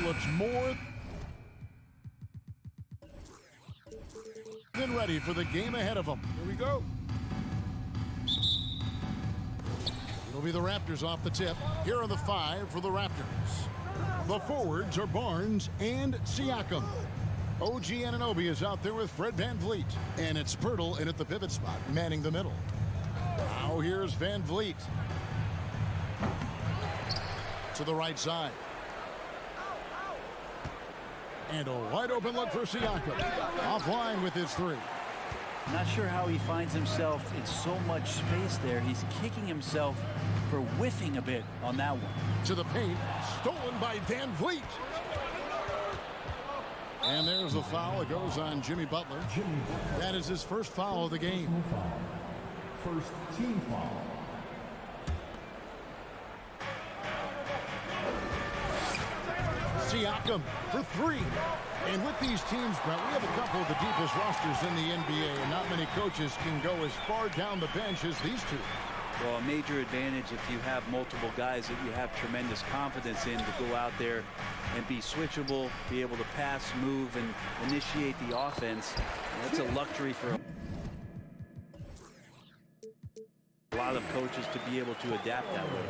Looks more than ready for the game ahead of them. Here we go. It'll be the Raptors off the tip. Here are the 5 for the Raptors. The forwards are Barnes and Siakam. OG Anunoby is out there with Fred VanVleet. And it's Pirtle in at the pivot spot, manning the middle. Now here's VanVleet. To the right side. And a wide open look for Siakam. Offline with his 3. Not sure how he finds himself in so much space there. He's kicking himself for whiffing a bit on that one. To the paint, stolen by VanVleet. And there's a foul. It goes on Jimmy Butler. That is his first foul of the game. First team foul. Siakam for 3. And with these teams, Brett, we have a couple of the deepest rosters in the NBA, and not many coaches can go as far down the bench as these two. Well, a major advantage if you have multiple guys that you have tremendous confidence in to go out there and be switchable, be able to pass, move, and initiate the offense. That's a luxury for a lot of coaches to be able to adapt that way.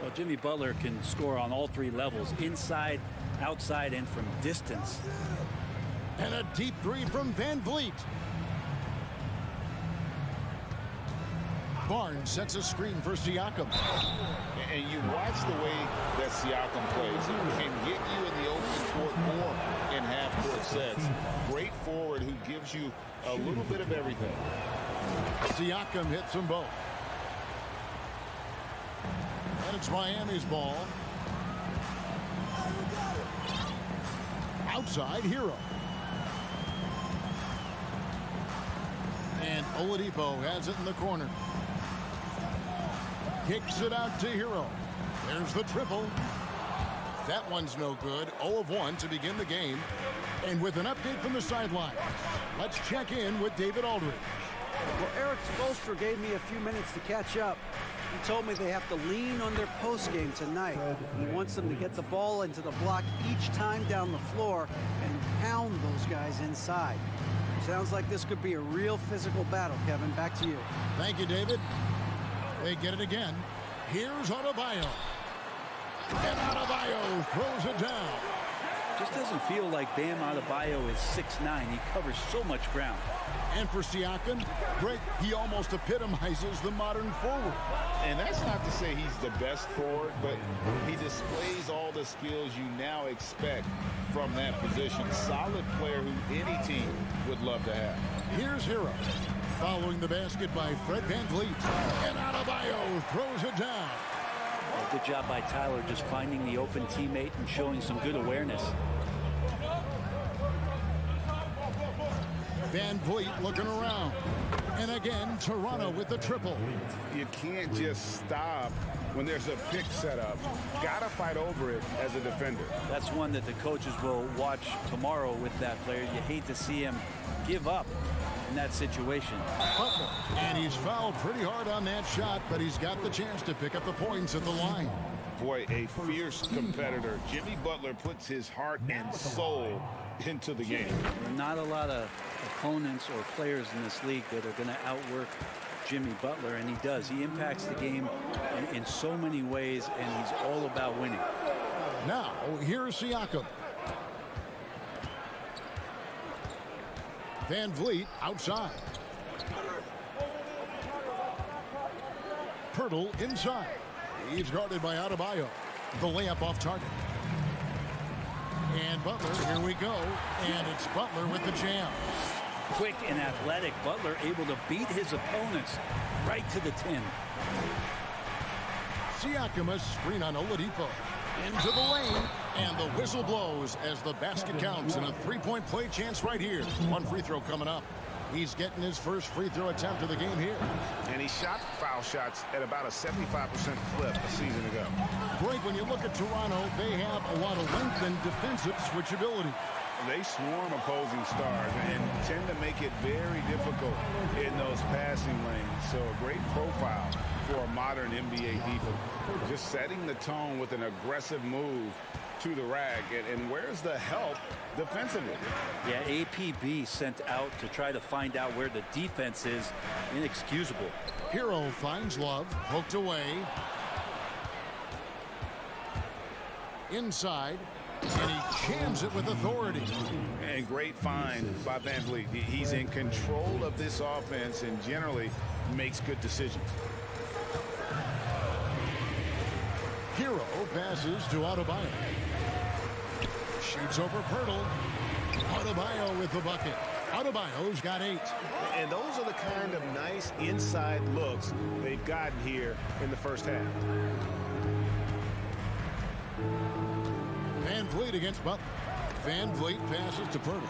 Well, Jimmy Butler can score on all 3 levels, inside, outside, and from distance. And a deep 3 from VanVleet. Barnes sets a screen for Siakam. And you watch the way that Siakam plays. He can get you in the open court more in half-court sets. Great forward who gives you a little bit of everything. Siakam hits them both. And it's Miami's ball. Outside, Hero. And Oladipo has it in the corner. Kicks it out to Hero. There's the triple. That one's no good. 0 of 1 to begin the game. And with an update from the sideline, let's check in with David Aldridge. Well, Eric Spoelstra gave me a few minutes to catch up. He told me they have to lean on their post game tonight. He wants them to get the ball into the block each time down the floor and pound those guys inside. Sounds like this could be a real physical battle, Kevin. Back to you. Thank you, David. They get it again. Here's Octopi. And Octopi throws it down. Just doesn't feel like Bam Adebayo is 6'9". He covers so much ground. And for Siakam, great, he almost epitomizes the modern forward. And that's not to say he's the best forward, but he displays all the skills you now expect from that position. Solid player who any team would love to have. Here's Hero. Following the basket by Fred VanVleet. And Adebayo throws it down. Well, good job by Tyler just finding the open teammate and showing some good awareness. VanVleet looking around. And again, Toronto with the triple. You can't just stop when there's a pick set up. Gotta fight over it as a defender. That's one that the coaches will watch tomorrow with that player. You hate to see him give up in that situation. Butler. And he's fouled pretty hard on that shot, but he's got the chance to pick up the points at the line. Boy, a fierce competitor. Jimmy Butler puts his heart and soul into the game. There are not a lot of opponents or players in this league that are going to outwork Jimmy Butler, and he does. He impacts the game in so many ways, and he's all about winning. Now, here's Siakam. Van Vliet outside. Pirtle inside. He's guarded by Adebayo. The layup off target. And Butler, here we go. And it's Butler with the jam. Quick and athletic, Butler able to beat his opponents right to the 10. Siakam a screen on Oladipo. Into the lane. And the whistle blows as the basket counts. And a three-point play chance right here. One free throw coming up. He's getting his first free throw attempt of the game here. And he shot foul shots at about a 75% clip a season ago. Blake, when you look at Toronto, they have a lot of length and defensive switchability. They swarm opposing stars and tend to make it very difficult in those passing lanes. So a great profile for a modern NBA defense. Just setting the tone with an aggressive move to the rack. And where's the help defensively? Yeah, APB sent out to try to find out where the defense is. Inexcusable. Hero finds Love, poked away. Inside, and he jams it with authority. And great find by Van Vliet. He's in control of this offense and generally makes good decisions. Hero passes to Adebayo. Shoots over Pirtle. Adebayo with the bucket. Adebayo's got 8. And those are the kind of nice inside looks they've gotten here in the first half. Van Vliet against Butler. Van Vliet passes to Pirtle.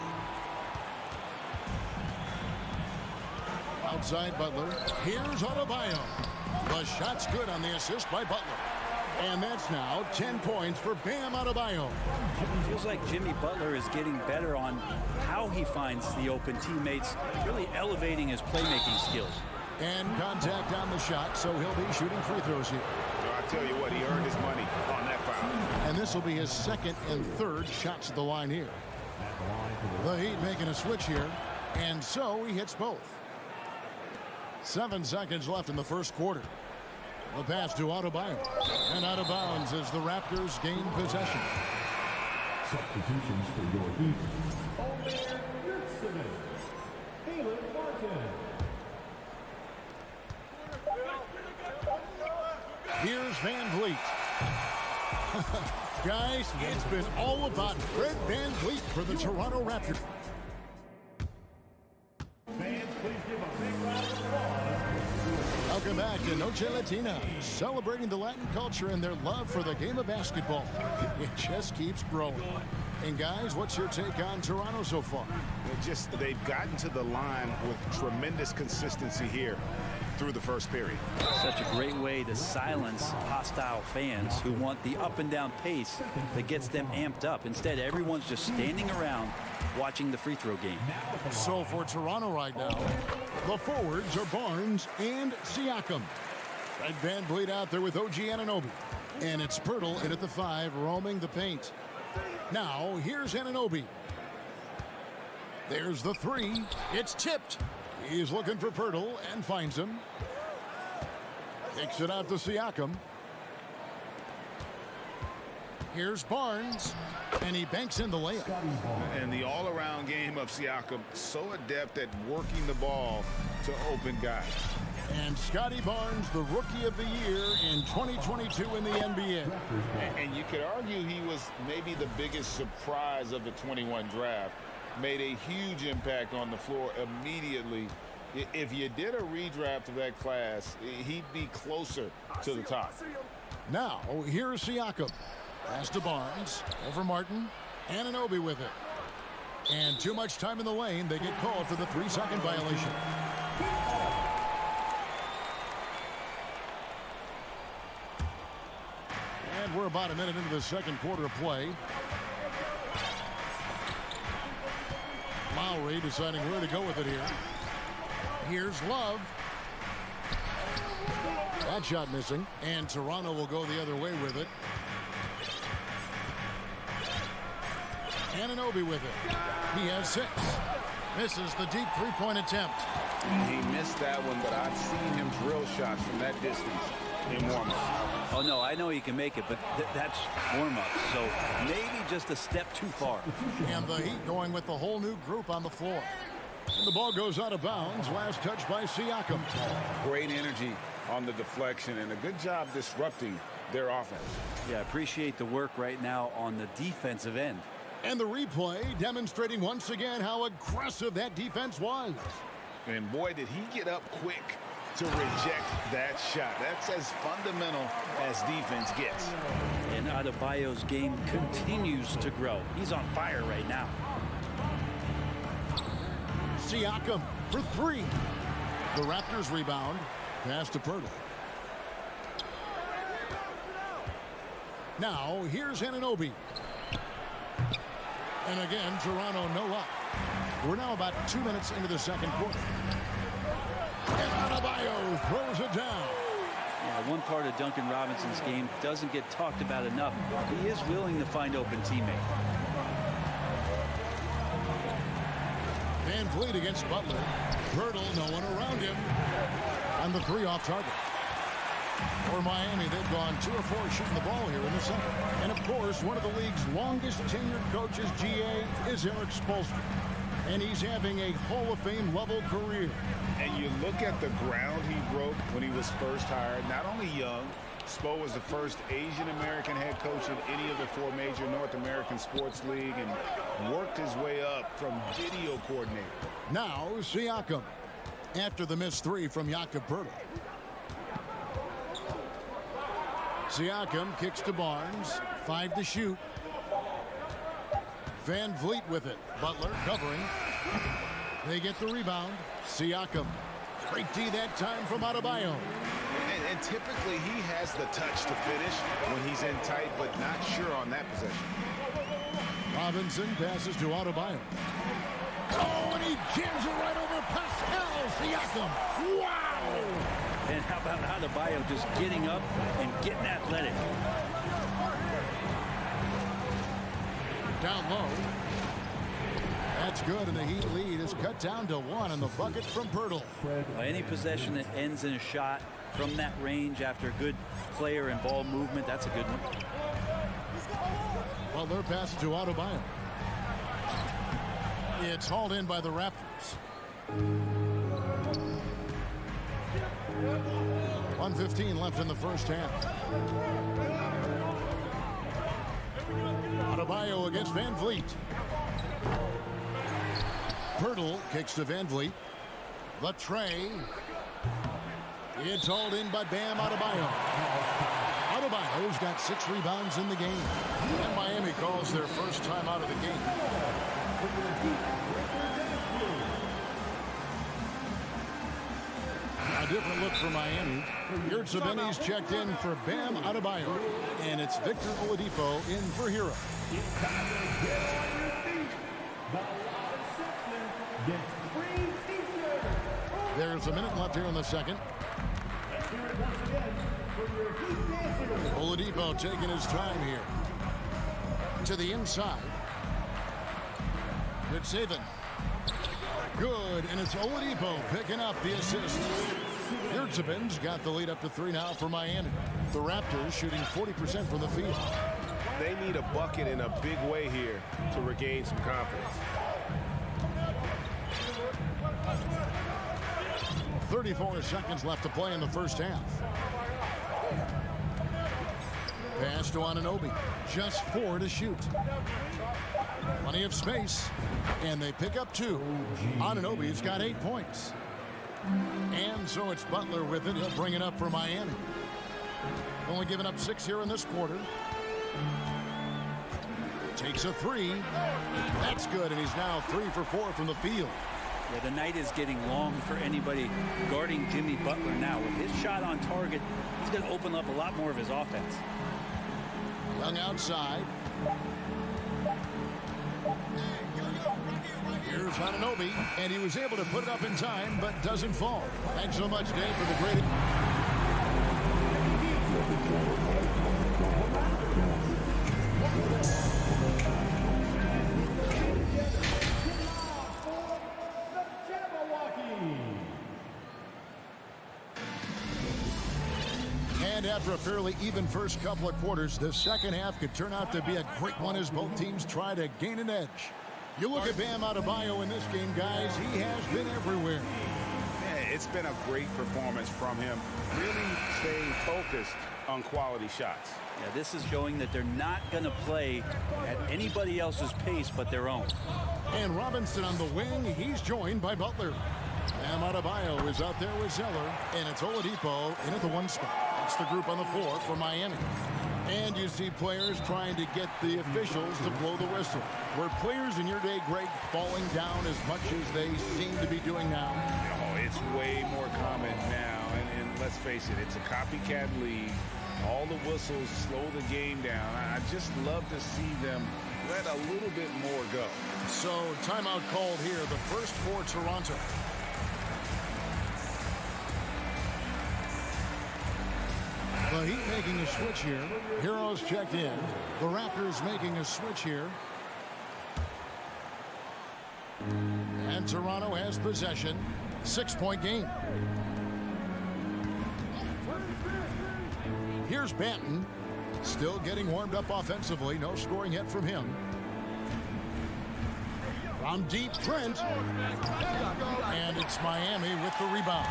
Outside Butler. Here's Adebayo. The shot's good on the assist by Butler. And that's now 10 points for Bam Adebayo. Feels like Jimmy Butler is getting better on how he finds the open teammates, really elevating his playmaking skills. And contact on the shot, so he'll be shooting free throws here. I tell you what, he earned his money on that foul. And this will be his second and third shots at the line here. The Heat making a switch here, and so he hits both. 7 seconds left in the first quarter. The pass to Adebayo. And out of bounds as the Raptors gain possession. Substitutions for your Heat. Omer Yurtseven. Caleb Martin. Here's Van Vliet. Guys, it's been all about Fred Van Vliet for the Toronto Raptors. Fans, please give a big round of applause. Welcome back to Noche Latina, celebrating the Latin culture and their love for the game of basketball. It just keeps growing. And guys, what's your take on Toronto so far? They've gotten to the line with tremendous consistency here through the first period. Such a great way to silence hostile fans who want the up and down pace that gets them amped up. Instead, everyone's just standing around watching the free throw game. So for Toronto right now, the forwards are Barnes and Siakam. Fred Van Vliet out there with OG Anunoby. And it's Pirtle in at the 5, roaming the paint. Now, here's Anunoby. There's the 3. It's tipped. He's looking for Pirtle and finds him. Takes it out to Siakam. Here's Barnes. And he banks in the layup. And the all-around game of Siakam, so adept at working the ball to open guys. And Scotty Barnes, the Rookie of the Year in 2022 in the NBA. And you could argue he was maybe the biggest surprise of the 21 draft. Made a huge impact on the floor immediately. If you did a redraft of that class, he'd be closer to the top. Now, here's Siakam. Pass to Barnes. Over Martin. Anunoby with it. And too much time in the lane. They get called for the 3-second violation. And we're about a minute into the second quarter of play. Lowry deciding where to go with it here. Here's Love. That shot missing. And Toronto will go the other way with it. Anunoby with it. He has 6. Misses the deep 3-point attempt. He missed that one, but I've seen him drill shots from that distance in warm-up. Oh, no, I know he can make it, but that's warm-up. So maybe just a step too far. And the Heat going with the whole new group on the floor. And the ball goes out of bounds. Last touch by Siakam. Great energy on the deflection and a good job disrupting their offense. Yeah, appreciate the work right now on the defensive end. And the replay demonstrating once again how aggressive that defense was. And boy, did he get up quick to reject that shot. That's as fundamental as defense gets. And Adebayo's game continues to grow. He's on fire right now. Siakam for three. The Raptors rebound. Pass to Pirtle. Now, here's Anunoby. And again, Toronto no up. We're now about 2 minutes into the second quarter. And Adebayo throws it down. Yeah, one part of Duncan Robinson's game doesn't get talked about enough. He is willing to find open teammates. Van Vliet against Butler. Pirtle, no one around him. And the three off target. For Miami, they've gone 2 of 4 shooting the ball here in the second. And of course, one of the league's longest tenured coaches, GA, is Eric Spoelstra. And he's having a Hall of Fame level career. And you look at the ground he broke when he was first hired. Not only young, Spo was the first Asian-American head coach in any of the 4 major North American sports league and worked his way up from video coordinator. Now, Siakam. After the missed 3 from Jakob Pirtle. Siakam kicks to Barnes. 5 to shoot. Van Vliet with it. Butler covering. They get the rebound. Siakam. Great D that time from Adebayo. And typically he has the touch to finish when he's in tight, but not sure on that possession. Robinson passes to Adebayo. Oh, and he jams it right over Pascal Siakam. Wow! And how about Adebayo just getting up and getting athletic? Down low. That's good, and the Heat lead is cut down to 1 on the bucket from Pirtle. Any possession that ends in a shot from that range after good player and ball movement, that's a good one. Butler passes to Adebayo. It's hauled in by the Raptors. 1:15 left in the first half. Adebayo against Van Vliet. Pirtle kicks to Van Vliet. The tray. It's hauled in by Bam Adebayo. Adebayo's got 6 rebounds in the game. And Miami calls their first time out of the game. A different look for Miami. Yurtseven's checked in for Bam Adebayo. And it's Victor Oladipo in for Hero. It's time to get on your feet. The live section gets free t-shirts. There's a minute left here in the second. Let's hear it once again for your Heat dancers. Oladipo taking his time here. To the inside. Yurtseven. Good, and it's Oladipo picking up the assist. Yurtseven's got the lead up to 3 now for Miami. The Raptors shooting 40% from the field. They need a bucket in a big way here to regain some confidence. 34 seconds left to play in the first half. Pass to Anunoby. Just 4 to shoot. Plenty of space. And they pick up 2. Anunoby's got 8 points. And so it's Butler with it. He'll bring it up for Miami. Only giving up 6 here in this quarter. Takes a 3. That's good, and he's now 3 for 4 from the field. Yeah, the night is getting long for anybody guarding Jimmy Butler now. With his shot on target, he's going to open up a lot more of his offense. Young outside. Here's Anunoby, and he was able to put it up in time, but doesn't fall. Thanks so much, Dave, for the great... And after a fairly even first couple of quarters, the second half could turn out to be a great one as both teams try to gain an edge. You look at Bam Adebayo in this game, guys. He has been everywhere. Yeah, it's been a great performance from him. Really staying focused on quality shots. Yeah, this is showing that they're not going to play at anybody else's pace but their own. And Robinson on the wing. He's joined by Butler. Bam Adebayo is out there with Zeller. And it's Oladipo in at the 1 spot. That's the group on the floor for Miami. And you see players trying to get the officials to blow the whistle. Were players in your day, Greg, falling down as much as they seem to be doing now? Oh, it's way more common now. And let's face it, it's a copycat league. All the whistles slow the game down. I just love to see them let a little bit more go. So timeout called here, the first for Toronto. The Heat making a switch here. Heroes checked in. The Raptors making a switch here. And Toronto has possession. 6-point game. Here's Banton. Still getting warmed up offensively. No scoring yet from him. From deep, Trent. And it's Miami with the rebound.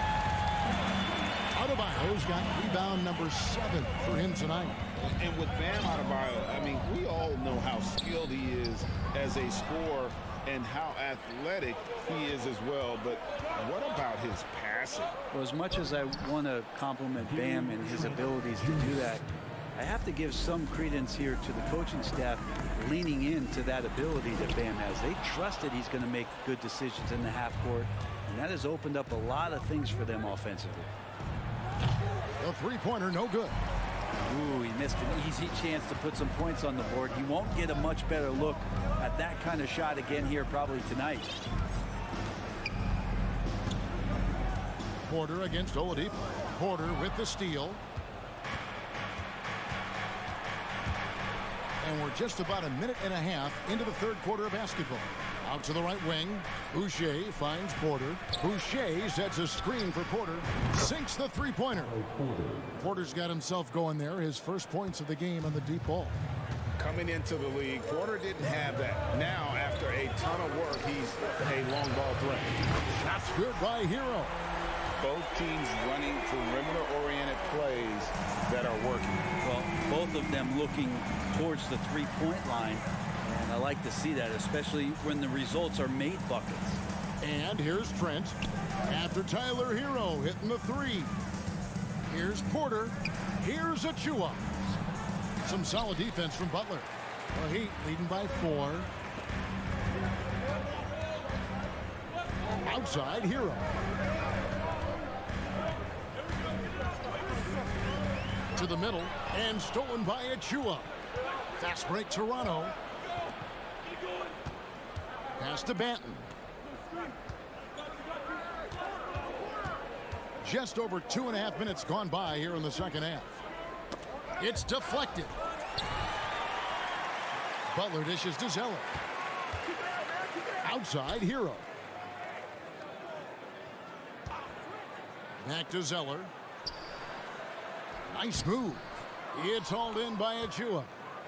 Adebayo's got rebound number 7 for him tonight. And with Bam Adebayo, I mean, we all know how skilled he is as a scorer and how athletic he is as well. But what about his passing? Well, as much as I want to compliment Bam and his abilities to do that, I have to give some credence here to the coaching staff leaning into that ability that Bam has. They trusted he's going to make good decisions in the half court, and that has opened up a lot of things for them offensively. The three-pointer, no good. Ooh, he missed an easy chance to put some points on the board. He won't get a much better look at that kind of shot again here probably tonight. Porter against Oladipo. Porter with the steal. And we're just about a minute and a half into the third quarter of basketball. Out to the right wing. Boucher finds Porter. Boucher sets a screen for Porter. Sinks the three-pointer. Porter's got himself going there. His first points of the game on the deep ball. Coming into the league, Porter didn't have that. Now, after a ton of work, he's a long ball threat. Shots good by Hero. Both teams running perimeter-oriented plays that are working. Well, both of them looking towards the three-point line. And I like to see that, especially when the results are made buckets. And here's Trent. After Tyler Hero hitting the three. Here's Porter. Here's Achua. Some solid defense from Butler. The Heat leading by 4. Outside Hero. To the middle and stolen by Achua. Fast break Toronto. Pass to Banton. Just over 2.5 minutes gone by here in the second half. It's deflected. Butler dishes to Zeller. Outside Hero. Back to Zeller. Nice move. It's hauled in by Achua.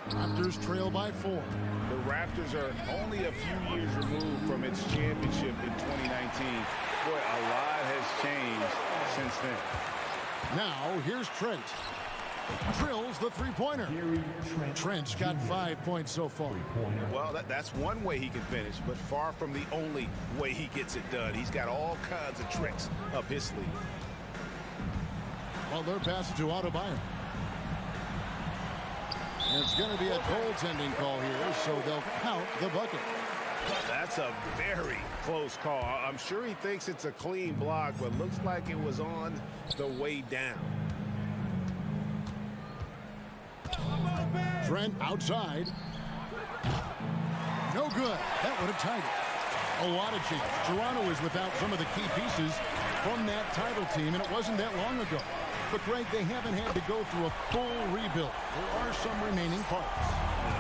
Raptors trail by 4. The Raptors are only a few years removed from its championship in 2019. Boy, a lot has changed since then. Now, here's Trent. Drills the three-pointer. Trent's got 5 points so far. Well, that's one way he can finish, but far from the only way he gets it done. He's got all kinds of tricks up his sleeve. Well, they're passing to Adebayo. It's going to be a goaltending call here, so they'll count the bucket. That's a very close call. I'm sure he thinks it's a clean block, but looks like it was on the way down. Trent outside. No good. That would have tied it. A lot of change. Toronto is without some of the key pieces from that title team, and it wasn't that long ago. But, Greg, they haven't had to go through a full rebuild. There are some remaining parts.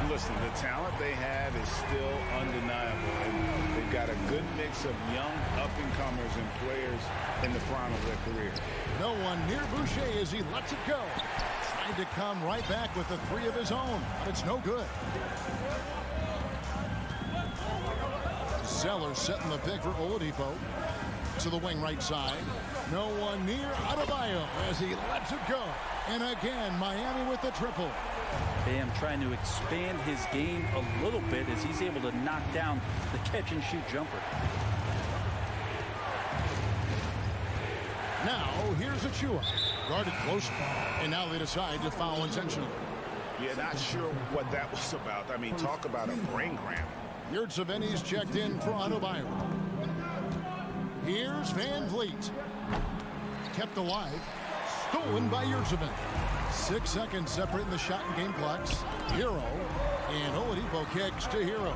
Listen, the talent they have is still undeniable. And they've got a good mix of young up-and-comers and players in the prime of their career. No one near Boucher as he lets it go. Trying to come right back with the three of his own, but it's no good. Zeller setting the pick for Oladipo. To the wing right side. No one near Adebayo as he lets it go. And again, Miami with the triple. Bam trying to expand his game a little bit as he's able to knock down the catch-and-shoot jumper. Now, here's Achua. Guarded close. And now they decide to foul intentionally. Yeah, not sure what that was about. I mean, talk about a brain cramp. Yurtseveni's checked in for Adebayo. Here's Van Vliet. Kept alive. Stolen by Yurtseven. 6 seconds separating the shot and game clocks. Hero. And Oladipo kicks to Hero.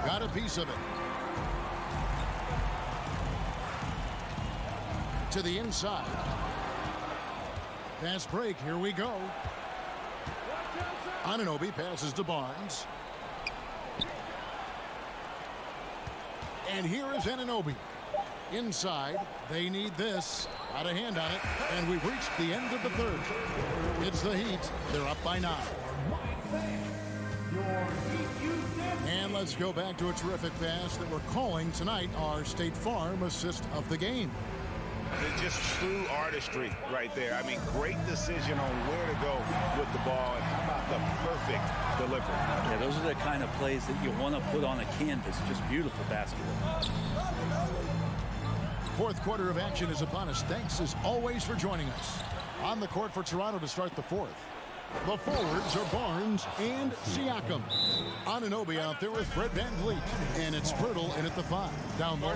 Got a piece of it. To the inside. Fast break. Here we go. Anunoby passes to Barnes. And here is Anunoby. Inside, they need this. Got a hand on it, and we've reached the end of the third. It's the Heat. They're up by 9. And let's go back to a terrific pass that we're calling tonight our State Farm assist of the game. It's just true artistry right there. I mean, great decision on where to go with the ball, and how about the perfect delivery. Yeah, those are the kind of plays that you want to put on a canvas. Just beautiful basketball. Fourth quarter of action is upon us. Thanks as always for joining us. On the court for Toronto to start the fourth. The forwards are Barnes and Siakam. Anunoby out there with Fred VanVleet. And it's Pirtle in at the 5. Down low.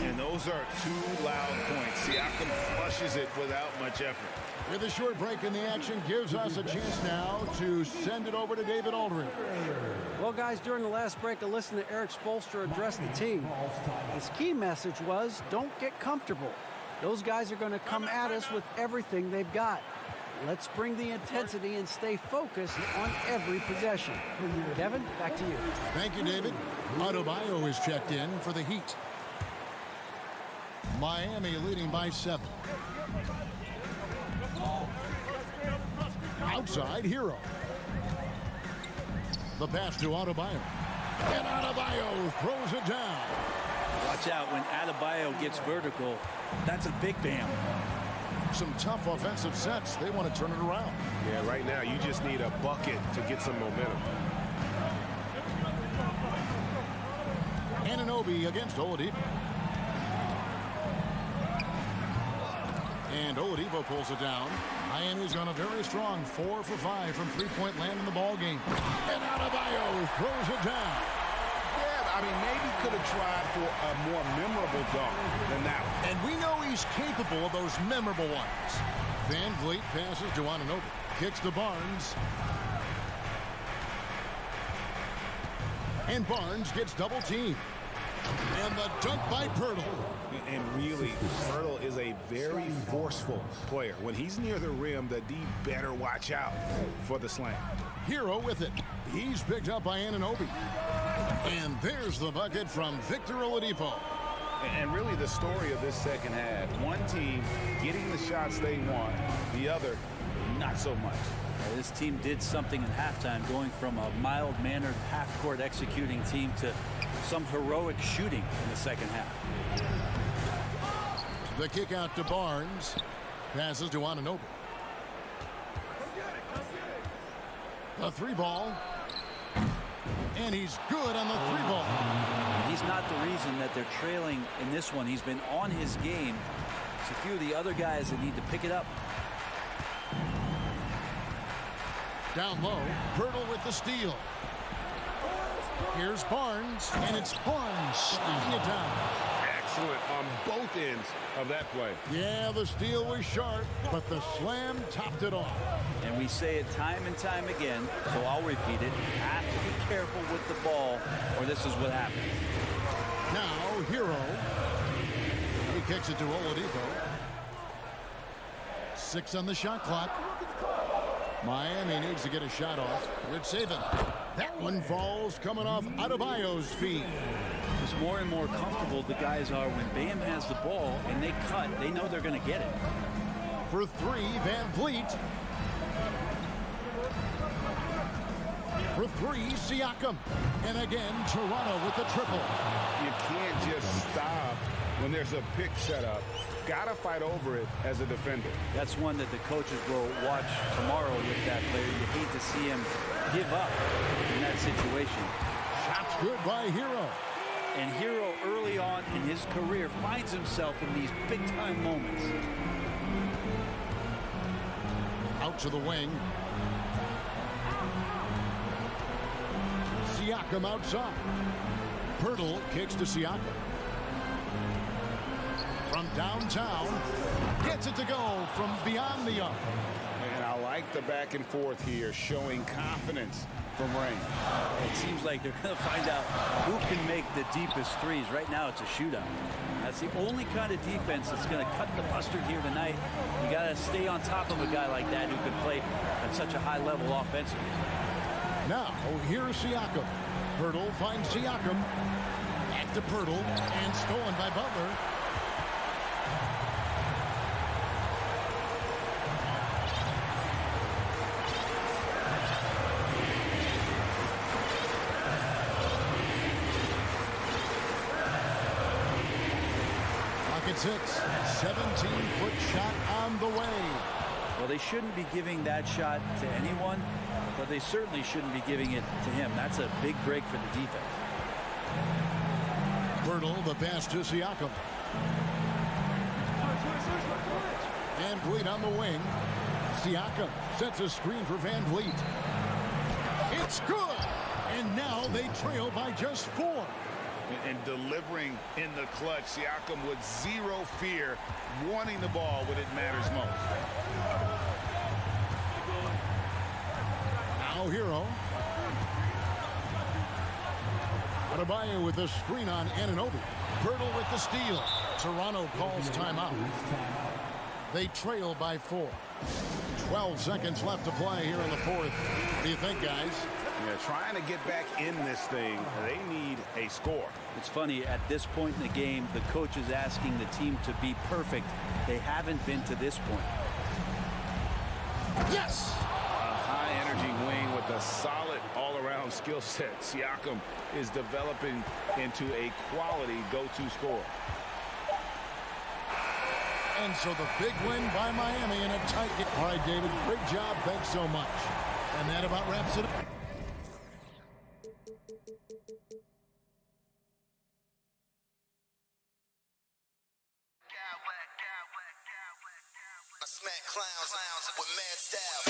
And those are 2 loud points. Siakam flushes it without much effort. With a short break in the action, gives us a chance now to send it over to David Aldridge. Well, guys, during the last break, I listened to Eric Spoelstra address the team. His key message was, don't get comfortable. Those guys are going to come at us with everything they've got. Let's bring the intensity and stay focused on every possession. Kevin, back to you. Thank you, David. Adebayo is checked in for the Heat. Miami leading by 7. Outside, Hero. The pass to Adebayo. And Adebayo throws it down. Watch out when Adebayo gets vertical. That's a big Bam. Some tough offensive sets. They want to turn it around. Yeah, right now you just need a bucket to get some momentum. Anunoby against Oladipo. And Oladipo pulls it down. Miami's on a very strong 4 for 5 from three-point land in the ball game. And Adebayo throws it down. Yeah, I mean, maybe could have tried for a more memorable dunk than that one. And we know he's capable of those memorable ones. Van Vliet passes to Anunoby. Kicks to Barnes. And Barnes gets double teamed. And the dunk by Pirtle. And really, Pirtle is a very forceful player. When he's near the rim, the D better watch out for the slam. Hero with it. He's picked up by Anunoby. And there's the bucket from Victor Oladipo. And really the story of this second half, one team getting the shots they want, the other not so much. This team did something in halftime, going from a mild-mannered half-court executing team to some heroic shooting in the second half. The kick out to Barnes. Passes to Anunoby. The 3-ball. And he's good on the 3-ball. He's not the reason that they're trailing in this one. He's been on his game. It's a few of the other guys that need to pick it up. Down low, Pirtle with the steal. Here's Barnes, and it's Barnes sliding it down. Excellent on both ends of that play. Yeah, the steal was sharp, but the slam topped it off. And we say it time and time again, so I'll repeat it. You have to be careful with the ball, or this is what happens. Now, Hero. He kicks it to Oladipo. 6 on the shot clock. Miami needs to get a shot off. Good saving. That one falls coming off Adebayo's feet. It's more and more comfortable the guys are when Bam has the ball and they cut. They know they're going to get it. For 3, Van Vliet. For three, Siakam. And again, Toronto with the triple. You can't just stop when there's a pick set up. Got to fight over it as a defender. That's one that the coaches will watch tomorrow with that player. You hate to see him give up in that situation. Shots good by Hero. And Hero early on in his career finds himself in these big-time moments. Out to the wing. Siakam outside. Pirtle kicks to Siakam. From downtown, gets it to go from beyond the arc. And I like the back and forth here, showing confidence from range. It seems like they're going to find out who can make the deepest threes. Right now, it's a shootout. That's the only kind of defense that's going to cut the mustard here tonight. You got to stay on top of a guy like that who can play at such a high level offensively. Now, here's Siakam. Pirtle finds Siakam. Back to Pirtle, and stolen by Butler. Pocket six, 17-foot shot on the way. Well, they shouldn't be giving that shot to anyone, but they certainly shouldn't be giving it to him. That's a big break for the defense. Pirtle, the pass to Siakam. Van Vliet on the wing. Siakam sets a screen for Van Vliet. It's good! And now they trail by just 4. And delivering in the clutch, Siakam with zero fear, wanting the ball when it matters most. Now Hero. Adebayo with the screen on Anunoby. Pirtle with the steal. Toronto calls timeout. They trail by 4. 12 seconds left to play here in the fourth. What do you think, guys? Yeah, trying to get back in this thing, they need a score. It's funny, at this point in the game, the coach is asking the team to be perfect. They haven't been to this point. Yes! A high-energy wing with a solid all-around skill set. Siakam is developing into a quality go-to scorer. And so the big win by Miami in a tight game. All right, David, great job. Thanks so much. And that about wraps it up. I smack clowns with mad style.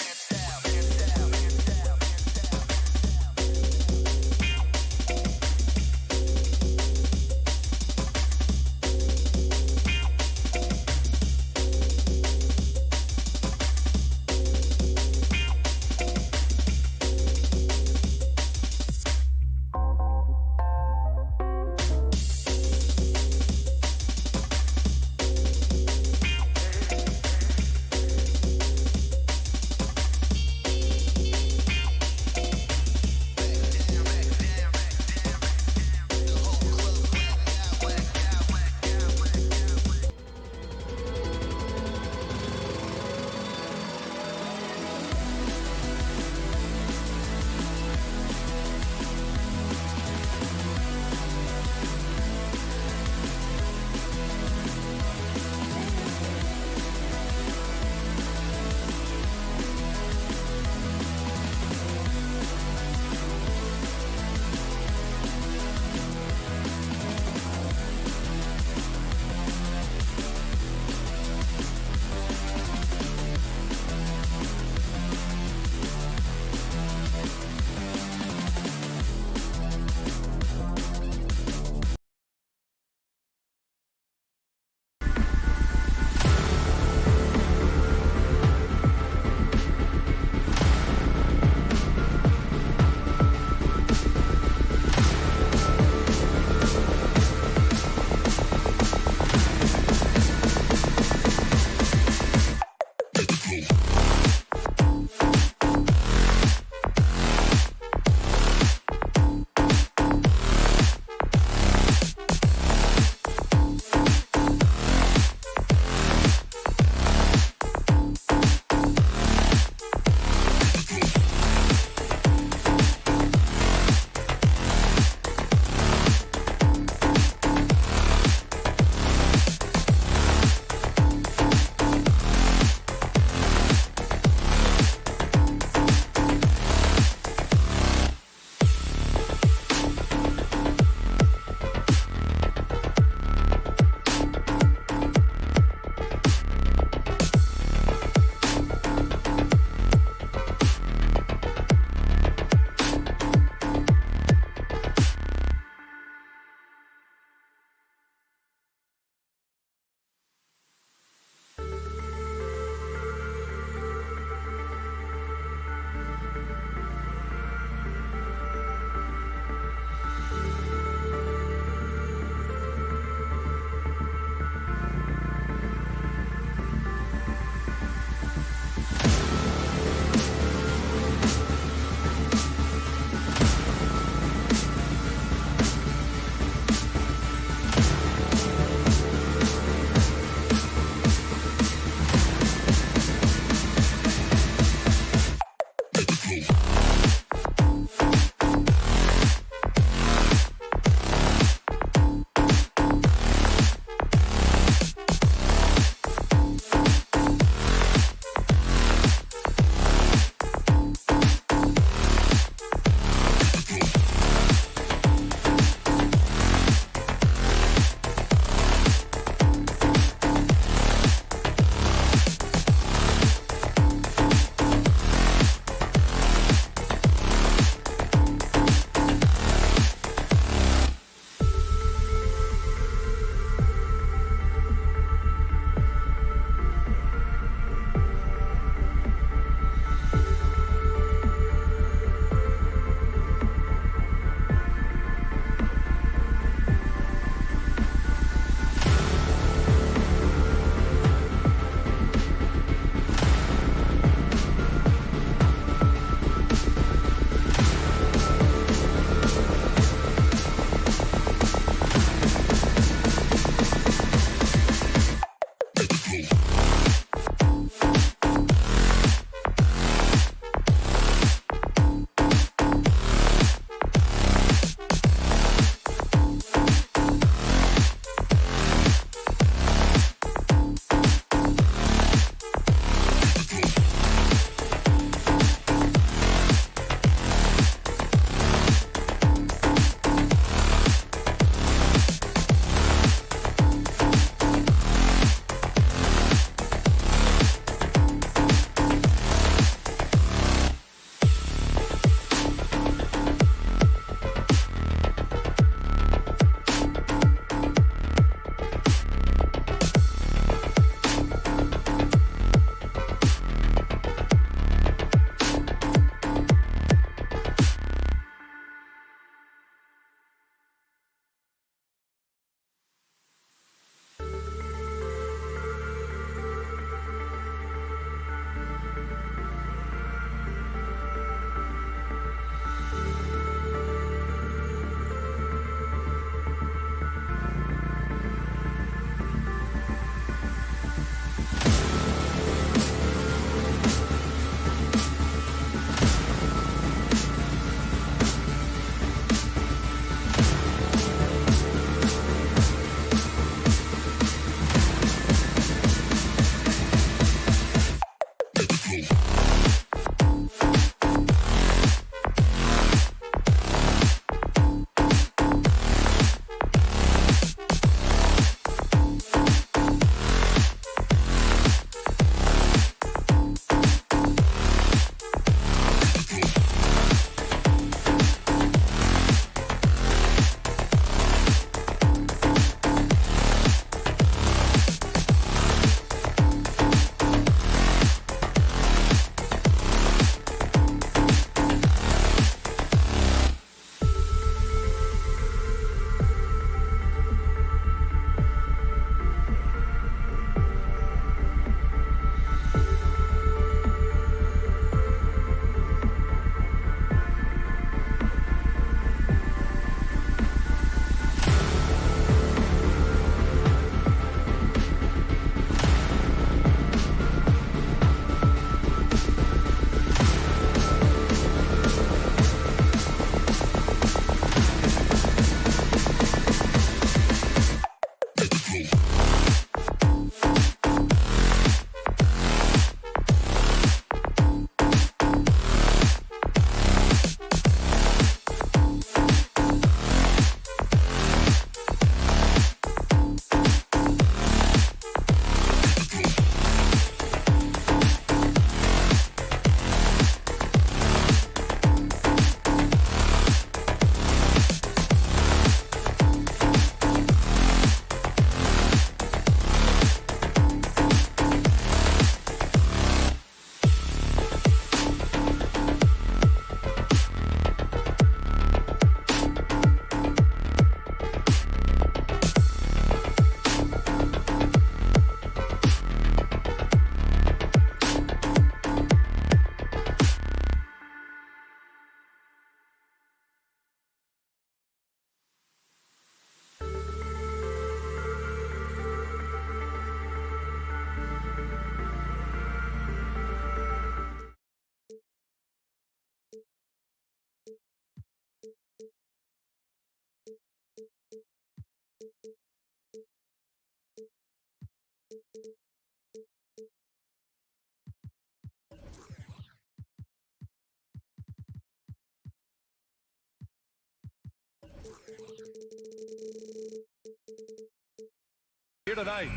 here tonight.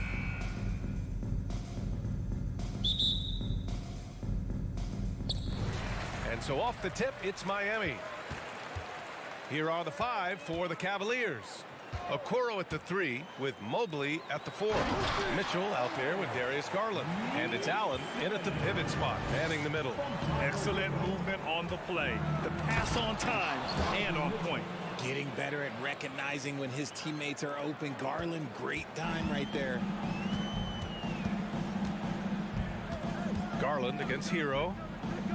And so off the tip, it's Miami. Here are the 5 for the Cavaliers. Okoro at the 3 with Mobley at the 4. Mitchell out there with Darius Garland. And it's Allen in at the pivot spot, manning the middle. Excellent movement on the play. The pass on time and on point. Getting better at recognizing when his teammates are open. Garland, great time right there. Garland against Hero.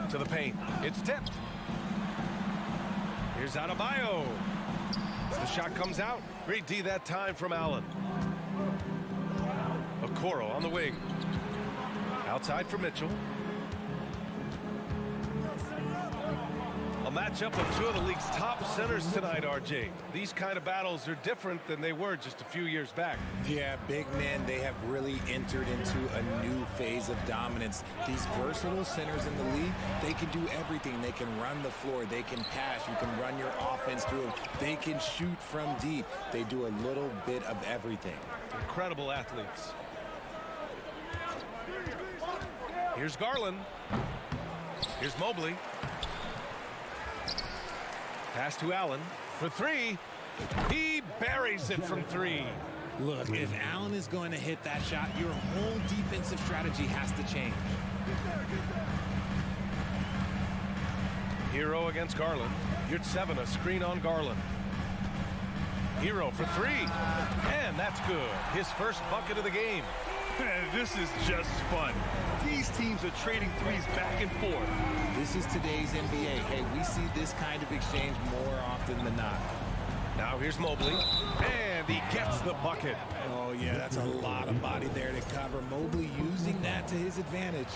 To the paint. It's tipped. Here's Adebayo. The shot comes out. Great D that time from Allen. Okoro on the wing. Outside for Mitchell. A matchup of 2 of the league's top centers tonight, RJ. These kind of battles are different than they were just a few years back. Yeah, big men, they have really entered into a new phase of dominance. These versatile centers in the league, they can do everything. They can run the floor. They can pass. You can run your offense through them. They can shoot from deep. They do a little bit of everything. Incredible athletes. Here's Garland. Here's Mobley. Pass to Allen for 3. He buries it from 3. Look, if Allen is going to hit that shot, your whole defensive strategy has to change. Hero against Garland. Here's 7, a screen on Garland. Hero for 3. And that's good. His first bucket of the game. This is just fun. These teams are trading threes back and forth. This is today's NBA. Hey, we see this kind of exchange more often than not. Now here's Mobley. And he gets the bucket. Oh, yeah, that's a lot of body there to cover. Mobley using that to his advantage.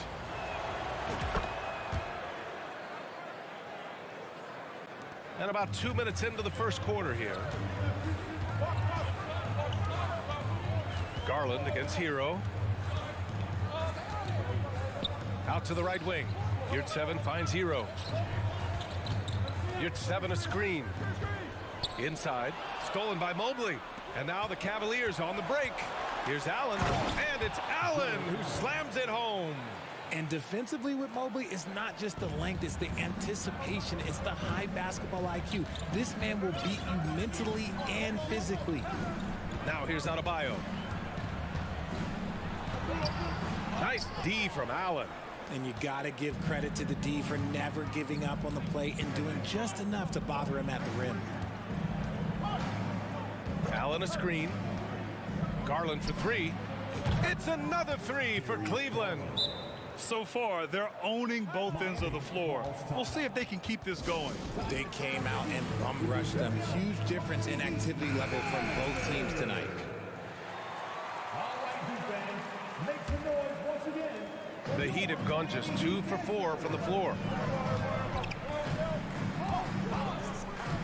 And about 2 minutes into the first quarter here. Garland against Hero. Out to the right wing. Yurt 7 finds Hero. Yurt 7 a screen. Inside. Stolen by Mobley. And now the Cavaliers on the break. Here's Allen. And it's Allen who slams it home. And defensively with Mobley, it's not just the length, it's the anticipation, it's the high basketball IQ. This man will beat you mentally and physically. Now here's Adebayo. Nice D from Allen. And you got to give credit to the D for never giving up on the play and doing just enough to bother him at the rim. Allen a screen. Garland for 3. It's another 3 for Cleveland. So far, they're owning both ends of the floor. We'll see if they can keep this going. They came out and bum rushed them. Huge difference in activity level from both teams tonight. The Heat have gone just 2 for 4 from the floor.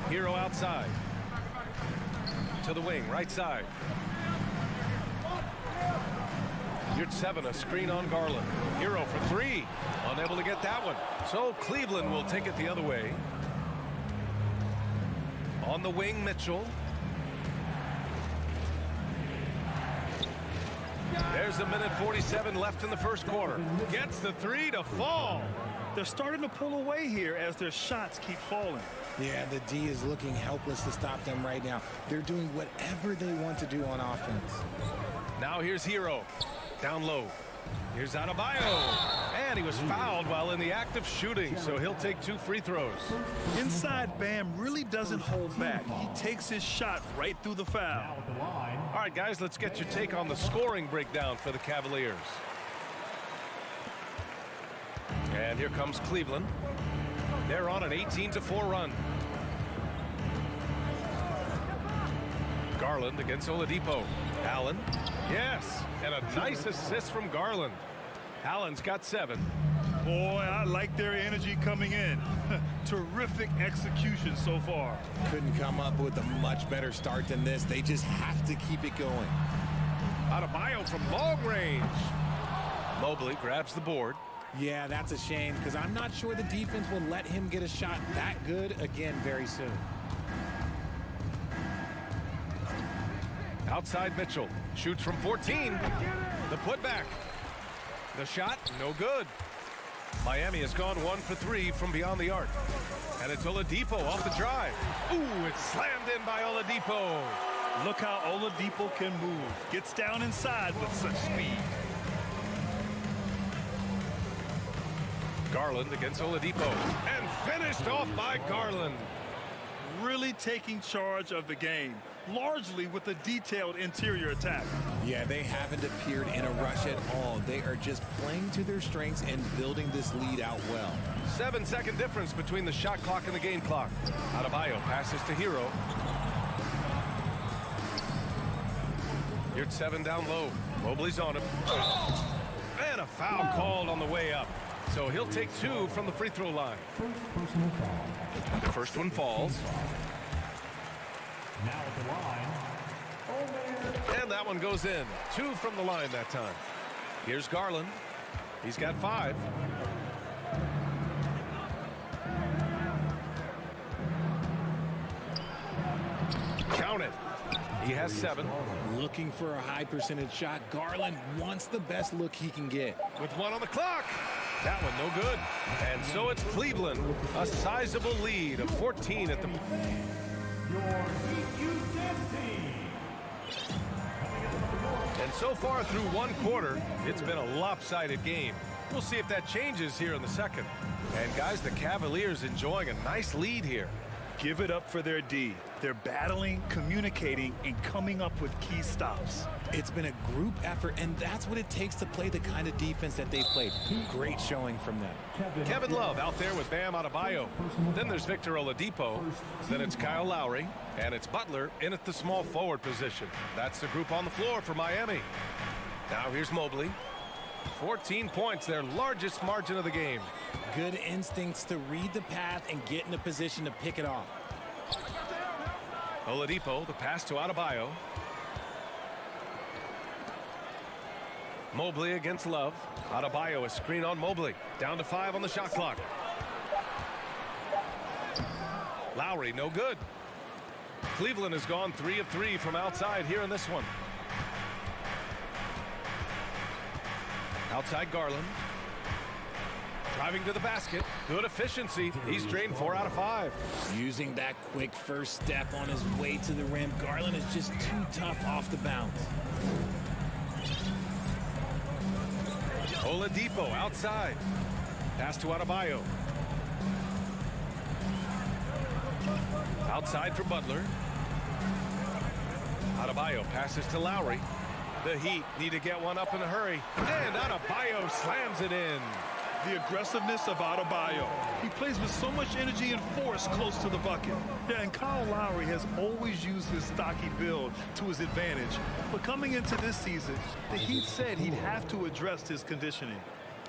Hero outside. To the wing, right side. Yurt 7, a screen on Garland. Hero for 3. Unable to get that one. So Cleveland will take it the other way. On the wing, Mitchell. There's a minute 47 left in the first quarter. Gets the 3 to fall. They're starting to pull away here as their shots keep falling. Yeah, the D is looking helpless to stop them right now. They're doing whatever they want to do on offense. Now here's Hero. Down low. Here's Adebayo. And he was fouled while in the act of shooting, so he'll take 2 free throws. Inside, Bam really doesn't hold back. He takes his shot right through the foul. All right, guys, let's get your take on the scoring breakdown for the Cavaliers. And here comes Cleveland. They're on an 18-4 run. Garland against Oladipo. Allen. Yes, and a nice assist from Garland. Allen's got 7. Boy, I like their energy coming in. Terrific execution so far. Couldn't come up with a much better start than this. They just have to keep it going. Adebayo from long range. Mobley grabs the board. Yeah, that's a shame because I'm not sure the defense will let him get a shot that good again very soon. Outside Mitchell. Shoots from 14. The putback. The shot, no good. Miami has gone 1 for 3 from beyond the arc. And it's Oladipo off the drive. Ooh, it's slammed in by Oladipo. Look how Oladipo can move. Gets down inside with such speed. Garland against Oladipo. And finished off by Garland. Really taking charge of the game, largely with a detailed interior attack. Yeah, they haven't appeared in a rush at all. They are just playing to their strengths and building this lead out well. 7-second difference between the shot clock and the game clock. Adebayo passes to Hero. Here's 7 down low. Mobley's on him. And a foul called on the way up. So he'll take 2 from the free throw line. The first one falls. Now at the line. And that one goes in. 2 from the line that time. Here's Garland. He's got 5. Count it. He has 7. Looking for a high percentage shot. Garland wants the best look he can get. With 1 on the clock. That one no good. And so it's Cleveland. A sizable lead of 14 at the... And so far through 1 quarter, it's been a lopsided game. We'll see if that changes here in the second. And guys, the Cavaliers enjoying a nice lead here. Give it up for their D. They're battling, communicating, and coming up with key stops. It's been a group effort, and that's what it takes to play the kind of defense that they've played. Great showing from them. Kevin Love out there with Bam Adebayo. Then there's Victor Oladipo. Then it's Kyle Lowry. And it's Butler in at the small forward position. That's the group on the floor for Miami. Now here's Mobley. 14 points, their largest margin of the game. Good instincts to read the path and get in a position to pick it off. Oladipo, the pass to Adebayo. Mobley against Love. Adebayo, a screen on Mobley. Down to 5 on the shot clock. Lowry, no good. Cleveland has gone 3 of 3 from outside here in this one. Outside Garland. Driving to the basket. Good efficiency. He's drained 4 out of 5. Using that quick first step on his way to the rim. Garland is just too tough off the bounce. Oladipo outside. Pass to Adebayo. Outside for Butler. Adebayo passes to Lowry. The Heat need to get one up in a hurry. And Adebayo slams it in. The aggressiveness of Adebayo. He plays with so much energy and force close to the bucket. Yeah, and Kyle Lowry has always used his stocky build to his advantage. But coming into this season, the Heat said he'd have to address his conditioning.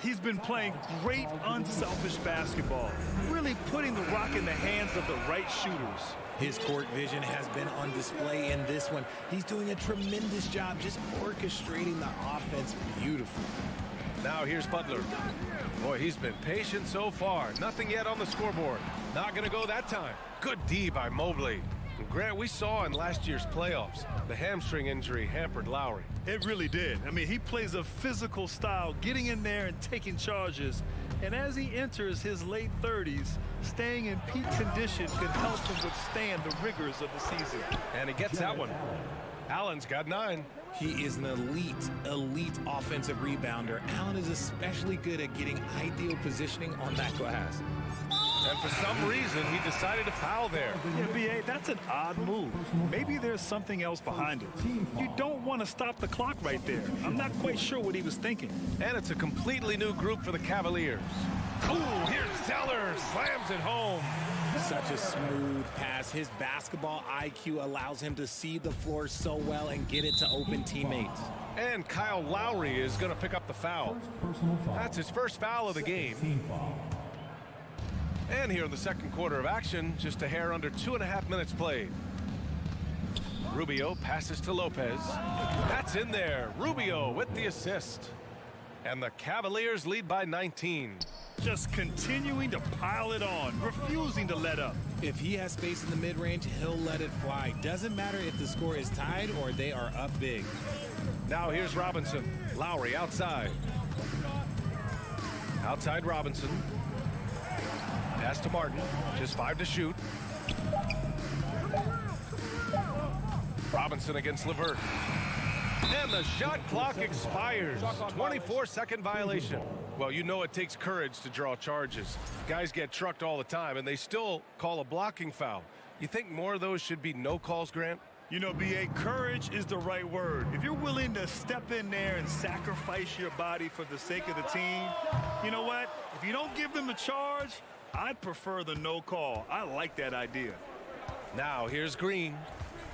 He's been playing great, unselfish basketball, really putting the rock in the hands of the right shooters. His court vision has been on display in this one. He's doing a tremendous job just orchestrating the offense beautifully. Now here's Butler. Boy, he's been patient so far. Nothing yet on the scoreboard. Not going to go that time. Good D by Mobley. And Grant, we saw in last year's playoffs, the hamstring injury hampered Lowry. It really did. I mean, he plays a physical style, getting in there and taking charges. And as he enters his late 30s, staying in peak condition can help him withstand the rigors of the season. And he gets that one. Allen's got 9. He is an elite offensive rebounder. Allen is especially good at getting ideal positioning on that glass. And for some reason, he decided to foul there. Yeah, B.A., that's an odd move. Maybe there's something else behind it. You don't want to stop the clock right there. I'm not quite sure what he was thinking. And it's a completely new group for the Cavaliers. Ooh, here's Zeller, slams it home. Such a smooth pass. His basketball IQ allows him to see the floor so well and get it to open teammates. And Kyle Lowry is going to pick up the foul. That's his first foul of the game. And here in the second quarter of action, just a hair under 2.5 minutes played. Rubio passes to Lopez. That's in there. Rubio with the assist. And the Cavaliers lead by 19. Just continuing to pile it on, refusing to let up. If he has space in the mid-range, he'll let it fly. Doesn't matter if the score is tied or they are up big. Now here's Robinson. Lowry outside. Outside Robinson. Pass to Martin. Just 5 to shoot. Robinson against LeVert. And the shot clock expires. 24-second violation. Well, you know it takes courage to draw charges. Guys get trucked all the time, and they still call a blocking foul. You think more of those should be no calls, Grant? You know, B.A., courage is the right word. If you're willing to step in there and sacrifice your body for the sake of the team, you know what? If you don't give them a charge, I'd prefer the no call. I like that idea. Now here's Green.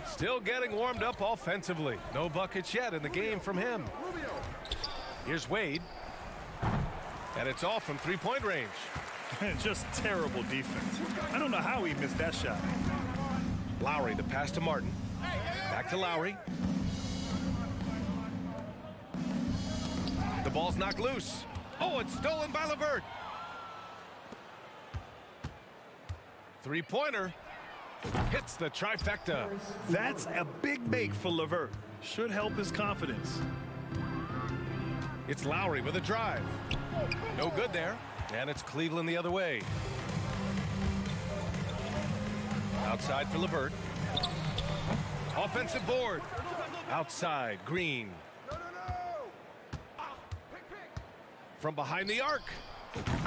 Still getting warmed up offensively. No buckets yet in the game from him. Here's Wade. And it's off from three-point range. Just terrible defense. I don't know how he missed that shot. Lowry, the pass to Martin. Back to Lowry. The ball's knocked loose. Oh, it's stolen by LeVert. Three-pointer. Hits the trifecta. That's a big make for LeVert. Should help his confidence. It's Lowry with a drive. No good there. And it's Cleveland the other way. Outside for LeVert. Offensive board. Outside, Green. From behind the arc.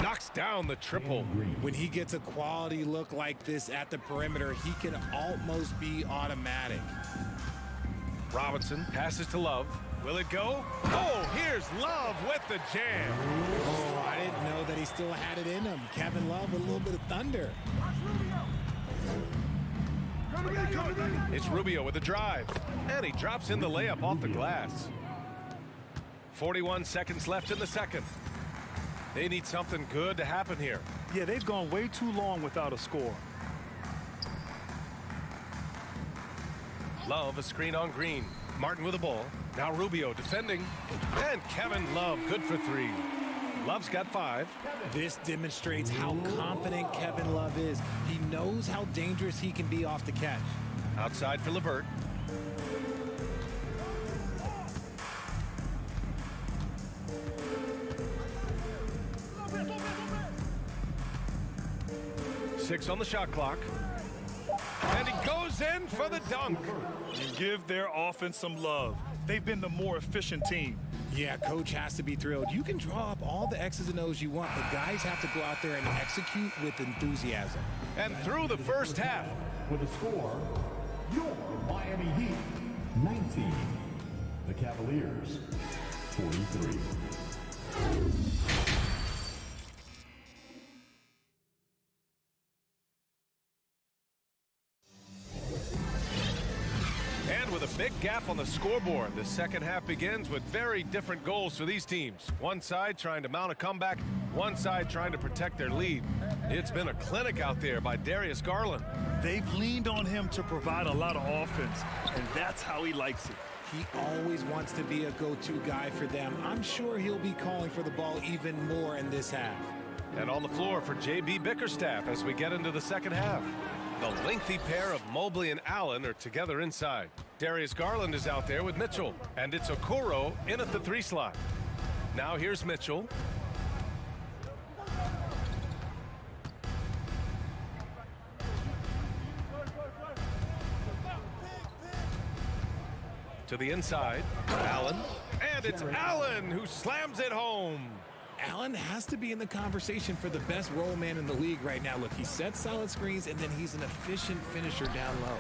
Knocks down the triple. When he gets a quality look like this at the perimeter, he can almost be automatic. Robinson passes to Love. Will it go? Oh, here's Love with the jam. Oh, I didn't know that he still had it in him. Kevin Love with a little bit of thunder. It's Rubio with a drive. And he drops in the layup off the glass. 41 seconds left in the second. They need something good to happen here. Yeah, they've gone way too long without a score. Love a screen on Green. Martin with the ball. Now Rubio defending. And Kevin Love good for 3. Love's got 5. This demonstrates how confident Kevin Love is. He knows how dangerous he can be off the catch. Outside for LeVert. Six on the shot clock. And he goes in for the dunk. And give their offense some love. They've been the more efficient team. Yeah, coach has to be thrilled. You can draw up all the X's and O's you want, but guys have to go out there and execute with enthusiasm. And through the first half. With a score, your Miami Heat 19. The Cavaliers 43. With a big gap on the scoreboard, the second half begins with very different goals for these teams. One side trying to mount a comeback, one side trying to protect their lead. It's been a clinic out there by Darius Garland. They've leaned on him to provide a lot of offense, and that's how he likes it. He always wants to be a go-to guy for them. I'm sure he'll be calling for the ball even more in this half. And on the floor for J.B. Bickerstaff as we get into the second half. The lengthy pair of Mobley and Allen are together inside. Darius Garland is out there with Mitchell. And it's Okoro in at the 3 slot. Now here's Mitchell. To the inside. Allen. And it's Allen who slams it home. Allen has to be in the conversation for the best roll man in the league right now. Look, he sets solid screens, and then he's an efficient finisher down low.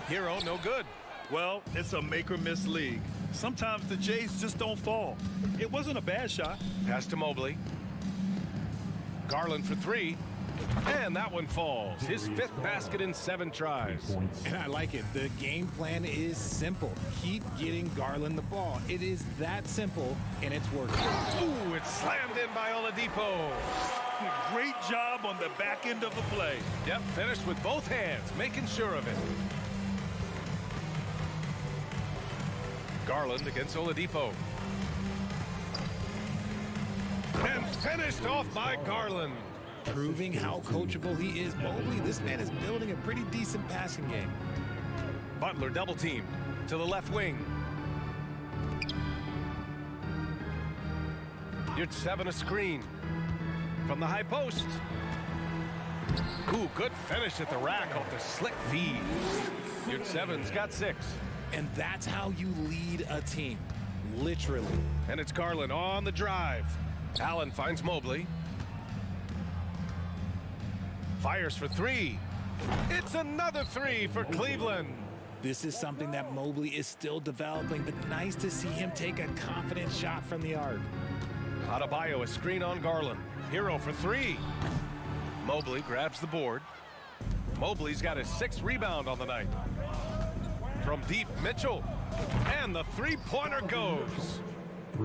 Hero, no good. Well, it's a make-or-miss league. Sometimes the Jays just don't fall. It wasn't a bad shot. Pass to Mobley. Garland for 3. And that one falls. His 5th basket in 7 tries. And I like it. The game plan is simple. Keep getting Garland the ball. It is that simple, and it's working. Ooh, it's slammed in by Oladipo. Great job on the back end of the play. Yep, finished with both hands, making sure of it. Garland against Oladipo. Finished off by Garland. Proving how coachable he is. Mobley, this man is building a pretty decent passing game. Butler double teamed to the left wing. Yurtseven a screen from the high post. Ooh, good finish at the rack off the slick feed. Yurtseven's got 6. And that's how you lead a team, literally. And it's Garland on the drive. Allen finds Mobley. Fires for 3. It's another 3 for Cleveland. This is something that Mobley is still developing, but nice to see him take a confident shot from the arc. Adebayo a screen on Garland. Hero for 3. Mobley grabs the board. Mobley's got his 6th rebound on the night. From deep, Mitchell. And the three-pointer goes.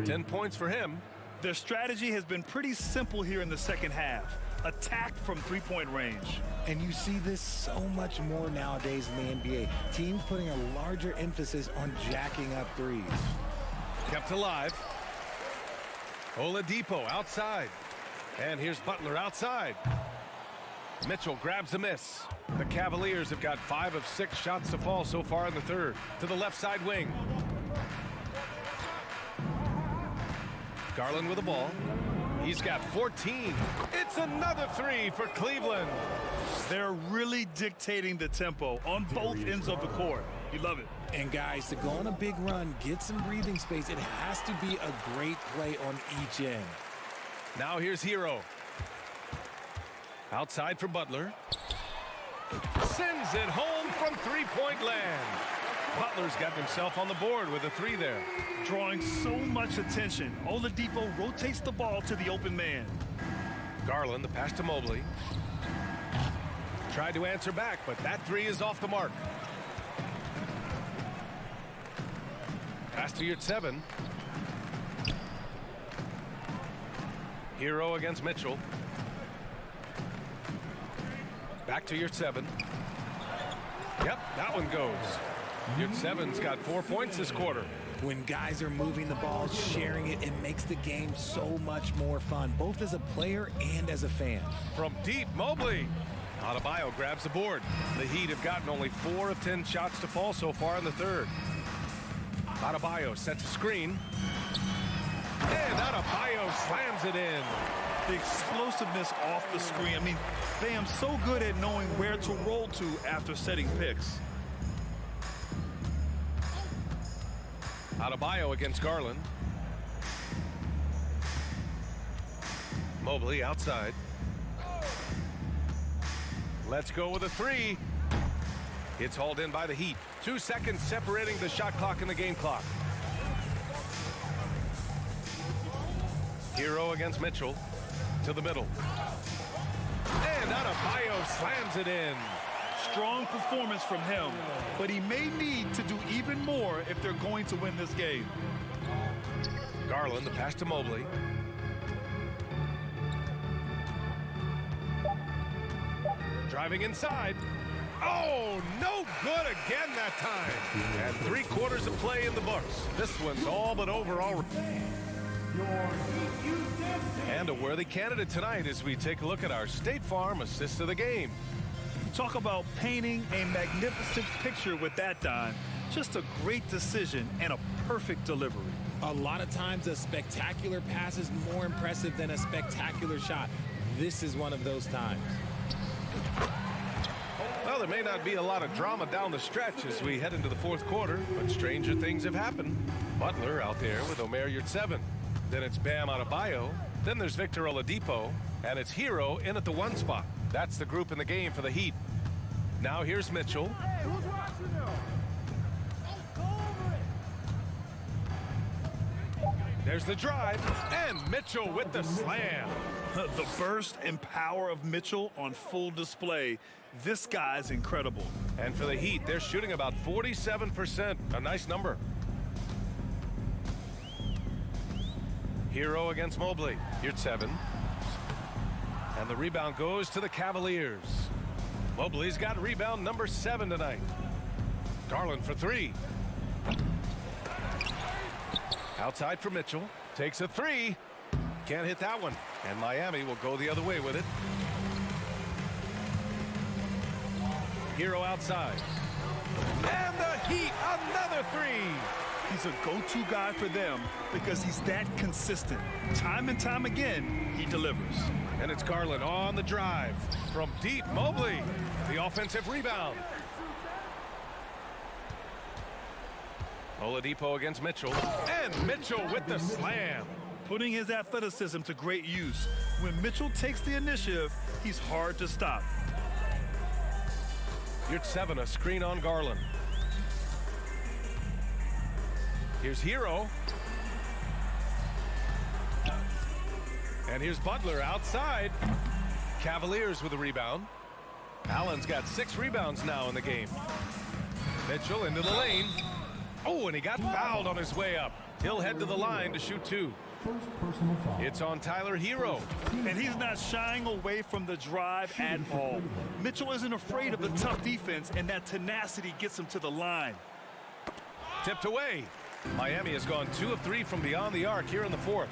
10 points for him. Their strategy has been pretty simple here in the second half. Attack from three-point range. And you see this so much more nowadays in the NBA. Teams putting a larger emphasis on jacking up threes. Kept alive. Oladipo outside. And here's Butler outside. Mitchell grabs a miss. The Cavaliers have got 5 of 6 shots to fall so far in the third. To the left side wing. Garland with the ball. He's got 14. It's another 3 for Cleveland. They're really dictating the tempo on both ends of the court. You love it. And guys, to go on a big run, get some breathing space, it has to be a great play on each end. Now here's Hero. Outside for Butler. Sends it home from three-point land. Butler's got himself on the board with a 3 there. Drawing so much attention, Oladipo rotates the ball to the open man. Garland, the pass to Mobley. Tried to answer back, but that 3 is off the mark. Pass to Yurtseven. Hero against Mitchell. Back to Yurtseven. Yep, that one goes. Yurtseven's got 4 points this quarter. When guys are moving the ball, sharing it, it makes the game so much more fun, both as a player and as a fan. From deep, Mobley. Adebayo grabs the board. The Heat have gotten only 4 of 10 shots to fall so far in the third. Adebayo sets a screen. And Adebayo slams it in. The explosiveness off the screen. I mean, Bam's so good at knowing where to roll to after setting picks. Adebayo against Garland. Mobley outside. Let's go with a 3. It's hauled in by the Heat. 2 seconds separating the shot clock and the game clock. Hero against Mitchell. To the middle. And Adebayo slams it in. Strong performance from him, but he may need to do even more if they're going to win this game. Garland, the pass to Mobley. Driving inside. Oh, no good again that time. And 3 quarters of play in the books. This one's all but over already. And a worthy candidate tonight as we take a look at our State Farm assist of the game. Talk about painting a magnificent picture with that, Don. Just a great decision and a perfect delivery. A lot of times a spectacular pass is more impressive than a spectacular shot. This is one of those times. Well, there may not be a lot of drama down the stretch as we head into the fourth quarter, but stranger things have happened. Butler out there with Omer Yurtseven. Then it's Bam Adebayo. Then there's Victor Oladipo. And it's Hero in at the 1 spot. That's the group in the game for the Heat. Now here's Mitchell. There's the drive. And Mitchell with the slam. The burst and power of Mitchell on full display. This guy's incredible. And for the Heat, they're shooting about 47%. A nice number. Hero against Mobley. Yurtseven. And the rebound goes to the Cavaliers. Mobley's got rebound number 7 tonight. Garland for 3. Outside for Mitchell. Takes a 3. Can't hit that one. And Miami will go the other way with it. Hero outside. And the Heat, another three. He's a go-to guy for them because he's that consistent. Time and time again, he delivers. And it's Garland on the drive. From deep, Mobley, the offensive rebound. Oladipo against Mitchell. And Mitchell with the slam. Putting his athleticism to great use. When Mitchell takes the initiative, he's hard to stop. You're 7, a screen on Garland. Here's Hero. And here's Butler outside. Cavaliers with a rebound. Allen's got 6 rebounds now in the game. Mitchell into the lane. Oh, and he got fouled on his way up. He'll head to the line to shoot 2. It's on Tyler Hero. And he's not shying away from the drive at all. Mitchell isn't afraid of the tough defense, and that tenacity gets him to the line. Tipped away. Miami has gone 2 of 3 from beyond the arc here in the 4th.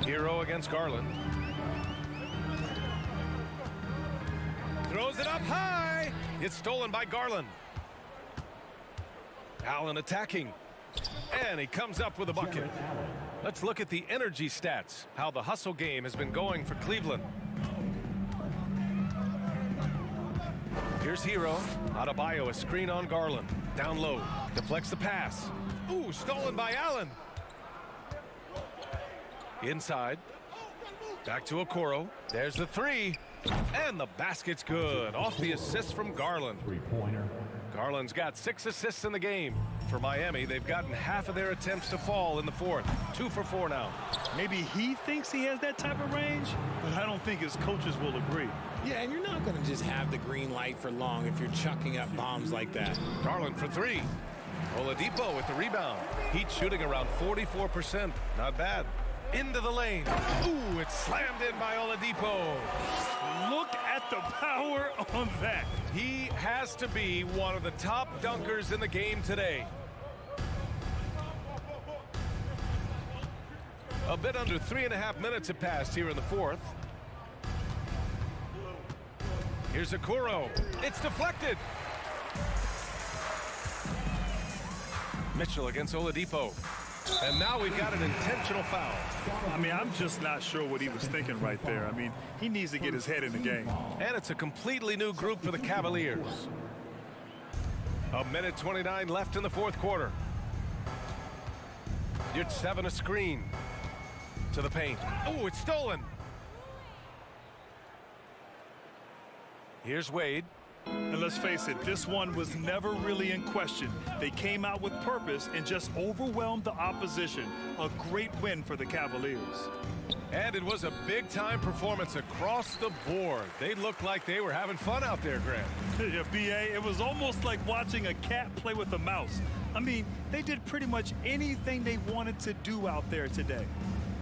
Hero against Garland. Throws it up high. It's stolen by Garland. Allen attacking. And he comes up with a bucket. Let's look at the energy stats, how the hustle game has been going for Cleveland. Here's Hero. Adebayo, a screen on Garland. Down low. Deflects the pass. Ooh, stolen by Allen. Inside. Back to Okoro. There's the 3. And the basket's good. Off the assist from Garland. Garland's got 6 assists in the game. For Miami, they've gotten half of their attempts to fall in the 4th. 2 for 4 now. Maybe he thinks he has that type of range, but I don't think his coaches will agree. Yeah, and you're not going to just have the green light for long if you're chucking up bombs like that. Garland for 3. Oladipo with the rebound. Heat shooting around 44%. Not bad. Into the lane. Ooh, it's slammed in by Oladipo. Look at the power on that. He has to be one of the top dunkers in the game today. A bit under 3.5 minutes have passed here in the 4th. Here's Okoro. It's deflected. Mitchell against Oladipo. And now we've got an intentional foul. I mean, I'm just not sure what he was thinking right there. I mean, he needs to get his head in the game. And it's a completely new group for the Cavaliers. 1:29 left in the 4th quarter. You're 7, a screen to the paint. Oh, it's stolen. Here's Wade. And let's face it, this one was never really in question. They came out with purpose and just overwhelmed the opposition. A great win for the Cavaliers. And it was a big-time performance across the board. They looked like they were having fun out there, Grant. Yeah, B.A., it was almost like watching a cat play with a mouse. I mean, they did pretty much anything they wanted to do out there today.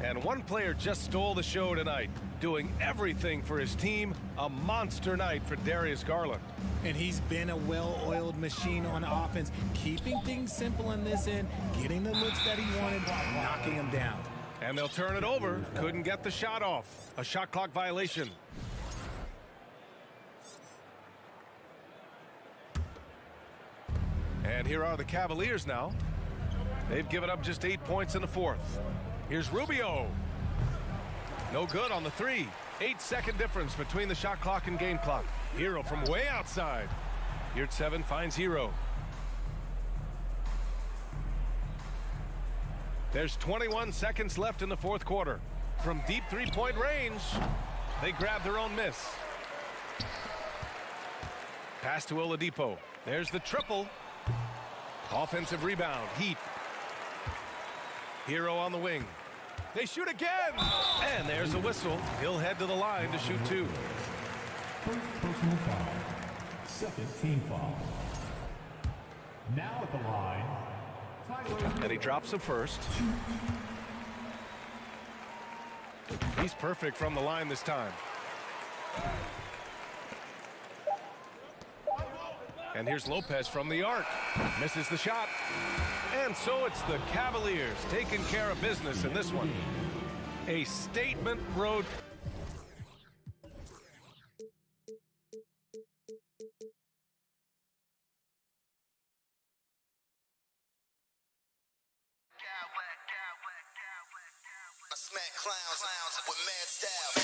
And one player just stole the show tonight, doing everything for his team. A monster night for Darius Garland. And he's been a well-oiled machine on offense, keeping things simple in this end, getting the looks that he wanted, knocking them down. And they'll turn it over. Couldn't get the shot off. A shot clock violation. And here are the Cavaliers now. They've given up just 8 points in the 4th. Here's Rubio. No good on the 3. 8-second difference between the shot clock and game clock. Hero from way outside. Here at 7 finds Hero. There's 21 seconds left in the 4th quarter. From deep 3-point range, they grab their own miss. Pass to Oladipo. There's the triple. Offensive rebound. Heat. Hero on the wing. They shoot again. And there's a whistle. He'll head to the line to shoot 2. First personal foul. Second team foul. Now at the line, Tyler. And he drops the first. He's perfect from the line this time. And here's Lopez from the arc. Misses the shot. And so it's the Cavaliers taking care of business in this one. A statement road. I smack clowns with mad style.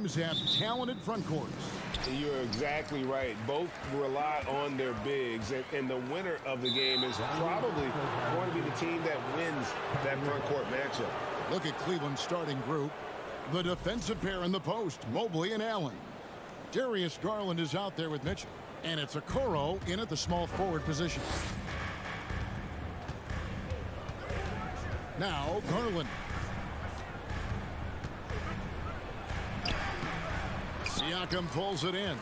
teams have talented front courts. You're exactly right. Both rely on their bigs, and the winner of the game is probably going to be the team that wins that front court matchup. Look at Cleveland's starting group. The defensive pair in the post, Mobley and Allen. Darius Garland is out there with Mitchell, and it's Okoro in at the small forward position. Now Garland. Siakam pulls it in.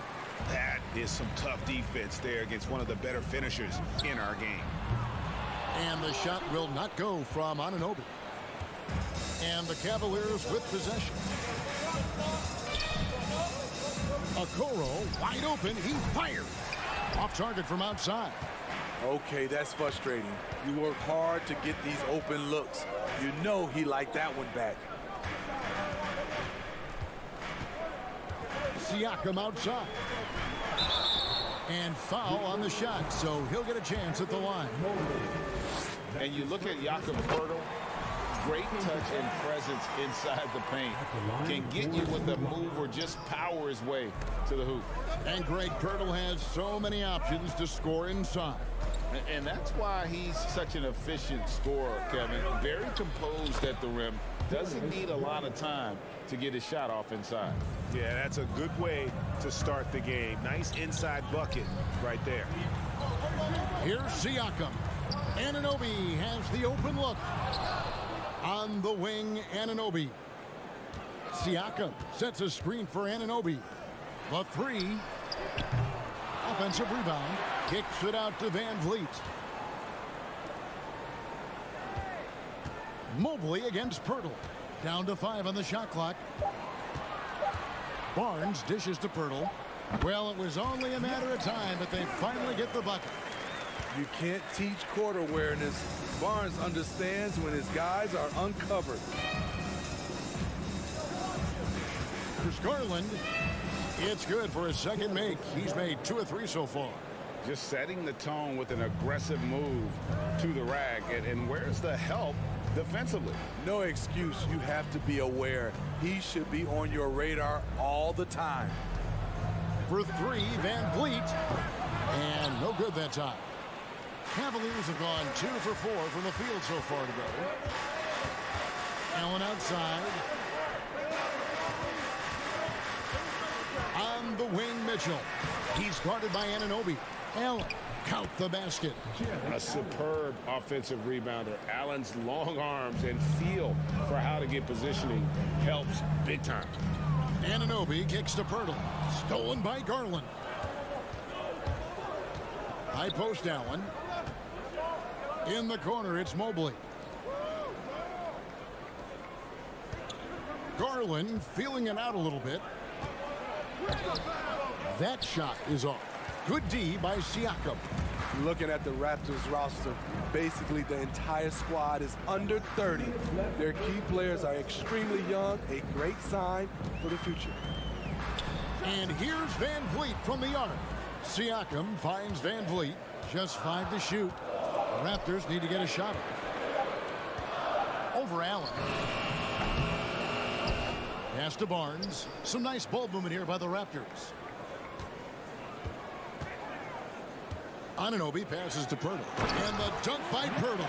That is some tough defense there against one of the better finishers in our game. And the shot will not go from Anunoby. And the Cavaliers with possession. Okoro wide open. He fires. Off target from outside. Okay, that's frustrating. You work hard to get these open looks. You know he liked that one back. Siakam outside. And foul on the shot, so he'll get a chance at the line. And you look at Jakob Poeltl, great touch and presence inside the paint. Can get you with a move or just power his way to the hoop. And Greg Poeltl has so many options to score inside. And that's why he's such an efficient scorer, Kevin. Very composed at the rim. Doesn't need a lot of time to get his shot off inside. Yeah, that's a good way to start the game. Nice inside bucket right there. Here's Siakam. Anunoby has the open look. On the wing, Anunoby. Siakam sets a screen for Anunoby. The three. Offensive rebound. Kicks it out to Van Vliet. Mobley against Poeltl. Down to 5 on the shot clock. Barnes dishes to Poeltl. Well, it was only a matter of time, but they finally get the bucket. You can't teach court awareness. Barnes understands when his guys are uncovered. Here's Garland. It's good for his second make. He's made 2 of 3 so far. Just setting the tone with an aggressive move to the rack. And where's the help defensively? No excuse. You have to be aware. He should be on your radar all the time. For 3, Van Vliet. And no good that time. Cavaliers have gone 2 for 4 from the field so far today. Allen outside. On the wing, Mitchell. He's guarded by Anunoby. Allen, count the basket. A superb offensive rebounder. Allen's long arms and feel for how to get positioning helps big time. Anunoby kicks to Poeltl. Stolen by Garland. High post Allen. In the corner, it's Mobley. Garland feeling it out a little bit. That shot is off. Good D by Siakam. Looking at the Raptors roster, basically the entire squad is under 30. Their key players are extremely young, a great sign for the future. And here's Van Vliet from the arc. Siakam finds Van Vliet. Just 5 to shoot. The Raptors need to get a shot off. Over Allen. Pass to Barnes. Some nice ball movement here by the Raptors. Anunoby passes to Poeltl. And the dunk by Poeltl.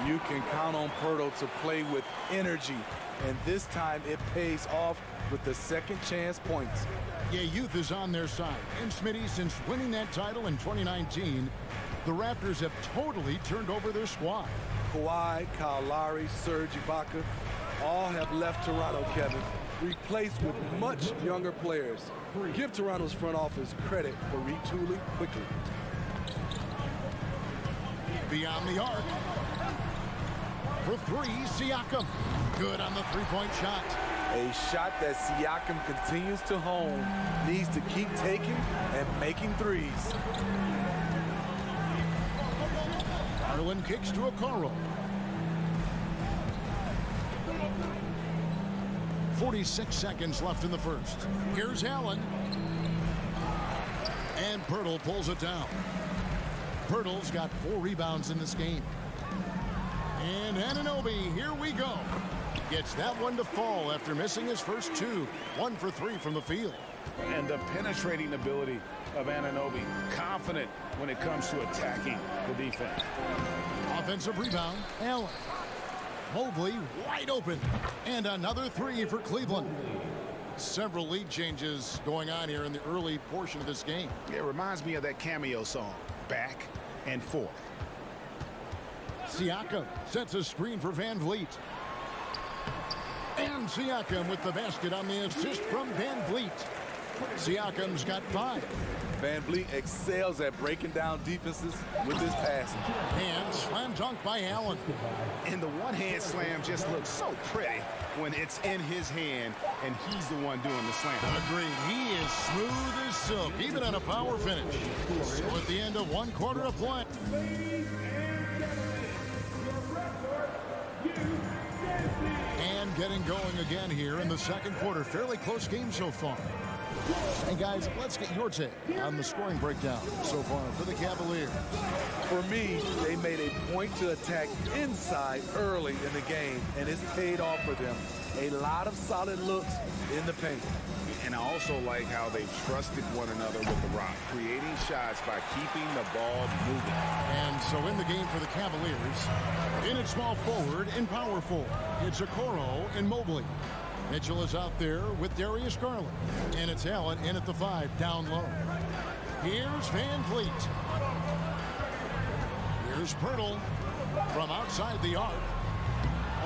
You can count on Poeltl to play with energy. And this time it pays off with the second chance points. Yeah, youth is on their side. And Smitty, since winning that title in 2019, the Raptors have totally turned over their squad. Kawhi, Kyle Lowry, Serge Ibaka, all have left Toronto, Kevin, replaced with much younger players. Give Toronto's front office credit for retooling quickly. Beyond the arc. For 3, Siakam. Good on the three-point shot. A shot that Siakam continues to hone, needs to keep taking and making threes. Garland kicks to Okoro. 46 seconds left in the first. Here's Allen. And Poeltl pulls it down. Poeltl's got 4 rebounds in this game. And Anunoby, here we go. Gets that one to fall after missing his first two. 1 for 3 from the field. And the penetrating ability of Anunoby, confident when it comes to attacking the defense. Offensive rebound, Allen. Mobley wide open. And another 3 for Cleveland. Several lead changes going on here in the early portion of this game. It reminds me of that cameo song, Back and Forth. Siakam sets a screen for Van Vliet. And Siakam with the basket on the assist from Van Vliet. Siakam's got 5. Van Vliet excels at breaking down defenses with his passing. And slam dunk by Allen. And the one-hand slam just looks so pretty when it's in his hand and he's the one doing the slam. Agreed. He is smooth as silk, even on a power finish. So at the end of 1 quarter of play. And getting going again here in the second quarter. Fairly close game so far. And guys, let's get your take on the scoring breakdown so far for the Cavaliers. For me, they made a point to attack inside early in the game, and it's paid off for them. A lot of solid looks in the paint. And I also like how they trusted one another with the rock, creating shots by keeping the ball moving. And so in the game for the Cavaliers, in at small forward and power forward, it's Okoro and Mobley. Mitchell is out there with Darius Garland. And it's Allen in at the 5, down low. Here's Van Vliet. Here's Pirtle from outside the arc.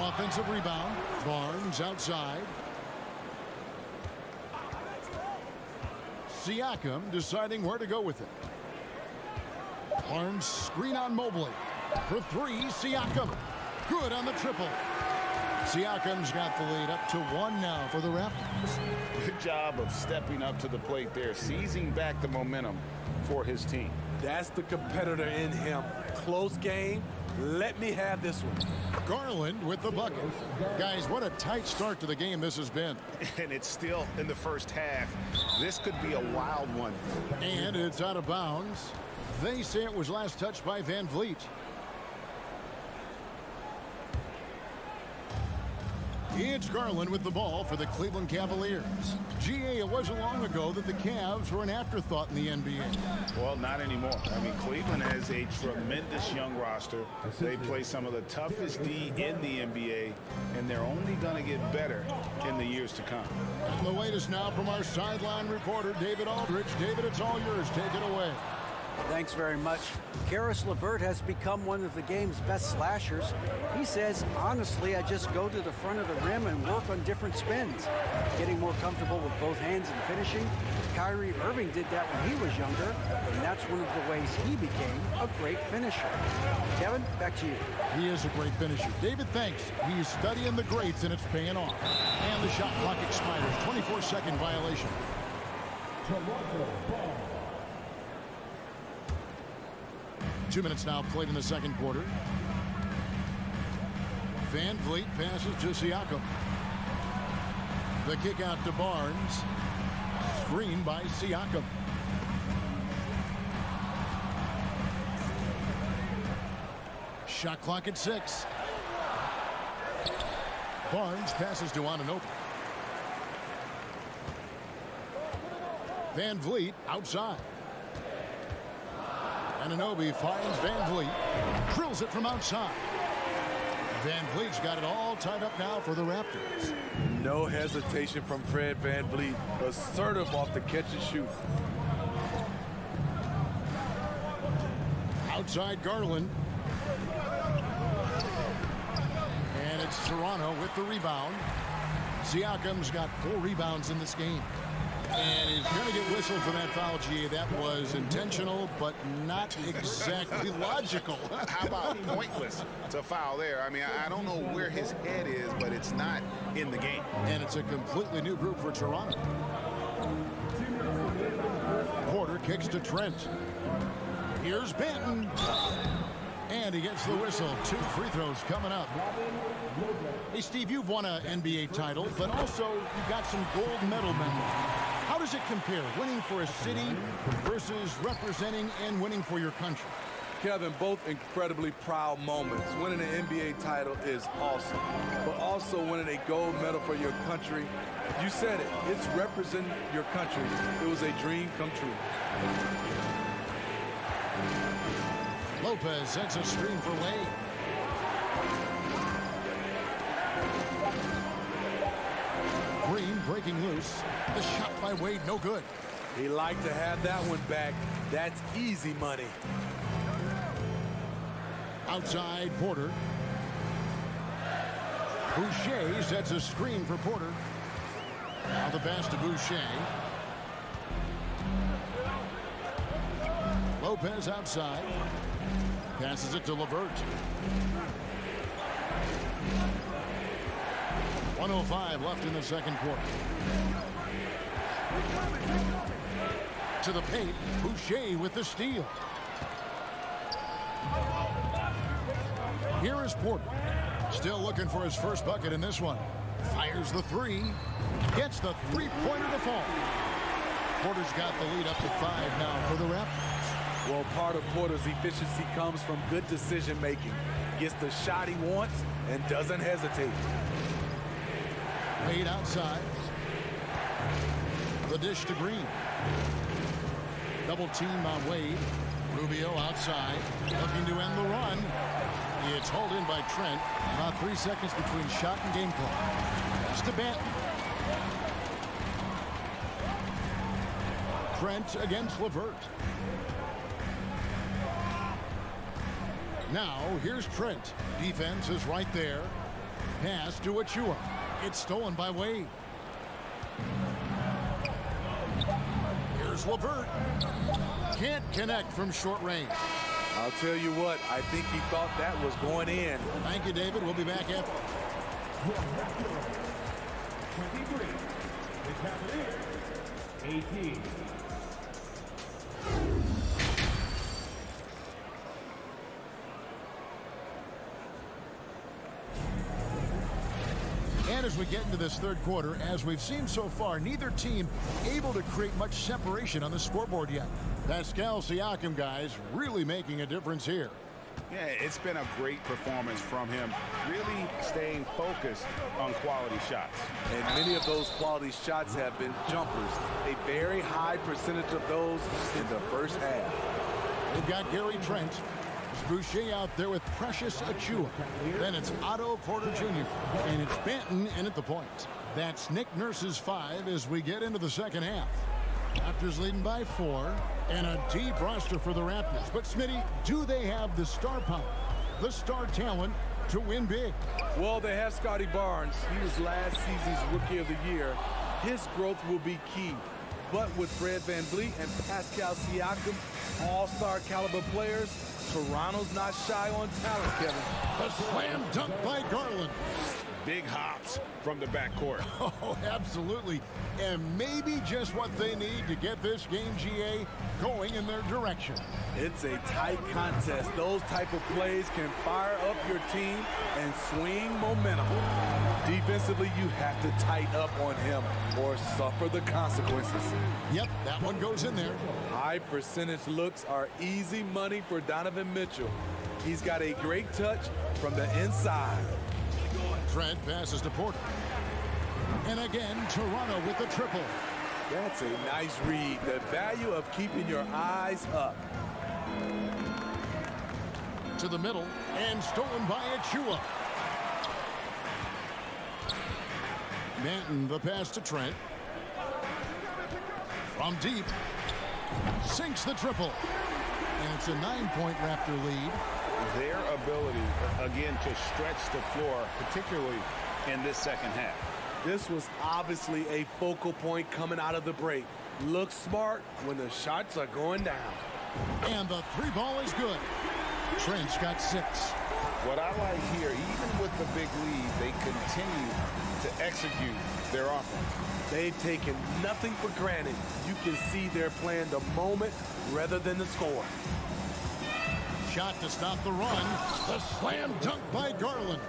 Offensive rebound. Barnes outside. Siakam deciding where to go with it. Barnes screen on Mobley. For 3, Siakam. Good on the triple. Siakam's got the lead up to 1 now for the Raptors. Good job of stepping up to the plate there, seizing back the momentum for his team. That's the competitor in him. Close game. Let me have this one. Garland with the bucket. Guys, what a tight start to the game this has been. And it's still in the first half. This could be a wild one. And it's out of bounds. They say it was last touched by Van Vliet. It's Garland with the ball for the Cleveland Cavaliers. GA, it wasn't long ago that the Cavs were an afterthought in the NBA. Well, not anymore. I mean, Cleveland has a tremendous young roster. They play some of the toughest D in the NBA, and they're only going to get better in the years to come. And the latest now from our sideline reporter, David Aldridge. David, it's all yours. Take it away. Thanks very much. Karis LeVert has become one of the game's best slashers. He says, honestly, I just go to the front of the rim and work on different spins. Getting more comfortable with both hands and finishing. Kyrie Irving did that when he was younger, and that's one of the ways he became a great finisher. Kevin, back to you. He is a great finisher. David, thanks. He's studying the greats, and it's paying off. And the shot clock expires. 24-second violation. 2 minutes now played in the second quarter. Van Vliet passes to Siakam. The kick out to Barnes. Screen by Siakam. Shot clock at 6. Barnes passes to Anunoby. Van Vliet outside. Anunoby finds Van Vliet. Drills it from outside. Van Vliet's got it all tied up now for the Raptors. No hesitation from Fred Van Vliet. Assertive off the catch and shoot. Outside Garland. And it's Toronto with the rebound. Siakam's got 4 rebounds in this game. And he's going to get whistled for that foul, GA. That was intentional, but not exactly logical. How about pointless? It's a foul there. I mean, I don't know where his head is, but it's not in the game. And it's a completely new group for Toronto. Porter kicks to Trent. Here's Benton. And he gets the whistle. 2 free throws coming up. Hey, Steve, you've won an NBA title, but also you've got some gold medal members. How does it compare, winning for a city versus representing and winning for your country? Kevin, both incredibly proud moments. Winning an NBA title is awesome, but also winning a gold medal for your country, you said it, it's representing your country. It was a dream come true. Lopez sets a screen for Wade. Green breaking loose. The shot by Wade, no good. He liked to have that one back. That's easy money. Outside Porter. Boucher sets a screen for Porter. Now the pass to Boucher. Lopez outside. Passes it to LeVert. 1:05 left in the second quarter. To the paint. Boucher with the steal. Here is Porter. Still looking for his first bucket in this one. Fires the three. Gets the three-pointer to fall. Porter's got the lead up to 5 now for the Raptors. Well, part of Porter's efficiency comes from good decision-making. Gets the shot he wants and doesn't hesitate. Wade outside. The dish to Green. Double team on Wade. Rubio outside. Looking to end the run. It's hauled in by Trent. About 3 seconds between shot and game clock. Pass to Banton. Trent against LeVert. Now, here's Trent. Defense is right there. Pass to Achua. It's stolen by Wade. Here's LeVert. Can't connect from short range. I'll tell you what, I think he thought that was going in. Thank you, David. We'll be back after. 23. The Cavaliers. 18. And as we get into this third quarter, as we've seen so far, neither team able to create much separation on the scoreboard yet. Pascal Siakam, guys, really making a difference here. Yeah, it's been a great performance from him, really staying focused on quality shots. And many of those quality shots have been jumpers. A very high percentage of those in the first half. They've got Gary Trent. Boucher out there with Precious Achua. Then it's Otto Porter Jr. And it's Banton in at the point. That's Nick Nurse's 5 as we get into the second half. Raptors leading by 4. And a deep roster for the Raptors. But Smitty, do they have the star power, the star talent to win big? Well, they have Scotty Barnes. He was last season's Rookie of the Year. His growth will be key. But with Fred VanVleet and Pascal Siakam, all-star caliber players, Toronto's not shy on talent, Kevin. The slam dunk by Garland. Big hops from the backcourt. Oh, absolutely. And maybe just what they need to get this game, GA, going in their direction. It's a tight contest. Those type of plays can fire up your team and swing momentum. Defensively, you have to tighten up on him or suffer the consequences. Yep, that one goes in there. High percentage looks are easy money for Donovan Mitchell. He's got a great touch from the inside. Trent passes to Porter. And again, Toronto with the triple. That's a nice read. The value of keeping your eyes up. To the middle, and stolen by Achua. Banton, the pass to Trent. From deep. Sinks the triple. And it's a 9-point Raptor lead. Their ability, again, to stretch the floor, particularly in this second half. This was obviously a focal point coming out of the break. Look smart when the shots are going down. And the three ball is good. Trent's got 6. What I like here, even with the big lead, they continue to execute their offense. They've taken nothing for granted. You can see they're playing the moment rather than the score. Shot to stop the run. The slam dunk by Garland.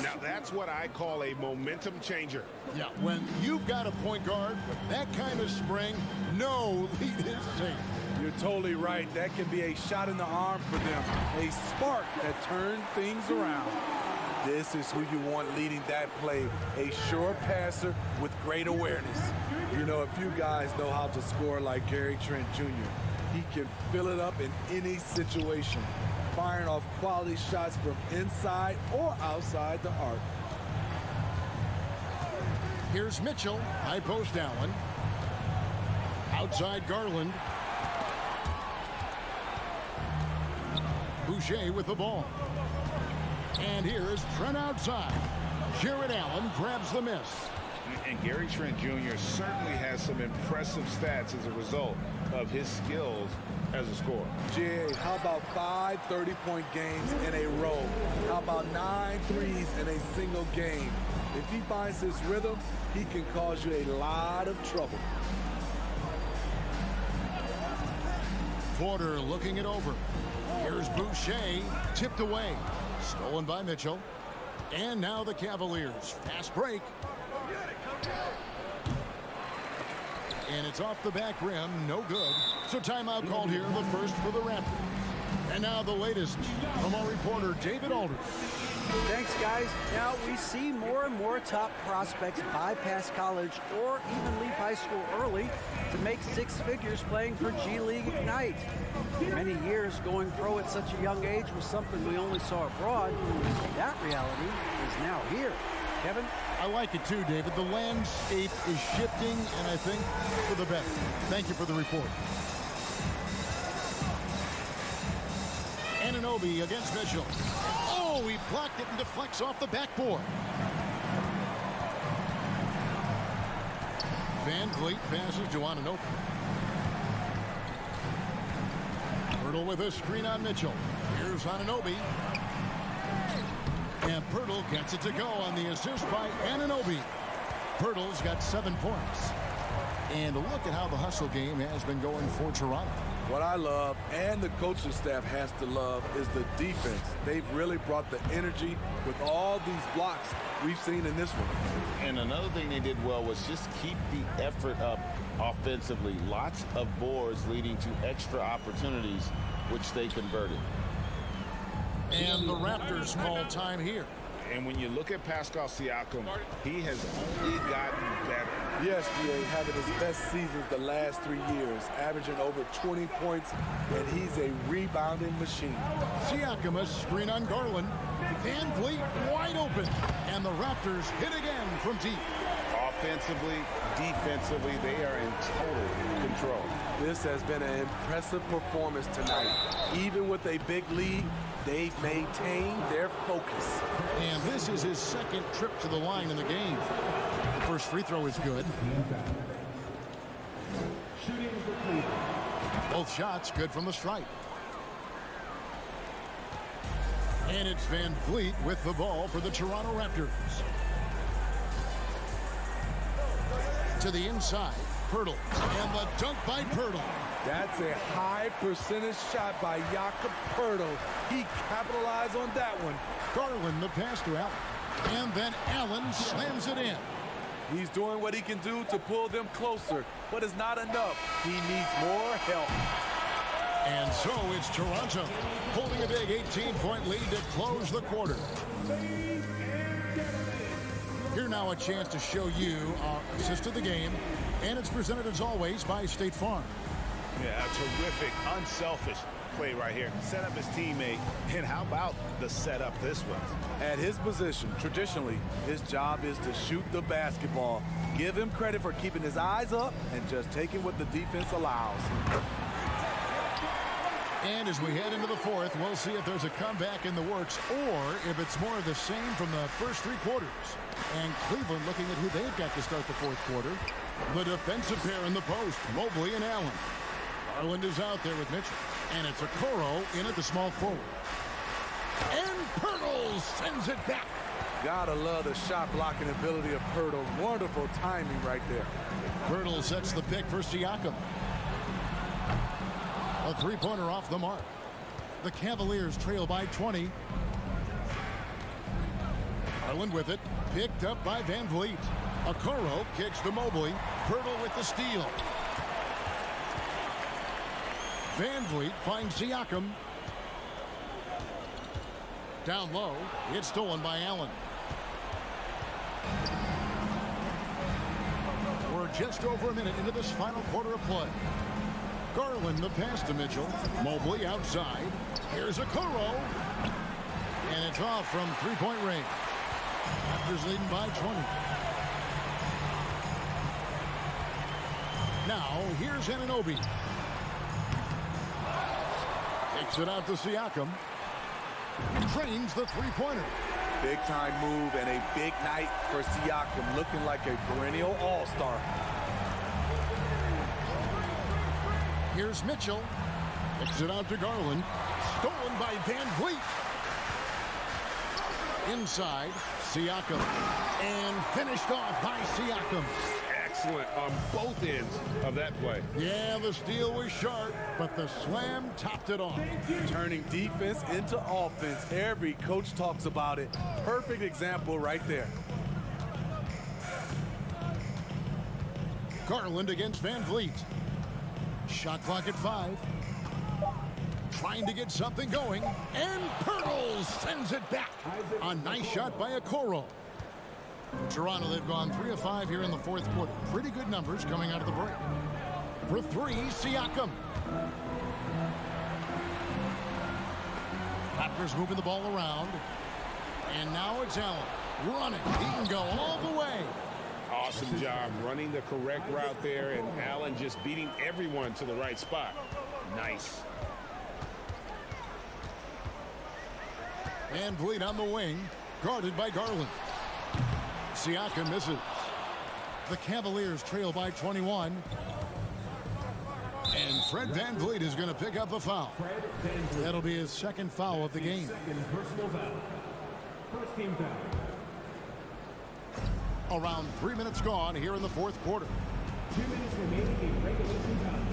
Now that's what I call a momentum changer. Yeah, when you've got a point guard with that kind of spring, no lead is safe. You're totally right. That can be a shot in the arm for them, a spark that turns things around. This is who you want leading that play, a sure passer with great awareness. You know, a few guys know how to score like Gary Trent Jr. He can fill it up in any situation, firing off quality shots from inside or outside the arc. Here's Mitchell, high post Allen. Outside Garland. Boucher with the ball. And here is Trent outside. Jared Allen grabs the miss. And Gary Trent Jr. certainly has some impressive stats as a result of his skills as a scorer. Jay, how about 5 30-point games in a row? How about 9 threes in a single game? If he finds his rhythm, he can cause you a lot of trouble. Porter looking it over. Here's Boucher, tipped away. Stolen by Mitchell. And now the Cavaliers. Fast break. And it's off the back rim. No good. So timeout called here, the first for the Raptors. And now the latest from our reporter, David Aldridge. Thanks, guys. Now we see more and more top prospects bypass college or even leave high school early to make six figures playing for G League Ignite. For many years, going pro at such a young age was something we only saw abroad. That reality is now here. Kevin? I like it too, David. The landscape is shifting, and I think for the better. Thank you for the report. Anunoby against Mitchell. Oh, he blocked it and deflects off the backboard. Van Vliet passes to Anunoby. Pirtle with a screen on Mitchell. Here's Anunoby. And Pirtle gets it to go on the assist by Anunoby. Pirtle's got 7 points. And look at how the hustle game has been going for Toronto. What I love, and the coaching staff has to love, is the defense. They've really brought the energy with all these blocks we've seen in this one. And another thing they did well was just keep the effort up offensively. Lots of boards leading to extra opportunities, which they converted. And the Raptors call time here. And when you look at Pascal Siakam, he has only gotten better. Yes, GA, having his best seasons the last 3 years, averaging over 20 points, and he's a rebounding machine. Siakam a screen on Garland. Van Vliet wide open. And the Raptors hit again from deep. Offensively, defensively, they are in total control. This has been an impressive performance tonight. Even with a big lead, they've maintained their focus. And this is his second trip to the line in the game. The first free throw is good. Both shots good from the stripe. And it's Van Vliet with the ball for the Toronto Raptors. To the inside, Pirtle. And the dunk by Pirtle. That's a high percentage shot by Jakob Pirtle. He capitalized on that one. Garland the pass to Allen. And then Allen slams it in. He's doing what he can do to pull them closer, but it's not enough. He needs more help. And so it's Toronto holding a big 18-point lead to close the quarter. Here now a chance to show you our assist of the game. And it's presented as always by State Farm. Yeah, a terrific, unselfish play right here. Set up his teammate. And how about the setup this was? At his position, traditionally, his job is to shoot the basketball. Give him credit for keeping his eyes up and just taking what the defense allows. And as we head into the fourth, we'll see if there's a comeback in the works or if it's more of the same from the first 3 quarters. And Cleveland looking at who they've got to start the fourth quarter. The defensive pair in the post, Mobley and Allen. Garland is out there with Mitchell. And it's Okoro in at the small forward. And Pirtle sends it back. Gotta love the shot blocking ability of Pirtle. Wonderful timing right there. Pirtle sets the pick for Siakam. A 3-pointer off the mark. The Cavaliers trail by 20. Garland with it. Picked up by Van Vliet. Okoro kicks to Mobley. Pirtle with the steal. Van Vliet finds Siakam. Down low, it's stolen by Allen. We're just over a minute into this final quarter of play. Garland the pass to Mitchell. Mobley outside. Here's Okoro. And it's off from three-point range. Raptors leading by 20. Now, here's Anunoby. Takes it out to Siakam. Drains the three-pointer. Big time move and a big night for Siakam, looking like a perennial all-star. Here's Mitchell. Kicks it out to Garland. Stolen by Van Vliet. Inside, Siakam. And finished off by Siakam. Excellent on both ends of that play. Yeah, the steal was sharp, but the slam topped it off. Turning defense into offense. Every coach talks about it. Perfect example right there. Garland against Van Vliet. Shot clock at 5. Trying to get something going. And Pirtle sends it back. A nice shot by Okoro. Toronto, they've gone 3 of 5 here in the fourth quarter. Pretty good numbers coming out of the break. For 3, Siakam. Raptors moving the ball around. And now it's Allen. Running. He can go all the way. Awesome job running the correct route there, and Allen just beating everyone to the right spot. Nice. Van Vliet on the wing, guarded by Garland. Siakam misses. The Cavaliers trail by 21. And Fred Van Vliet is going to pick up a foul. That'll be his second foul of the game. Second personal foul. First team foul. Around 3 minutes gone here in the fourth quarter. 2 minutes remaining in regulation time.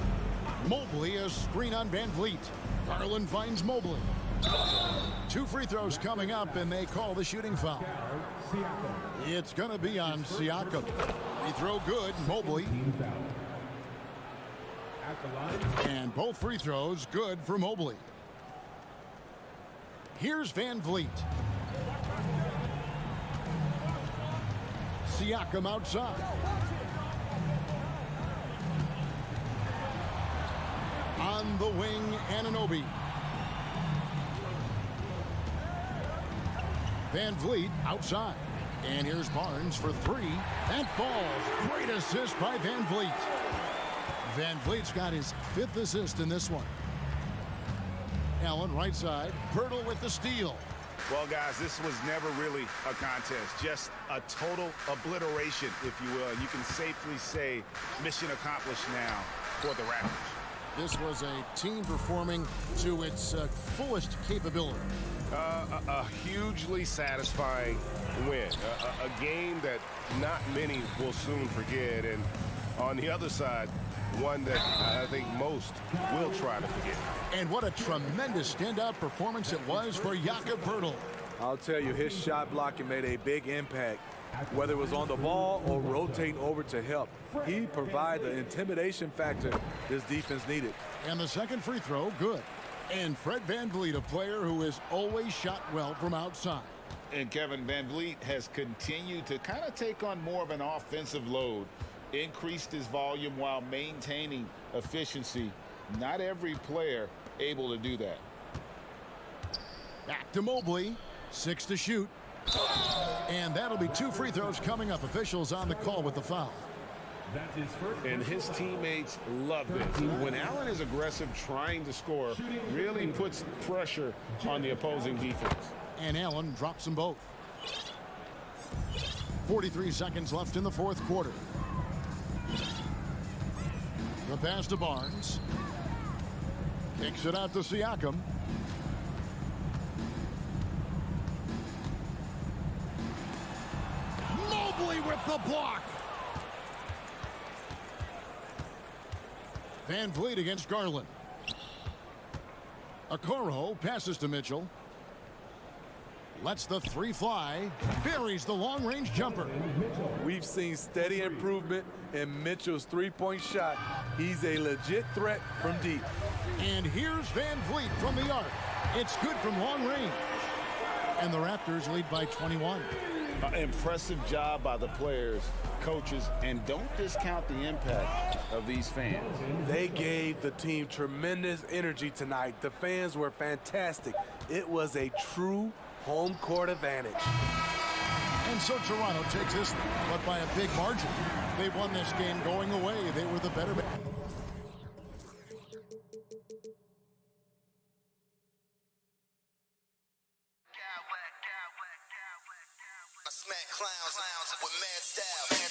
Mobley, a screen on Van Vliet. Garland finds Mobley. 2 free throws coming up, and they call the shooting foul. It's going to be on Siakam. Free throw good, Mobley. And both free throws good for Mobley. Here's Van Vliet. Siakam outside. On the wing, Anunoby. Van Vliet outside. And here's Barnes for 3. That falls. Great assist by Van Vliet. Van Vliet's got his 5th assist in this one. Allen right side. Pirtle with the steal. Well, guys, this was never really a contest, just a total obliteration, if you will. You can safely say mission accomplished now for the Raptors. This was a team performing to its fullest capability. A hugely satisfying win. A game that not many will soon forget. And on the other side, one that I think most will try to forget. And what a tremendous standout performance it was for Jakob Poeltl. I'll tell you, his shot blocking made a big impact. Whether it was on the ball or rotating over to help, he provided the intimidation factor this defense needed. And the second free throw, good. And Fred Van Vliet, a player who has always shot well from outside. And Kevin, Van Vliet has continued to kind of take on more of an offensive load, increased his volume while maintaining efficiency. Not every player able to do that. Back to Mobley, 6 to shoot. And that'll be 2 free throws coming up. Officials on the call with the foul. And his teammates love this. When Allen is aggressive trying to score, really puts pressure on the opposing defense. And Allen drops them both. 43 seconds left in the fourth quarter. The pass to Barnes. Kicks it out to Siakam. Mobley with the block. Van Vliet against Garland. Okoro passes to Mitchell. Lets the 3 fly. Buries the long-range jumper. We've seen steady improvement in Mitchell's three-point shot. He's a legit threat from deep. And here's Van Vliet from the arc. It's good from long range. And the Raptors lead by 21. Impressive job by the players, coaches, and don't discount the impact of these fans. They gave the team tremendous energy tonight. The fans were fantastic. It was a true home court advantage. And so Toronto takes this, but by a big margin. They won this game going away. They were the better. I smack clowns with mad style.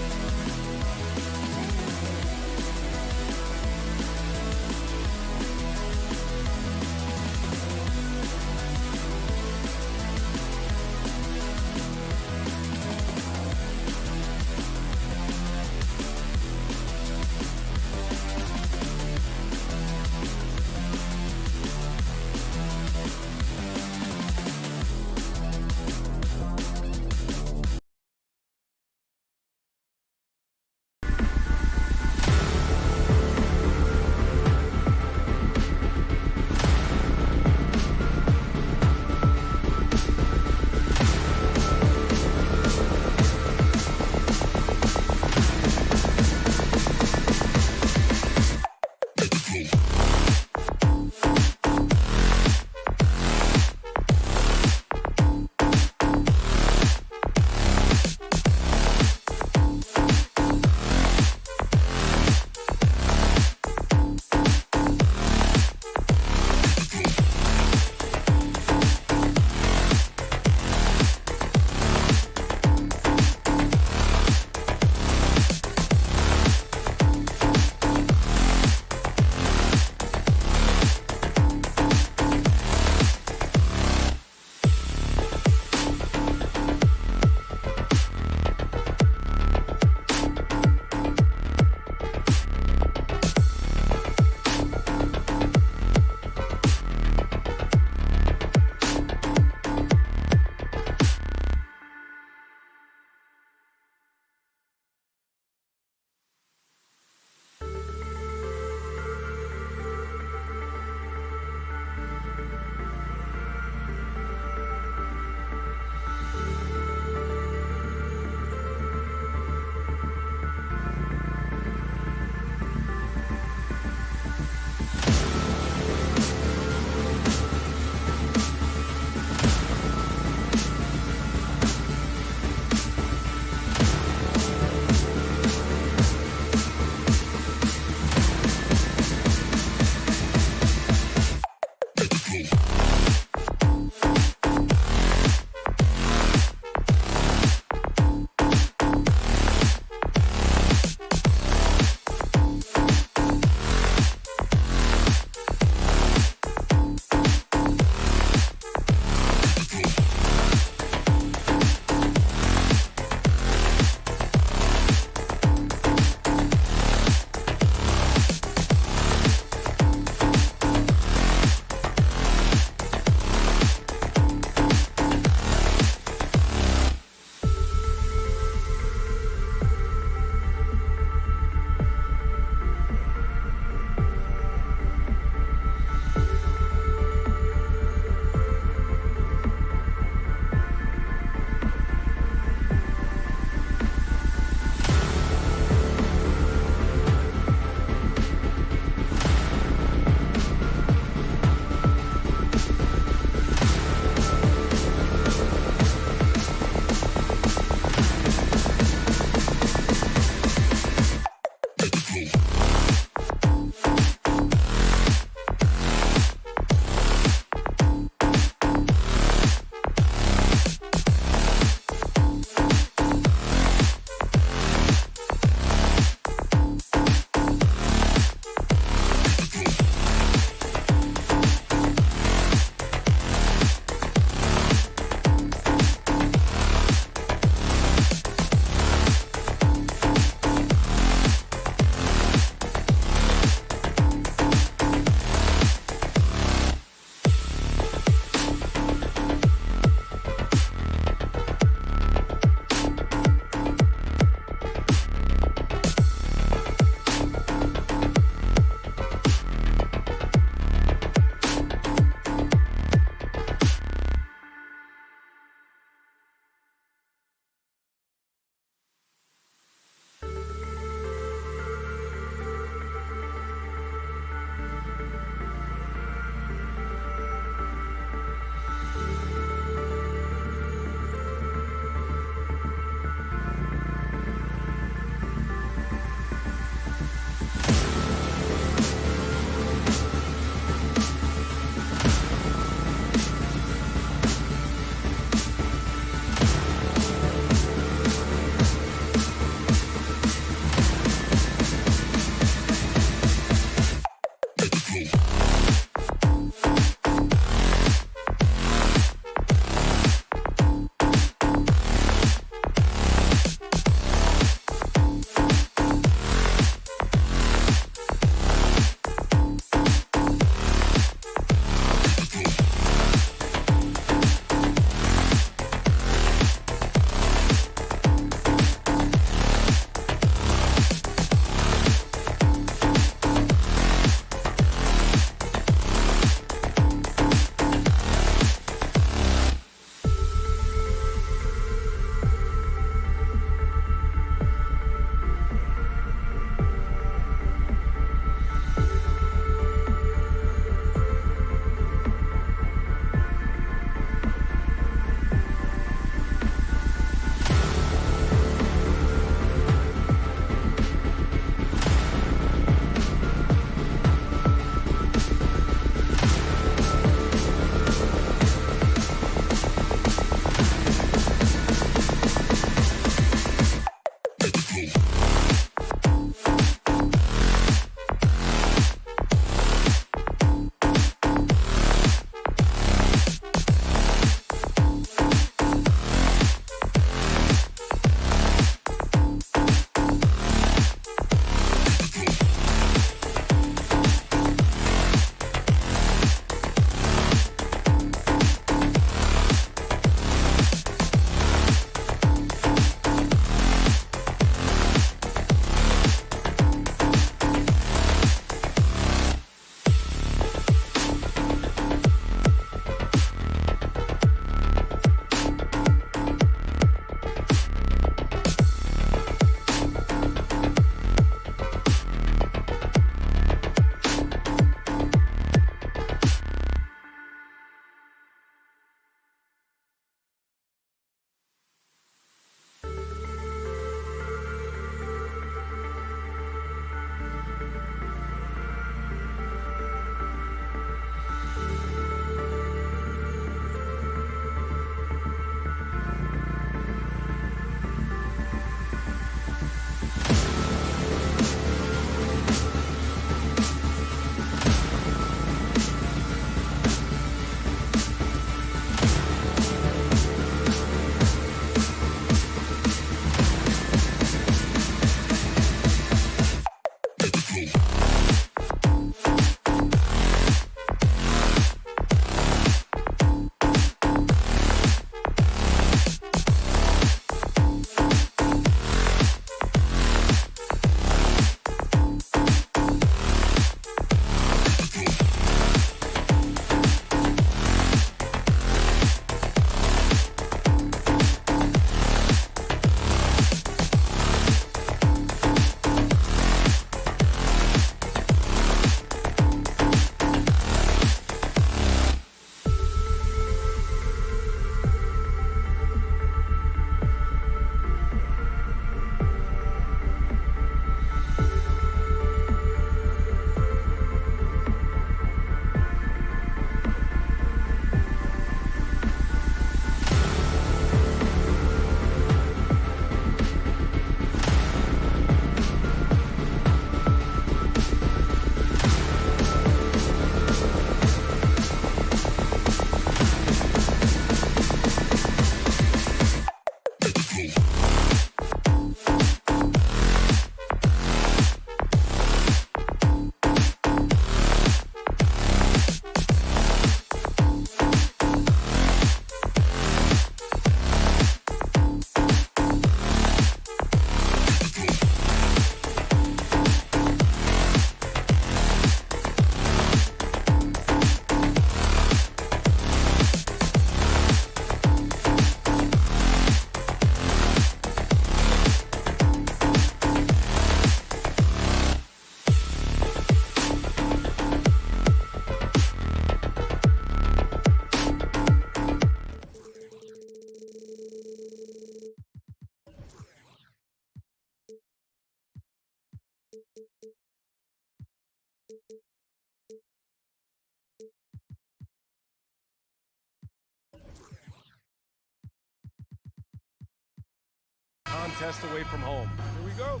Contest away from home. Here we go.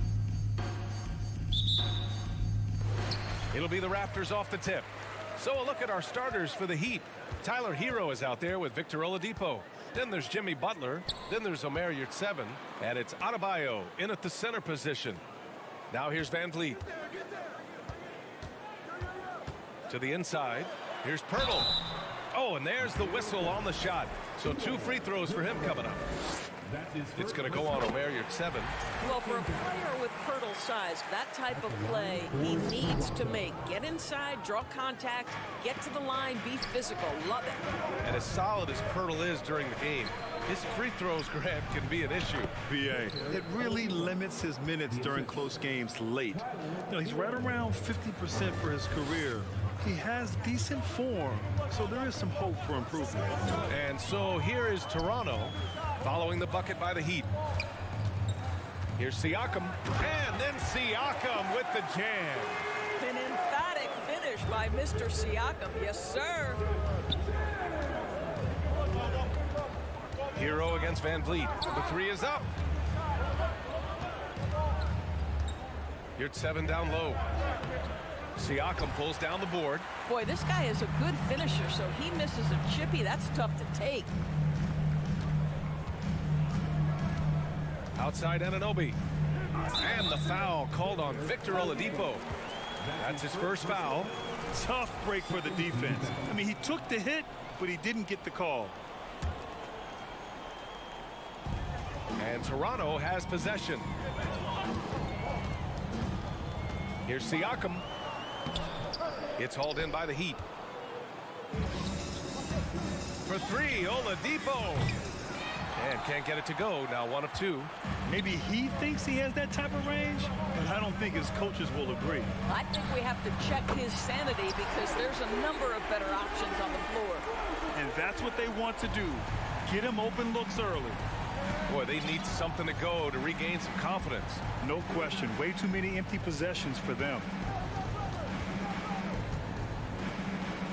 It'll be the Raptors off the tip. So a look at our starters for the Heat. Tyler Hero is out there with Victor Oladipo. Then there's Jimmy Butler. Then there's Omer Yurtseven. And it's Adebayo in at the center position. Now here's Van Vliet. To the inside. Here's Pirtle. Oh, and there's the whistle on the shot. So 2 free throws for him coming up. It's going to go on Omer Yurtseven. Well, for a player with Pirtle's size, that type of play he needs to make. Get inside, draw contact, get to the line, be physical. Love it. And as solid as Pirtle is during the game, his free throws, Grant, can be an issue. BA, it really limits his minutes during close games late. He's right around 50% for his career. He has decent form, so there is some hope for improvement. And so here is Toronto following the bucket by the Heat. Here's Siakam, and then Siakam with the jam. An emphatic finish by Mr. Siakam. Yes, sir. Hero against Van Vliet. The 3 is up. Yurtseven down low. Siakam pulls down the board. Boy, this guy is a good finisher, so he misses a chippy. That's tough to take. Outside Anunoby. And the foul called on Victor Oladipo. That's his first foul. Tough break for the defense. I mean, he took the hit, but he didn't get the call. And Toronto has possession. Here's Siakam. It's hauled in by the Heat. For 3, Oladipo. And can't get it to go. Now 1 of 2. Maybe he thinks he has that type of range, but I don't think his coaches will agree. I think we have to check his sanity because there's a number of better options on the floor. And that's what they want to do. Get him open looks early. Boy, they need something to go to regain some confidence. No question. Way too many empty possessions for them.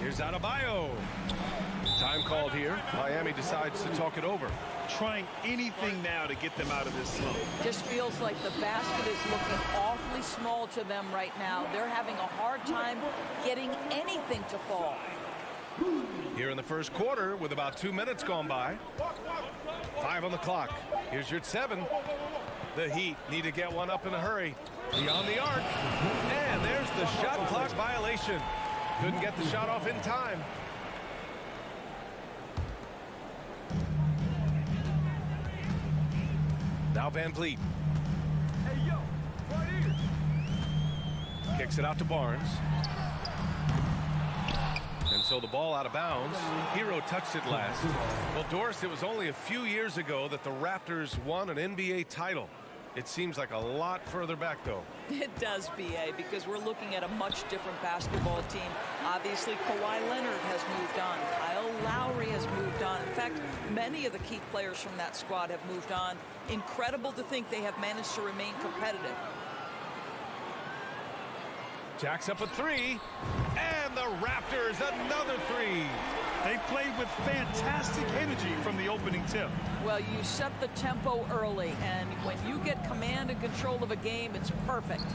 Here's Adebayo. Time called here. Miami decides to talk it over. Trying anything now to get them out of this slump. Just feels like the basket is looking awfully small to them right now. They're having a hard time getting anything to fall. Here in the first quarter with about 2 minutes gone by. 5 on the clock. Here's Yurtseven. The Heat need to get one up in a hurry. Beyond the arc. And there's the shot clock violation. Couldn't get the shot off in time. Now Van Vliet. Hey, yo, right here. Kicks it out to Barnes. And so the ball out of bounds. Hero touched it last. Well, Doris, it was only a few years ago that the Raptors won an NBA title. It seems like a lot further back, though. It does, B.A., because we're looking at a much different basketball team. Obviously, Kawhi Leonard has moved on. Kyle Lowry has moved on. In fact, many of the key players from that squad have moved on. Incredible to think they have managed to remain competitive. Jacks up a 3. And the Raptors, another 3. They played with fantastic energy from the opening tip. Well, you set the tempo early, and when you get command and control of a game, it's perfect.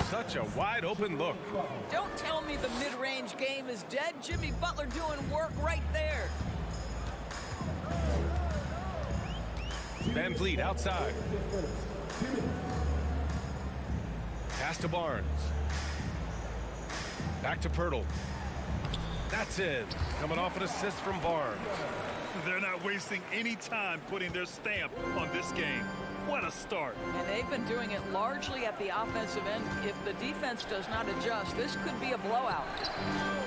Such a wide open look. Don't tell me the mid-range game is dead. Jimmy Butler doing work right there. Van Vliet outside. Pass to Barnes. Back to Pirtle. That's it. Coming off an assist from Barnes. They're not wasting any time putting their stamp on this game. What a start. And they've been doing it largely at the offensive end. If the defense does not adjust, this could be a blowout.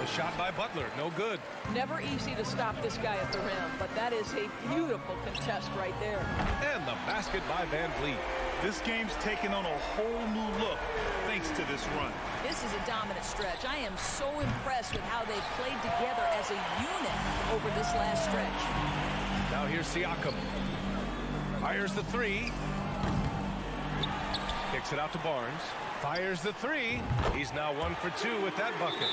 The shot by Butler, no good. Never easy to stop this guy at the rim, but that is a beautiful contest right there. And the basket by Van Vliet. This game's taken on a whole new look thanks to this run. This is a dominant stretch. I am so impressed with how they've played together as a unit over this last stretch. Now here's Siakam. Fires the 3. Kicks it out to Barnes. Fires the three. He's now 1 for 2 with that bucket.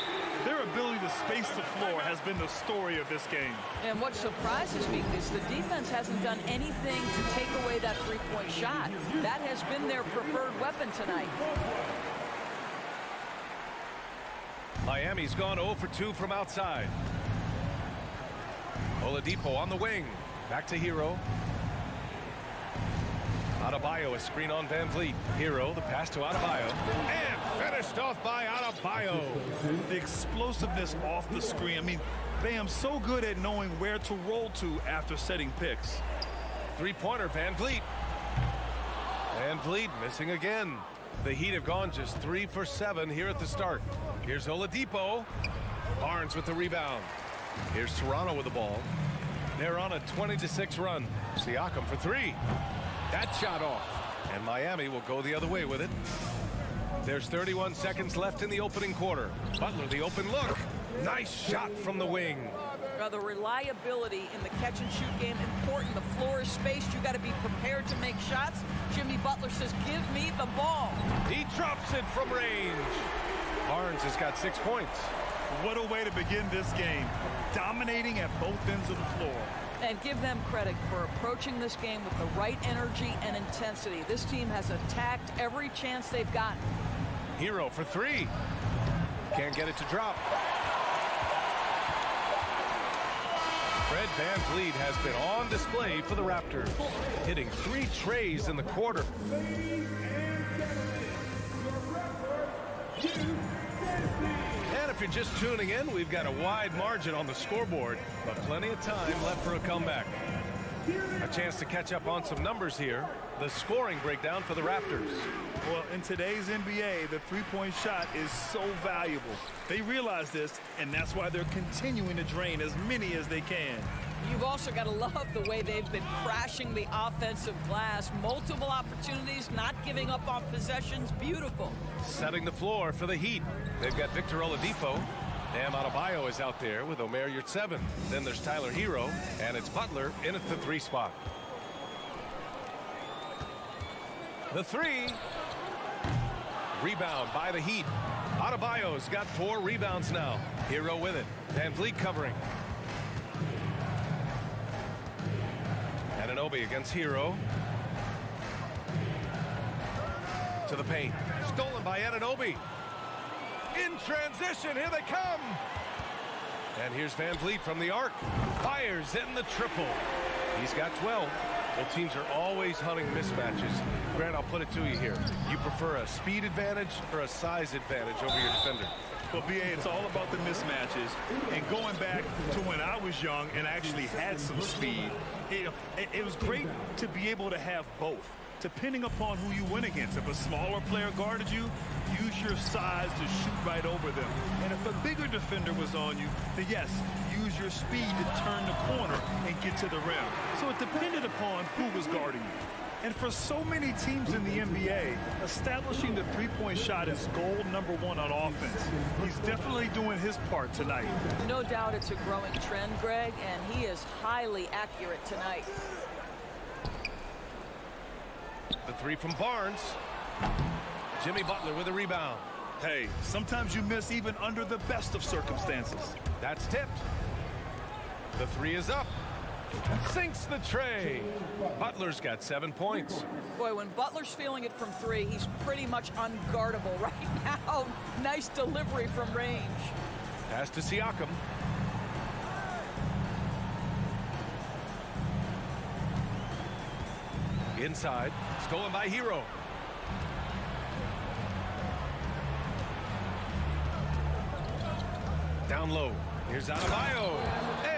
Their ability to space the floor has been the story of this game. And what surprises me is the defense hasn't done anything to take away that three-point shot. That has been their preferred weapon tonight. Miami's gone 0 for 2 from outside. Oladipo on the wing. Back to Hero. Adebayo, a screen on Van Vliet. Hero, the pass to Adebayo. And finished off by Adebayo. The explosiveness off the screen. I mean, Bam's so good at knowing where to roll to after setting picks. Three-pointer, Van Vliet. Van Vliet missing again. The Heat have gone just 3 for 7 here at the start. Here's Oladipo. Barnes with the rebound. Here's Toronto with the ball. They're on a 20-6 run. Siakam for 3. That shot off. And Miami will go the other way with it. There's 31 seconds left in the opening quarter. Butler, the open look. Nice shot from the wing. The reliability in the catch-and-shoot game important. The floor is spaced. You got to be prepared to make shots. Jimmy Butler says, give me the ball. He drops it from range. Barnes has got 6 points. What a way to begin this game. Dominating at both ends of the floor. And give them credit for approaching this game with the right energy and intensity. This team has attacked every chance they've gotten. Hero for 3. Can't get it to drop. Fred VanVleet has been on display for the Raptors, hitting 3 trays in the quarter. And if you're just tuning in, we've got a wide margin on the scoreboard, but plenty of time left for a comeback. A chance to catch up on some numbers here. The scoring breakdown for the Raptors. Well, in today's NBA, the three-point shot is so valuable. They realize this, and that's why they're continuing to drain as many as they can. You've also got to love the way they've been crashing the offensive glass. Multiple opportunities, not giving up on possessions. Beautiful. Setting the floor for the Heat. They've got Victor Oladipo. Bam Adebayo is out there with Omer Yurtseven. Then there's Tyler Hero, and it's Butler in at the 3 spot. The 3. Rebound by the Heat. Adebayo's got 4 rebounds now. Hero with it. Van Vliet covering. Anunoby against Hero. To the paint. Stolen by Anunoby. In transition, here they come. And here's Van Vliet from the arc. Fires in the triple. He's got 12. Well, teams are always hunting mismatches. Grant, I'll put it to you here. You prefer a speed advantage or a size advantage over your defender? Well, BA, it's all about the mismatches. And going back to when I was young and actually had some speed, it was great to be able to have both, depending upon who you went against. If a smaller player guarded you, use your size to shoot right over them. And if a bigger defender was on you, then yes, use your speed to turn the corner and get to the rim. So it depended upon who was guarding you. And for so many teams in the NBA, establishing the three-point shot is goal number 1 on offense. He's definitely doing his part tonight. No doubt it's a growing trend, Greg, and he is highly accurate tonight. The 3 from Barnes. Jimmy Butler with a rebound. Hey, sometimes you miss even under the best of circumstances. That's tipped. The 3 is up. Sinks the tray. Butler's got 7 points. Boy, when Butler's feeling it from 3, he's pretty much unguardable right now. Nice delivery from range. Pass to Siakam. Inside. Stolen by Hero. Down low. Here's Adebayo.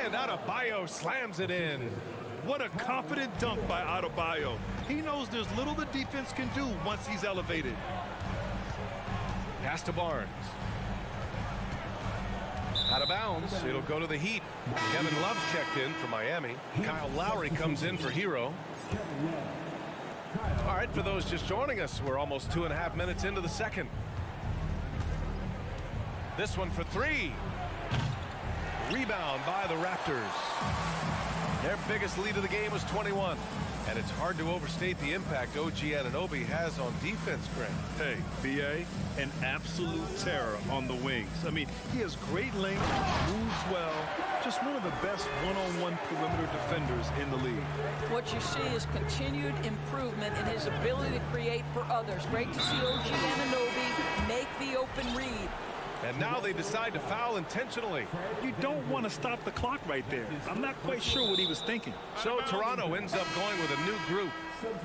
And Adebayo slams it in. What a confident dunk by Adebayo. He knows there's little the defense can do once he's elevated. Pass to Barnes. Out of bounds. It'll go to the Heat. Kevin Love checked in for Miami. Kyle Lowry comes in for Hero. All right, for those just joining us, we're almost 2.5 minutes into the second. This one for 3. Rebound by the Raptors. Their biggest lead of the game was 21. And it's hard to overstate the impact OG Anunoby has on defense, Grant. Hey, BA, an absolute terror on the wings. I mean, he has great length, moves well, just one of the best one-on-one perimeter defenders in the league. What you see is continued improvement in his ability to create for others. Great to see OG Anunoby make the open read. And now they decide to foul intentionally. You don't want to stop the clock right there. I'm not quite sure what he was thinking. So Toronto ends up going with a new group.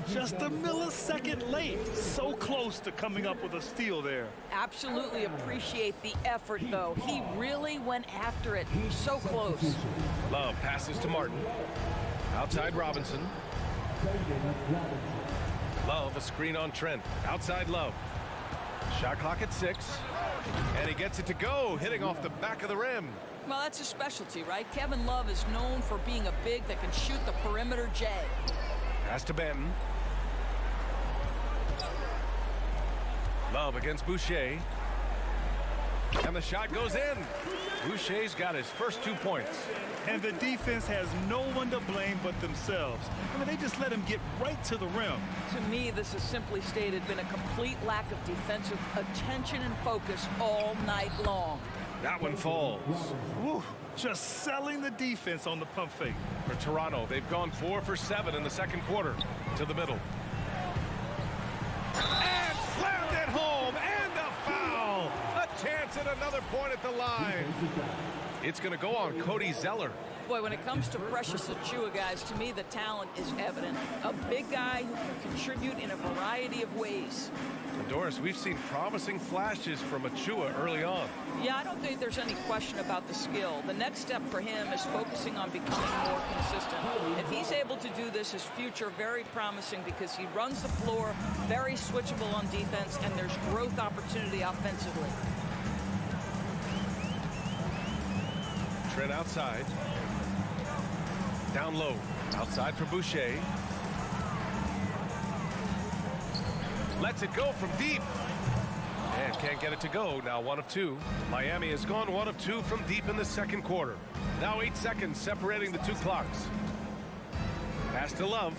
Just a millisecond late. So close to coming up with a steal there. Absolutely appreciate the effort, though. He really went after it. So close. Love passes to Martin. Outside Robinson. Love, a screen on Trent. Outside Love. Shot clock at 6. And he gets it to go, hitting off the back of the rim. Well, that's his specialty, right? Kevin Love is known for being a big that can shoot the perimeter J. Pass to Benton. Love against Boucher. And the shot goes in. Boucher's got his first 2 points. And the defense has no one to blame but themselves. I mean, they just let him get right to the rim. To me, this has simply stated been a complete lack of defensive attention and focus all night long. That one falls. Woo, just selling the defense on the pump fake. For Toronto, they've gone 4 for 7 in the second quarter. To the middle. And slammed it home. And a foul. A chance at another point at the line. It's going to go on Cody Zeller. Boy, when it comes to Precious Achiuwa, guys, to me the talent is evident. A big guy who can contribute in a variety of ways. And Doris, we've seen promising flashes from Achiuwa early on. Yeah, I don't think there's any question about the skill. The next step for him is focusing on becoming more consistent. If he's able to do this, his future very promising because he runs the floor, very switchable on defense, and there's growth opportunity offensively. Trent outside. Down low. Outside for Boucher. Lets it go from deep. And can't get it to go. Now 1 of 2. Miami has gone 1 of 2 from deep in the second quarter. Now 8 seconds separating the 2 clocks. Pass to Love.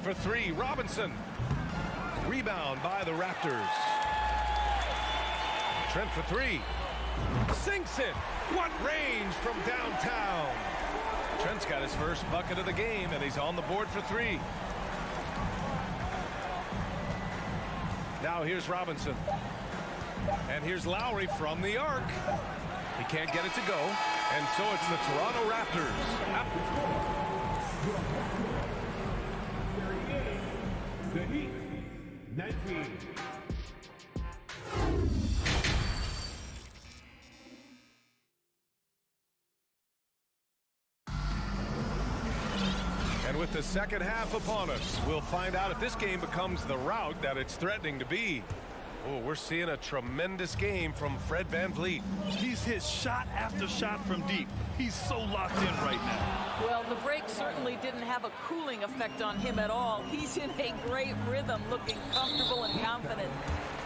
For 3, Robinson. Rebound by the Raptors. Trent for 3. Sinks it. What range from downtown. Trent's got his first bucket of the game, and he's on the board for 3. Now here's Robinson. And here's Lowry from the arc. He can't get it to go. And so it's the Toronto Raptors. The Heat, 19. And with the second half upon us, we'll find out if this game becomes the rout that it's threatening to be. Oh, we're seeing a tremendous game from Fred VanVleet. He's hit shot after shot from deep. He's so locked in right now. Well, the break certainly didn't have a cooling effect on him at all. He's in a great rhythm, looking comfortable and confident.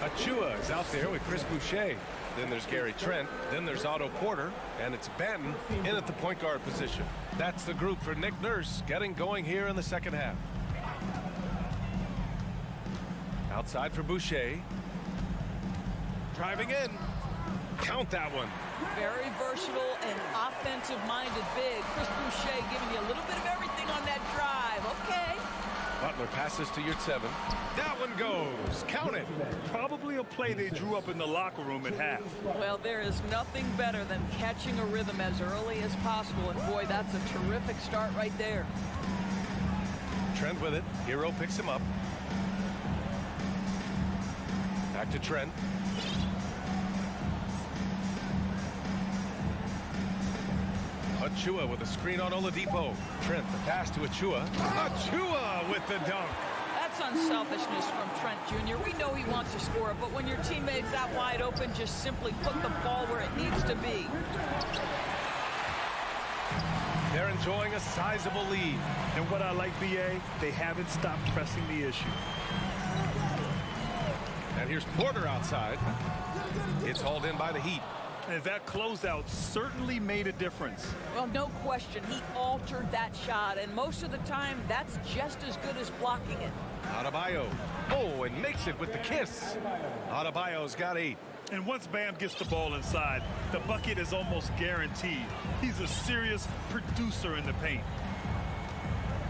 Achiuwa is out there with Chris Boucher. Then there's Gary Trent. Then there's Otto Porter. And it's Banton in at the point guard position. That's the group for Nick Nurse getting going here in the second half. Outside for Boucher. Driving in. Count that one. Very versatile and offensive-minded big. Chris Boucher giving you a little bit of everything on that drive. Okay. Butler passes to Yurtseven. That one goes. Count it. Probably a play they drew up in the locker room at half. Well, there is nothing better than catching a rhythm as early as possible. And boy, that's a terrific start right there. Trent with it. Hero picks him up. Back to Trent. Achiuwa with a screen on Oladipo. Trent, the pass to Achiuwa. Achiuwa with the dunk. That's unselfishness from Trent Jr. We know he wants to score it, but when your teammate's that wide open, just simply put the ball where it needs to be. They're enjoying a sizable lead. And what I like, BA, they haven't stopped pressing the issue. And here's Porter outside. It's hauled in by the Heat. And that closeout certainly made a difference. Well, no question. He altered that shot, and most of the time, that's just as good as blocking it. Adebayo. Oh, and makes it with the kiss. Adebayo's got 8. And once Bam gets the ball inside, the bucket is almost guaranteed. He's a serious producer in the paint.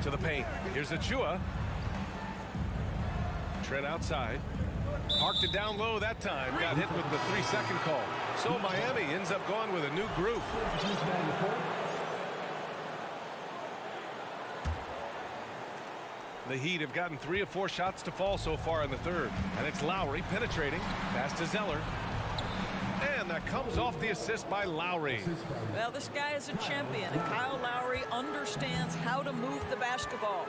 To the paint. Here's Achua. Trent outside. Parked it down low that time. Got hit with the 3-second call. So Miami ends up going with a new group. The Heat have gotten 3 of 4 shots to fall so far in the third. And it's Lowry penetrating. Pass to Zeller. And that comes off the assist by Lowry. Well, this guy is a champion, and Kyle Lowry understands how to move the basketball.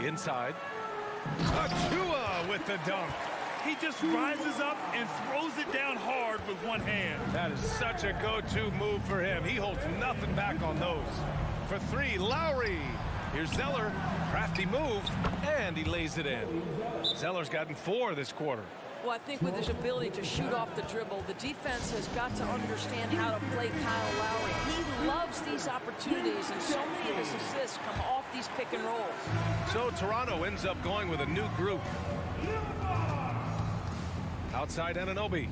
Inside. Achua with the dunk. He just rises up and throws it down hard with one hand. That is such a go-to move for him. He holds nothing back on those. For 3, Lowry. Here's Zeller. Crafty move, and he lays it in. Zeller's gotten 4 this quarter. Well, I think with his ability to shoot off the dribble, the defense has got to understand how to play Kyle Lowry. He loves these opportunities, and so many of his assists come off these pick and rolls. So Toronto ends up going with a new group. Outside Anunoby.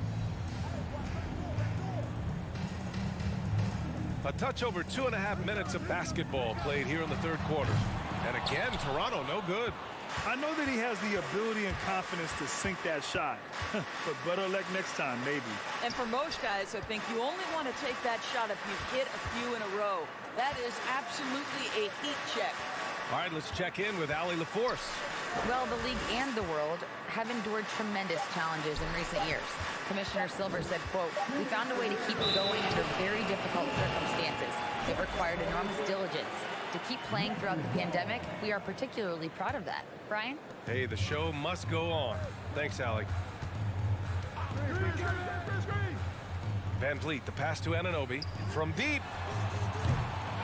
A touch over 2.5 minutes of basketball played here in the third quarter. And again, Toronto no good. I know that he has the ability and confidence to sink that shot. But better luck next time, maybe. And for most guys, I think you only want to take that shot if you hit a few in a row. That is absolutely a heat check. All right, let's check in with Allie LaForce. Well, the league and the world have endured tremendous challenges in recent years. Commissioner Silver said, quote, "We found a way to keep going under very difficult circumstances. It required enormous diligence. To keep playing throughout the pandemic, we are particularly proud of that." Brian? Hey, the show must go on. Thanks, Allie. Van Vliet, the pass to Anunoby. From deep.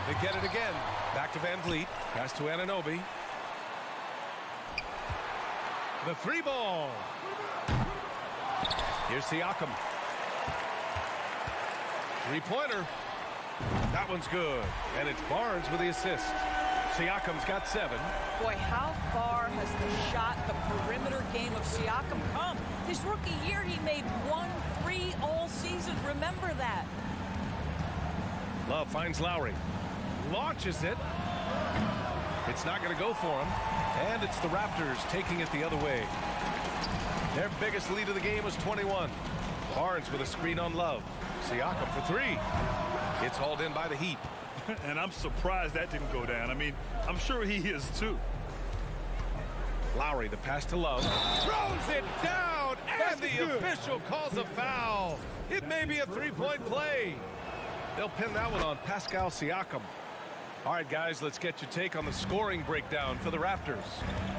They get it again. Back to Van Vliet. Pass to Anunoby. The 3 ball. Here's Siakam. 3-pointer. That one's good. And it's Barnes with the assist. Siakam's got 7. Boy, how far has the shot, the perimeter game of Siakam come? His rookie year, he made 1 3 all season. Remember that. Love finds Lowry. Launches it. It's not going to go for him. And it's the Raptors taking it the other way. Their biggest lead of the game was 21. Barnes with a screen on Love. Siakam for 3. It's hauled in by the Heat. And I'm surprised that didn't go down. I mean, I'm sure he is too. Lowry, the pass to Love. Throws it down, and the official calls a foul. It may be a 3-point play. They'll pin that one on Pascal Siakam. All right, guys, let's get your take on the scoring breakdown for the Raptors.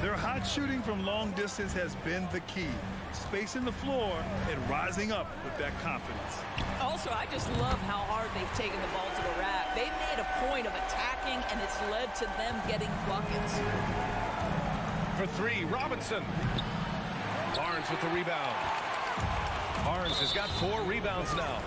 Their hot shooting from long distance has been the key. Spacing the floor and rising up with that confidence. Also, I just love how hard they've taken the ball to the rack. They've made a point of attacking, and it's led to them getting buckets. For 3, Robinson. Barnes with the rebound. Barnes has got 4 rebounds now.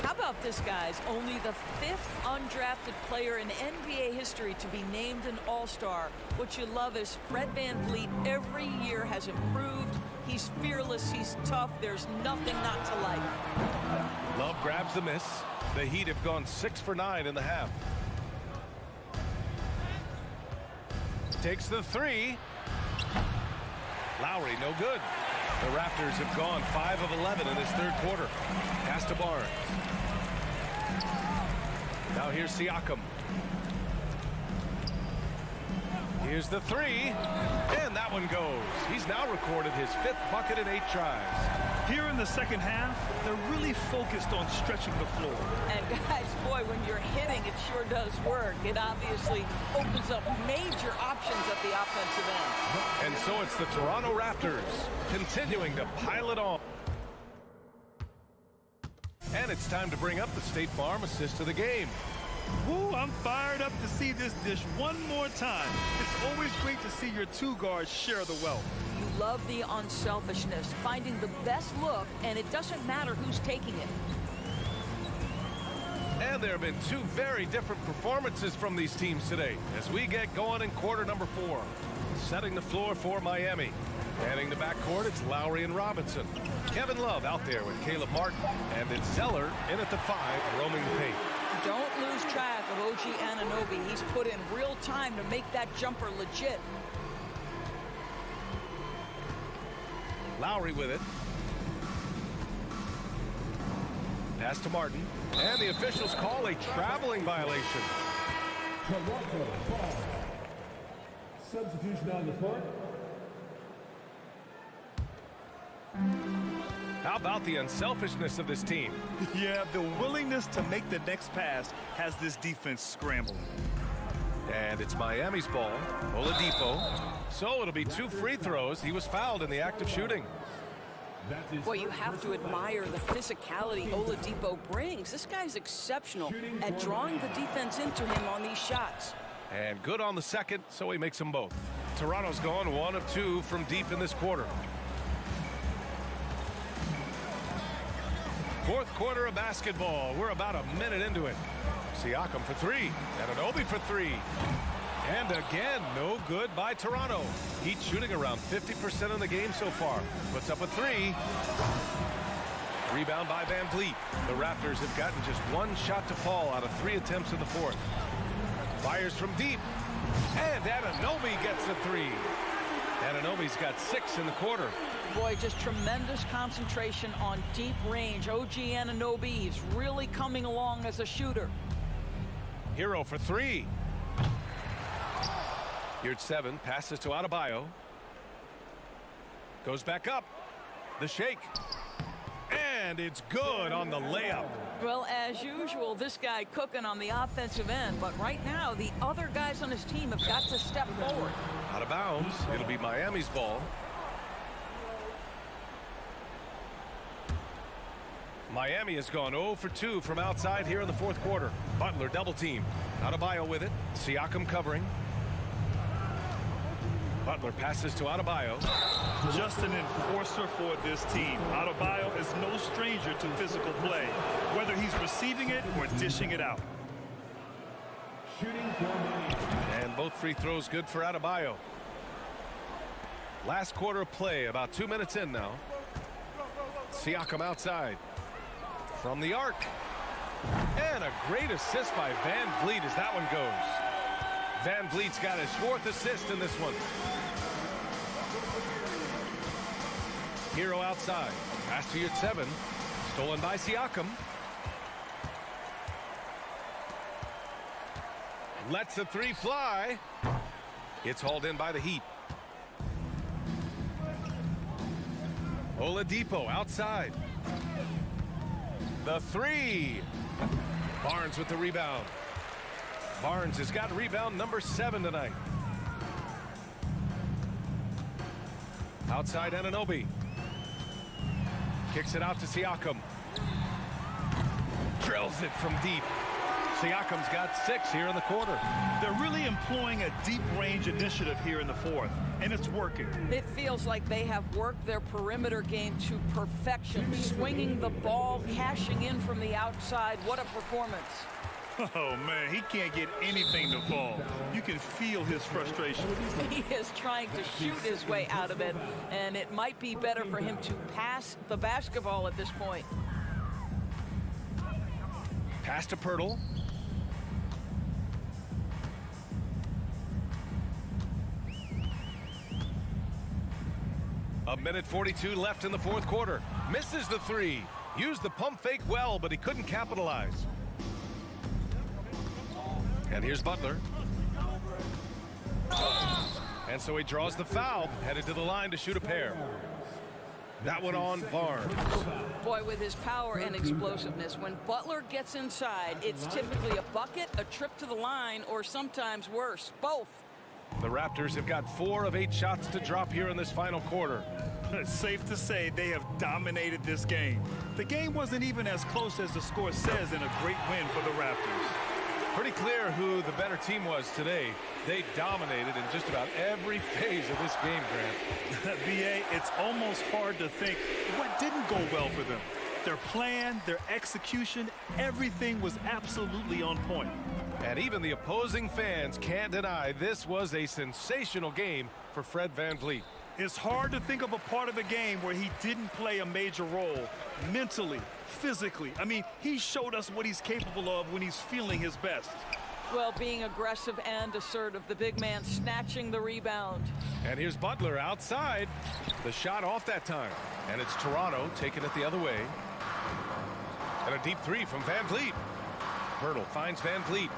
How about this, guys? Only the 5th undrafted player in NBA history to be named an All-Star. What you love is Fred VanVleet every year has improved. He's fearless. He's tough. There's nothing not to like. Love grabs the miss. The Heat have gone 6 for 9 in the half. Takes the 3. Lowry, no good. The Raptors have gone 5 of 11 in this third quarter. Pass to Barnes. Now here's Siakam. Here's the 3. And that one goes. He's now recorded his 5th bucket in 8 tries. Here in the second half, they're really focused on stretching the floor. And guys, boy, when you're hitting, it sure does work. It obviously opens up major options at the offensive end. And so it's the Toronto Raptors continuing to pile it on. And it's time to bring up the State Farm assist of the game. Woo, I'm fired up to see this dish one more time. It's always great to see your two guards share the wealth. You love the unselfishness, finding the best look, and it doesn't matter who's taking it. And there have been two very different performances from these teams today as we get going in quarter number 4. Setting the floor for Miami. Heading the backcourt, it's Lowry and Robinson. Kevin Love out there with Caleb Martin. And then Zeller in at the 5, roaming the paint. Don't lose track of OG Anunoby. He's put in real time to make that jumper legit. Lowry with it. Pass to Martin. And the officials call a traveling violation. Toronto ball. Substitution on the court. How about the unselfishness of this team? Yeah, the willingness to make the next pass has this defense scrambling. And it's Miami's ball. Oladipo. So it'll be 2 free throws. He was fouled in the act of shooting. Boy, you have to admire the physicality Oladipo brings. This guy's exceptional at drawing the defense into him on these shots. And good on the second, so he makes them both. Toronto's gone 1 of 2 from deep in this quarter. Fourth quarter of basketball. We're about a minute into it. Siakam for 3. Anunoby for 3. And again, no good by Toronto. Heat shooting around 50% in the game so far. Puts up a 3. Rebound by Van Vliet. The Raptors have gotten just 1 shot to fall out of 3 attempts in the fourth. Fires from deep. And Anunoby gets a 3. Anunoby's got 6 in the quarter. Boy, just tremendous concentration on deep range. OG Anunoby, he's really coming along as a shooter. Hero for 3. Here at 7, passes to Adebayo. Goes back up. The shake. And it's good on the layup. Well, as usual, this guy cooking on the offensive end. But right now, the other guys on his team have got to step forward. Out of bounds. It'll be Miami's ball. Miami has gone 0 for 2 from outside here in the fourth quarter. Butler double team. Adebayo with it. Siakam covering. Butler passes to Adebayo. Just an enforcer for this team. Adebayo is no stranger to physical play, whether he's receiving it or dishing it out. Shooting for Miami. And both free throws good for Adebayo. Last quarter of play, about 2 minutes in now. Siakam outside. From the arc. And a great assist by Van Vliet as that one goes. Van Vliet's got his 4th assist in this one. Hero outside. Pass to your 7. Stolen by Siakam. Lets the 3 fly. It's hauled in by the Heat. Oladipo outside. The 3. Barnes with the rebound. Barnes has got rebound number 7 tonight. Outside Anunoby. Kicks it out to Siakam. Drills it from deep. Siakam's got 6 here in the quarter. They're really employing a deep range initiative here in the fourth, and it's working. It feels like they have worked their perimeter game to perfection, swinging the ball, cashing in from the outside. What a performance. Oh, man, he can't get anything to fall. You can feel his frustration. He is trying to shoot his way out of it, and it might be better for him to pass the basketball at this point. Pass to Pirtle. A minute 42 left in the fourth quarter. Misses the 3. Used the pump fake well, but he couldn't capitalize. And here's Butler. And so he draws the foul, headed to the line to shoot a pair. That one on Barnes. Boy, with his power and explosiveness, when Butler gets inside, it's typically a bucket, a trip to the line, or sometimes worse, both. The Raptors have got 4 of 8 shots to drop here in this final quarter. It's safe to say they have dominated this game. The game wasn't even as close as the score says in a great win for the Raptors. Pretty clear who the better team was today. They dominated in just about every phase of this game, Grant. BA, it's almost hard to think what didn't go well for them. Their plan, their execution, everything was absolutely on point. And even the opposing fans can't deny this was a sensational game for Fred VanVleet. It's hard to think of a part of the game where he didn't play a major role mentally, physically. I mean, he showed us what he's capable of when he's feeling his best. Well, being aggressive and assertive, the big man snatching the rebound. And here's Butler outside. The shot off that time. And it's Toronto taking it the other way. And a deep three from VanVleet. Hurdle finds VanVleet.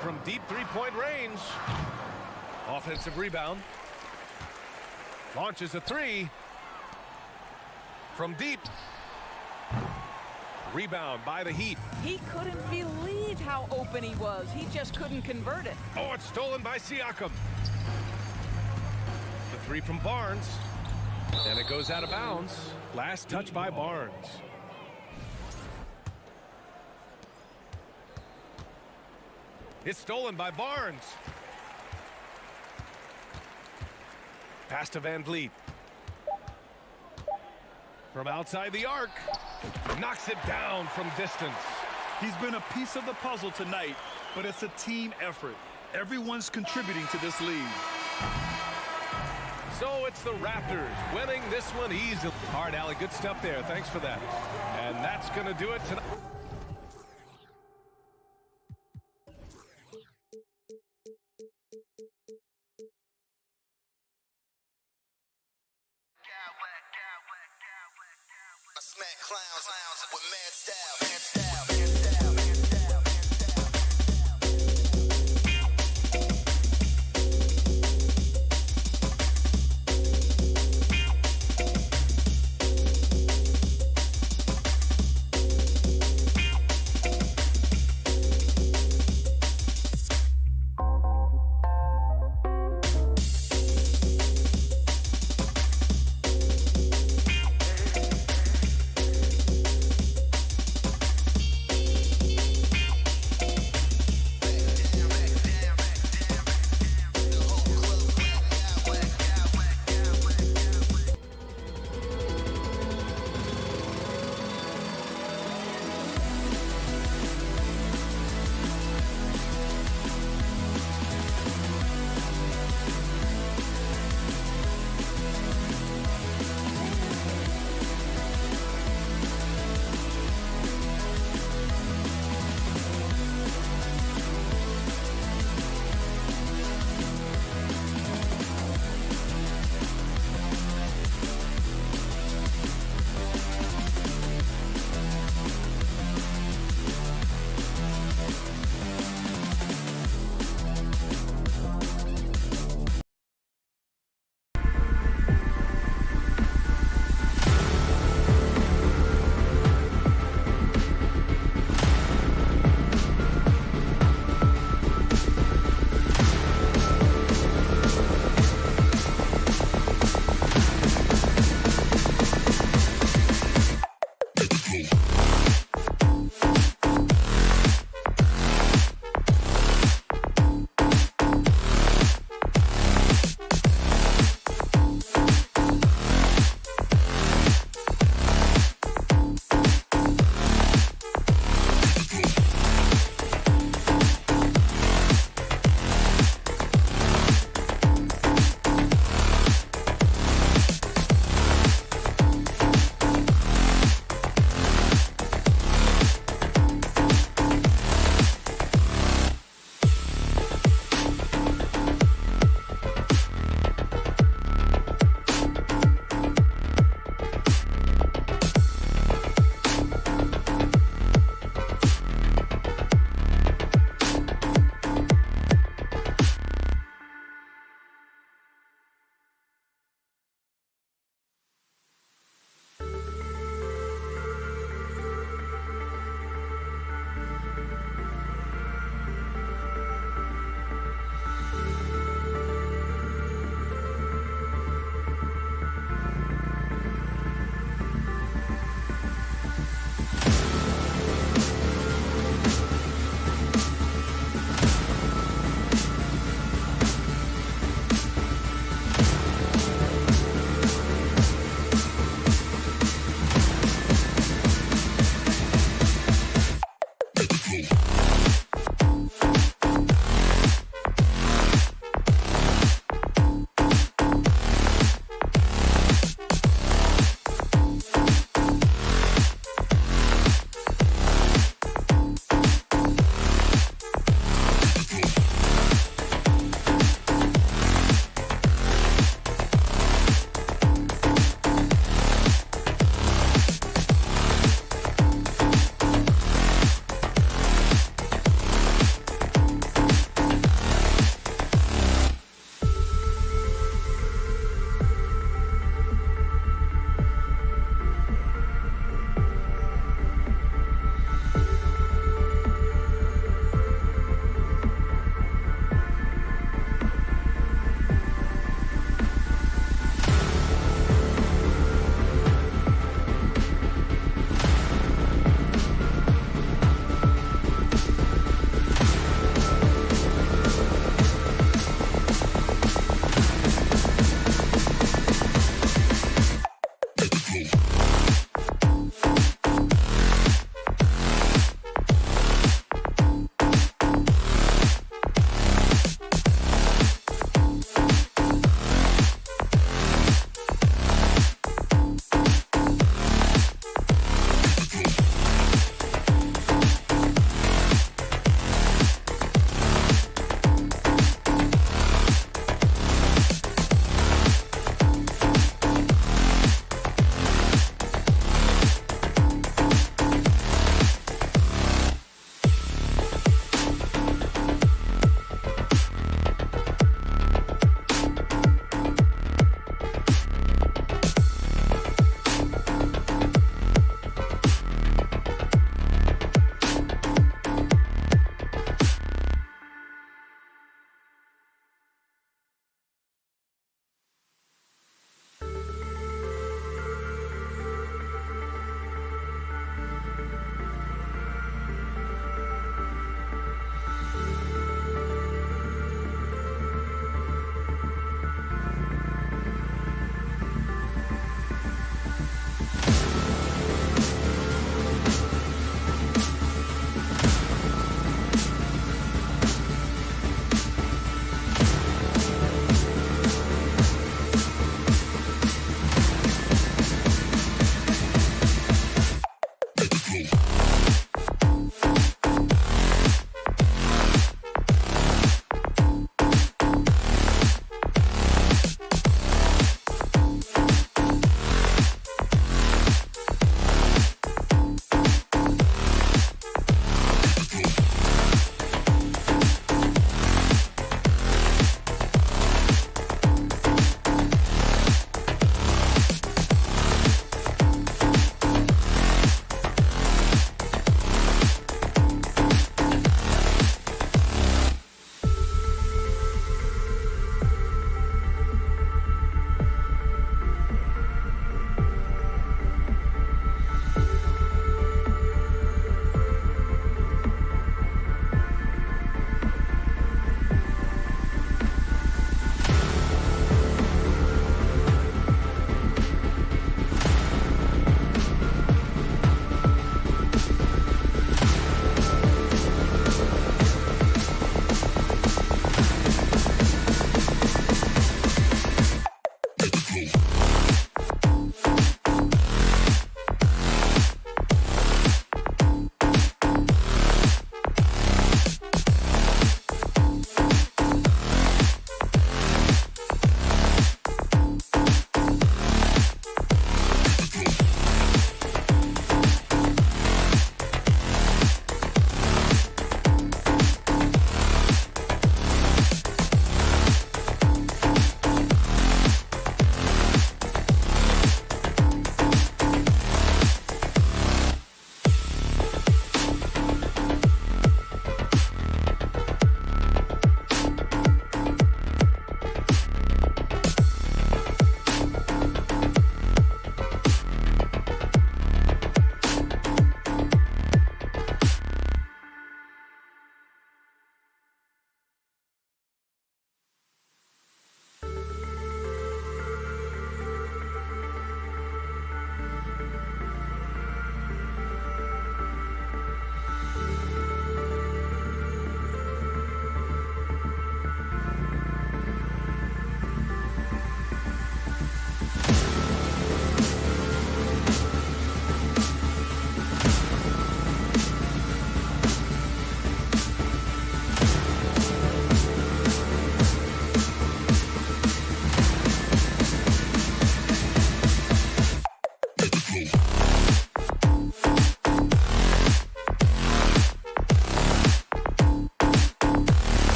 From deep three-point range. Offensive rebound. Launches a three. From deep. Rebound by the Heat. He couldn't believe how open he was. He just couldn't convert it. Oh, it's stolen by Siakam. The three from Barnes. And it goes out of bounds. Last touch by Barnes. It's stolen by Barnes. Pass to VanVleet. From outside the arc. Knocks it down from distance. He's been a piece of the puzzle tonight, but it's a team effort. Everyone's contributing to this lead. So it's the Raptors winning this one easily. All right, Allie, good stuff there. Thanks for that. And that's going to do it tonight. I smack clowns with mad style.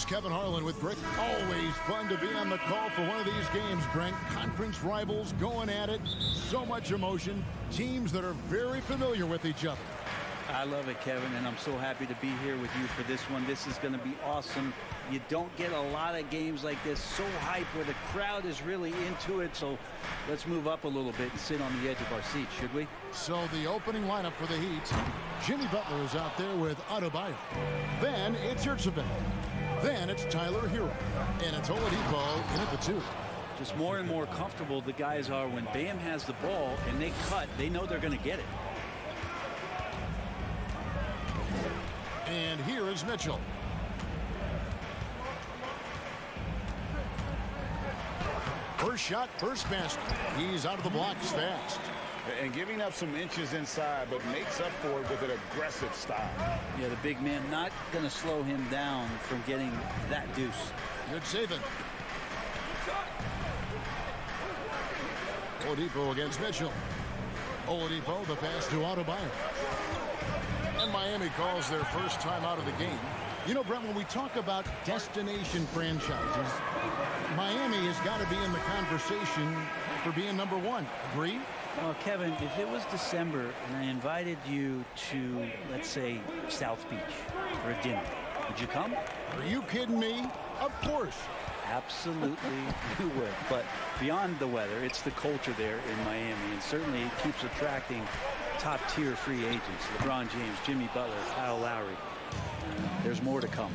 Kevin Harlan with Brick. Always fun to be on the call for one of these games, Brent. Conference rivals going at it. So much emotion. Teams that are very familiar with each other. I love it, Kevin, and I'm so happy to be here with you for this one. This is going to be awesome. You don't get a lot of games like this so hyped where the crowd is really into it. So let's move up a little bit and sit on the edge of our seats, should we? So the opening lineup for the Heat. Jimmy Butler is out there with Adebayo. Then it's Yurtseven. Then it's Tyler Hero. And it's Oladipo in at the 2. Just more and more comfortable the guys are when Bam has the ball and they cut. They know they're going to get it. And here is Mitchell. First shot, first basket. He's out of the blocks fast. And giving up some inches inside, but makes up for it with an aggressive style. Yeah, the big man not going to slow him down from getting that deuce. Good saving. Oladipo against Mitchell. Oladipo, the pass to Adebayo. And Miami calls their first time out of the game. You know, Brent, when we talk about destination franchises, Miami has got to be in the conversation for being number 1. Agree? Well, Kevin, if it was December and I invited you to, let's say, South Beach for a dinner, would you come? Are you kidding me? Of course. Absolutely you would. But beyond the weather, it's the culture there in Miami, and certainly it keeps attracting top-tier free agents. LeBron James, Jimmy Butler, Kyle Lowry. There's more to come.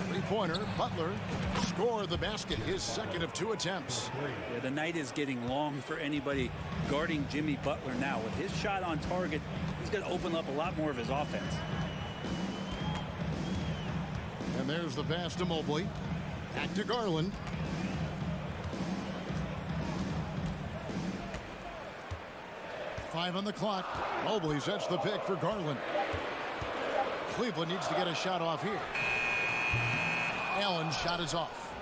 Three-pointer, Butler scored the basket, his second of 2 attempts. Yeah, the night is getting long for anybody guarding Jimmy Butler now. With his shot on target, he's going to open up a lot more of his offense. And there's the pass to Mobley. Back to Garland. Five on the clock. Mobley sets the pick for Garland. Cleveland needs to get a shot off here. Allen's shot is off.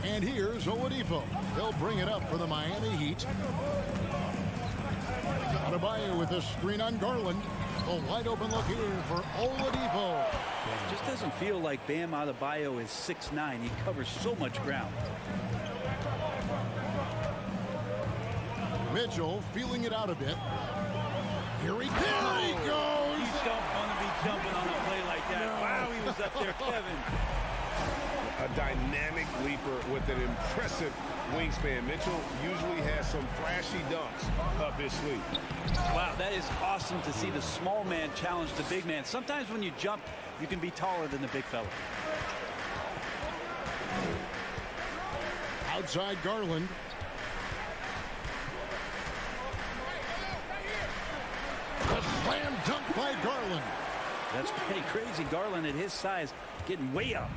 And here's Oladipo. They'll bring it up for the Miami Heat. Adebayo with a screen on Garland. A wide open look here for Oladipo. It just doesn't feel like Bam Adebayo is 6'9". He covers so much ground. Mitchell feeling it out a bit. Here he goes. He's going to be jumping on a play like that. No. Wow, he was up there, Kevin. A dynamic leaper with an impressive wingspan. Mitchell usually has some flashy dunks up his sleeve. Wow, that is awesome to see the small man challenge the big man. Sometimes when you jump, you can be taller than the big fella. Outside Garland. A slam dunk by Garland. That's pretty crazy. Garland at his size getting way up.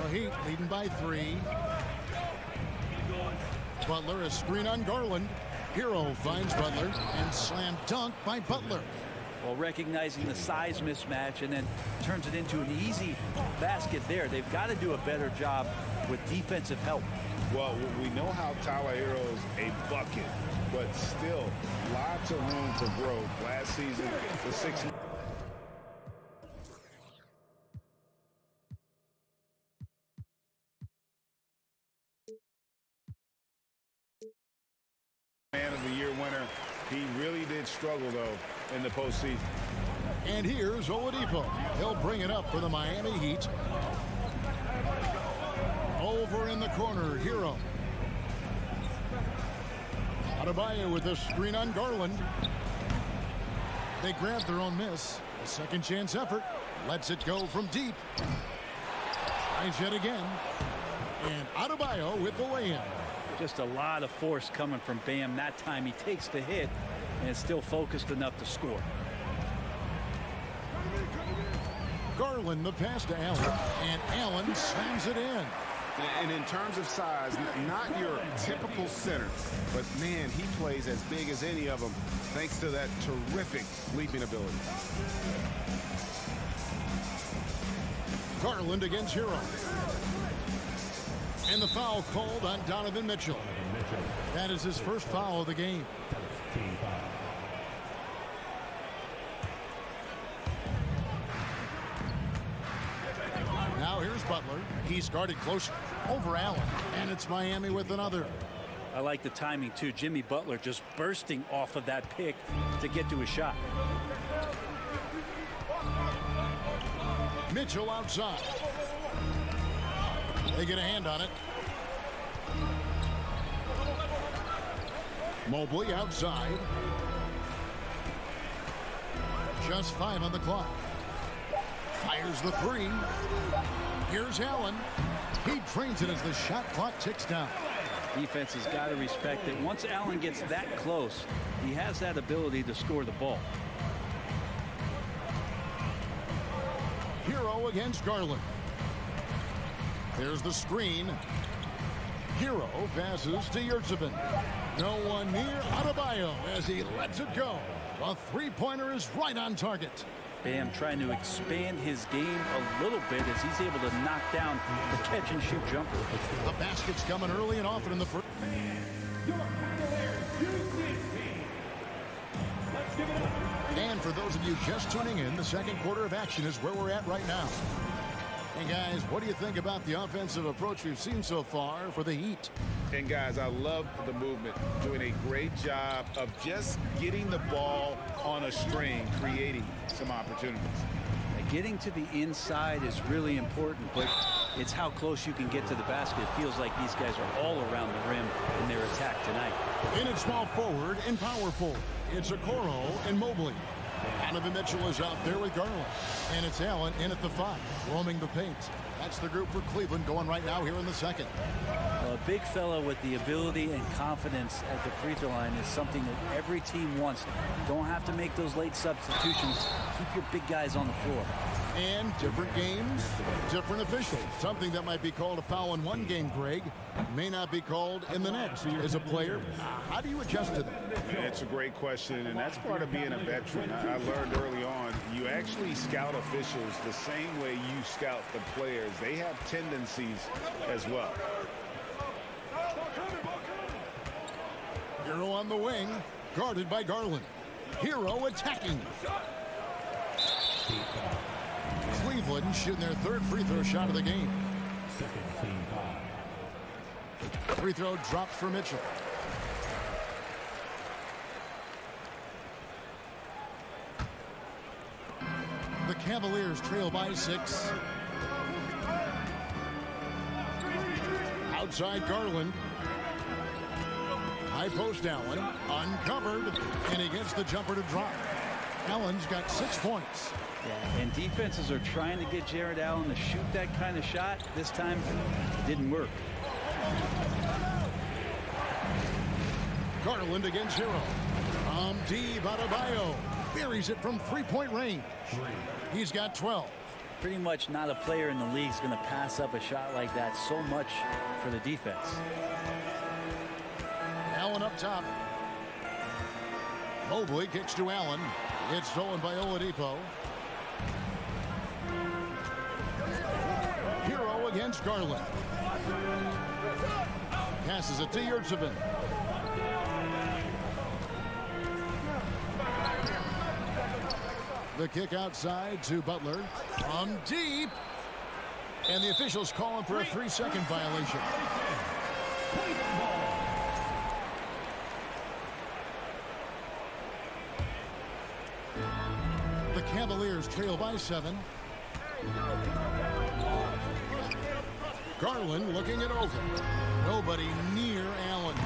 The Heat leading by 3. Butler, a screen on Garland. Hero finds Butler and slam dunk by Butler. Well, recognizing the size mismatch and then turns it into an easy basket there. They've got to do a better job with defensive help. Well, we know how Tyler Hero's a bucket, but still lots of room for growth. Last season, the 6. Man of the year winner. He really did struggle, though, in the postseason. And here's Oladipo. He'll bring it up for the Miami Heat. Over in the corner, Hero. Adebayo with a screen on Garland. They grab their own miss. A second chance effort. Lets it go from deep. Tries yet again. And Adebayo with the lay-in. Just a lot of force coming from Bam. That time he takes the hit and is still focused enough to score. Garland the pass to Allen. And Allen slams it in. And in terms of size, not your typical center, but man, he plays as big as any of them thanks to that terrific leaping ability. Garland against Hero. And the foul called on Donovan Mitchell. That is his first foul of the game. Butler. He's guarded closer over Allen. And it's Miami with another. I like the timing, too. Jimmy Butler just bursting off of that pick to get to a shot. Mitchell outside. They get a hand on it. Mobley outside. Just 5 on the clock. Fires the 3. Here's Allen. He drains it as the shot clock ticks down. Defense has got to respect that once Allen gets that close, he has that ability to score the ball. Hero against Garland. There's the screen. Hero passes to Yurtsevin. No one near Adebayo as he lets it go. A three-pointer is right on target. Bam trying to expand his game a little bit as he's able to knock down the catch-and-shoot jumper. The basket's coming early and often in the first. And for those of you just tuning in, the second quarter of action is where we're at right now. And guys, what do you think about the offensive approach we've seen so far for the Heat? And guys, I love the movement, doing a great job of just getting the ball on a string, creating some opportunities. Getting to the inside is really important, but it's how close you can get to the basket. It feels like these guys are all around the rim in their attack tonight. In at small forward and power forward, it's Okoro and Mobley. Donovan Mitchell is out there with Garland. And it's Allen in at the 5, roaming the paint. That's the group for Cleveland going right now here in the second. Well, a big fella with the ability and confidence at the free throw line is something that every team wants. Don't have to make those late substitutions. Keep your big guys on the floor. And different games, different officials. Something that might be called a foul in one game, Greg, may not be called in the next. As a player, how do you adjust to that? It's a great question, and that's part of being a veteran. I learned early on, you actually scout officials the same way you scout the players. They have tendencies as well. Hero on the wing, guarded by Garland. Hero attacking. Cleveland shooting their third free throw shot of the game. Free throw drops for Mitchell. The Cavaliers trail by 6. Outside Garland. High post Allen. Uncovered. And he gets the jumper to drop. Allen's got 6 points. Yeah, and defenses are trying to get Jared Allen to shoot that kind of shot. This time, it didn't work. Garland against Hero. Deep Adebayo buries it from three-point range. He's got 12. Pretty much not a player in the league is going to pass up a shot like that so much for the defense. Allen up top. Mobley kicks to Allen. It's stolen by Oladipo. Hero against Garland. Passes it to Yurtsevin. The kick outside to Butler. From deep. And the officials calling for a 3-second violation. The Cavaliers trail by 7. Garland looking it over. Nobody near Allen.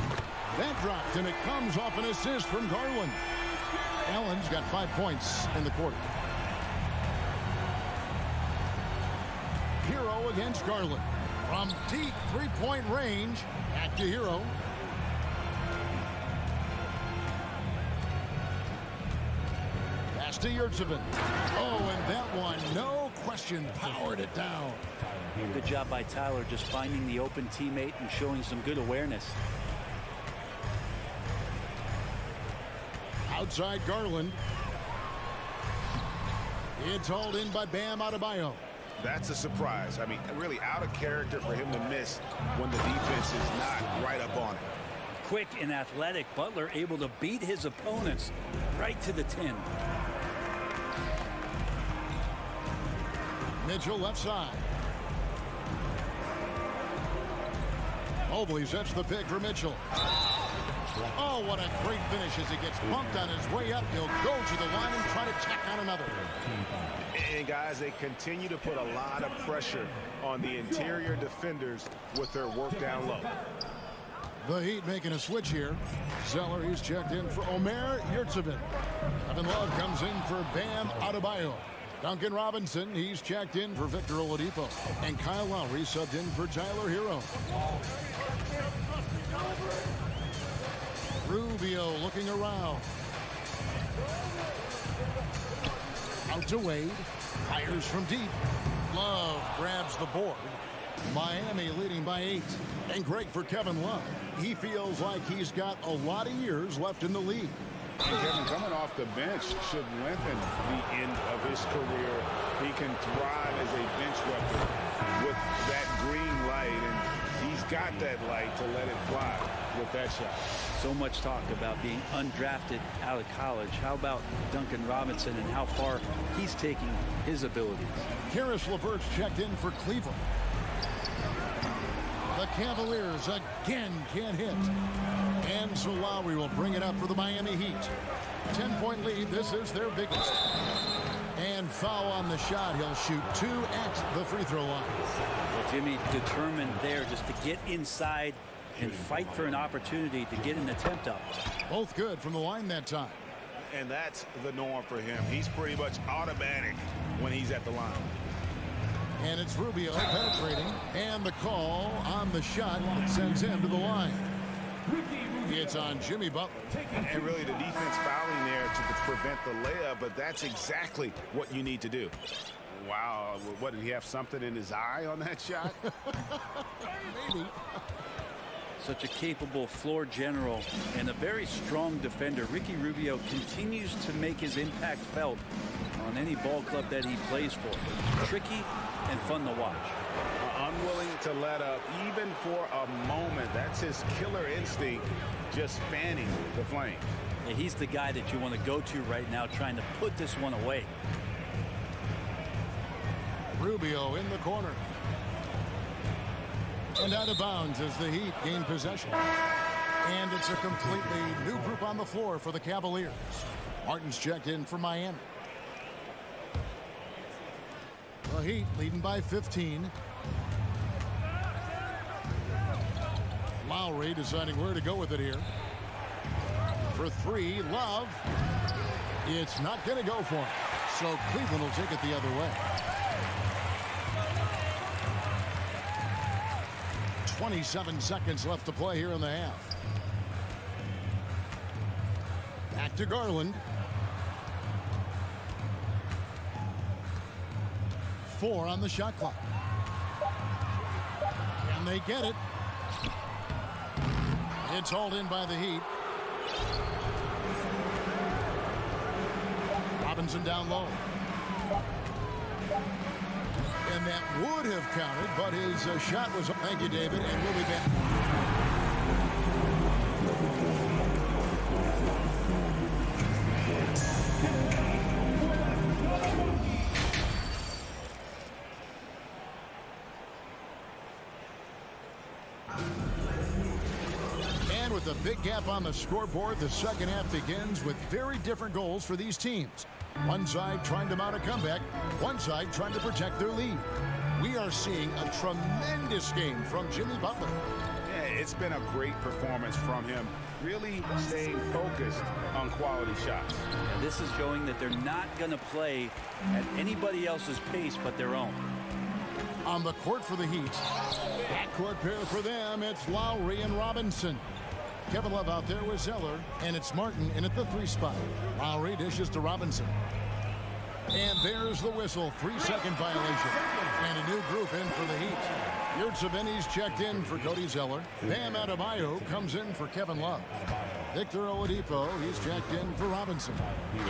That dropped, and it comes off an assist from Garland. Allen's got 5 points in the quarter. Hero against Garland. From deep three-point range, back to Hero. Pass to Yurtsevin. Oh, and that one, no question, powered it down. Good job by Tyler just finding the open teammate and showing some good awareness. Outside Garland. It's hauled in by Bam Adebayo. That's a surprise. I mean, really out of character for him to miss when the defense is not right up on him. Quick and athletic, Butler able to beat his opponents right to the 10. Mitchell left side. Mobley sets the pick for Mitchell. Oh, what a great finish as he gets bumped on his way up. He'll go to the line and try to check on another. And guys, they continue to put a lot of pressure on the interior defenders with their work down low. The Heat making a switch here. Zeller, he's checked in for Omer Yurtseven. Kevin Love comes in for Bam Adebayo. Duncan Robinson, he's checked in for Victor Oladipo. And Kyle Lowry subbed in for Tyler Hero. Rubio looking around. Out to Wade. Fires from deep. Love grabs the board. Miami leading by 8. And great for Kevin Love. He feels like he's got a lot of years left in the league. Kevin, coming off the bench should lengthen the end of his career. He can thrive as a bench weapon with that green light, and he's got that light to let it fly with that shot. So much talk about being undrafted out of college. How about Duncan Robinson and how far he's taking his abilities? Karis LeVert's checked in for Cleveland. The Cavaliers again can't hit. And so Lowry will bring it up for the Miami Heat. 10-point lead. This is their biggest. And foul on the shot. He'll shoot 2 at the free throw line. Well, Jimmy determined there just to get inside and fight for an opportunity to get an attempt up. Both good from the line that time. And that's the norm for him. He's pretty much automatic when he's at the line. And it's Rubio penetrating. And the call on the shot sends him to the line. It's on Jimmy Butler. And really the defense fouling there to prevent the layup, but that's exactly what you need to do. Wow, what, did he have something in his eye on that shot? Maybe. Such a capable floor general and a very strong defender. Ricky Rubio continues to make his impact felt on any ball club that he plays for. Tricky and fun to watch. Unwilling to let up even for a moment. That's his killer instinct, just fanning the flame. Yeah, he's the guy that you want to go to right now, trying to put this one away. Rubio in the corner. And out of bounds as the Heat gain possession. And it's a completely new group on the floor for the Cavaliers. Martin's checked in for Miami. The Heat leading by 15. Lowry deciding where to go with it here. For 3, Love. It's not going to go for him. So Cleveland will take it the other way. 27 seconds left to play here in the half. Back to Garland. 4 on the shot clock. Can they get it? It's hauled in by the Heat. Robinson down low. And that would have counted, but his shot was up. Thank you, David, and we'll be back. And with a big gap on the scoreboard, the second half begins with very different goals for these teams. One side trying to mount a comeback, one side trying to protect their lead. We are seeing a tremendous game from Jimmy Butler. Yeah, it's been a great performance from him, really staying focused on quality shots. Yeah, this is showing that they're not going to play at anybody else's pace but their own. On the court for the Heat, backcourt pair for them, it's Lowry and Robinson. Kevin Love out there with Zeller, and it's Martin in at the 3 spot. Lowry dishes to Robinson. And there's the whistle, 3-second violation. And a new group in for the Heat. Yurtseven checked in for Cody Zeller. Bam Adebayo comes in for Kevin Love. Victor Oladipo, he's checked in for Robinson.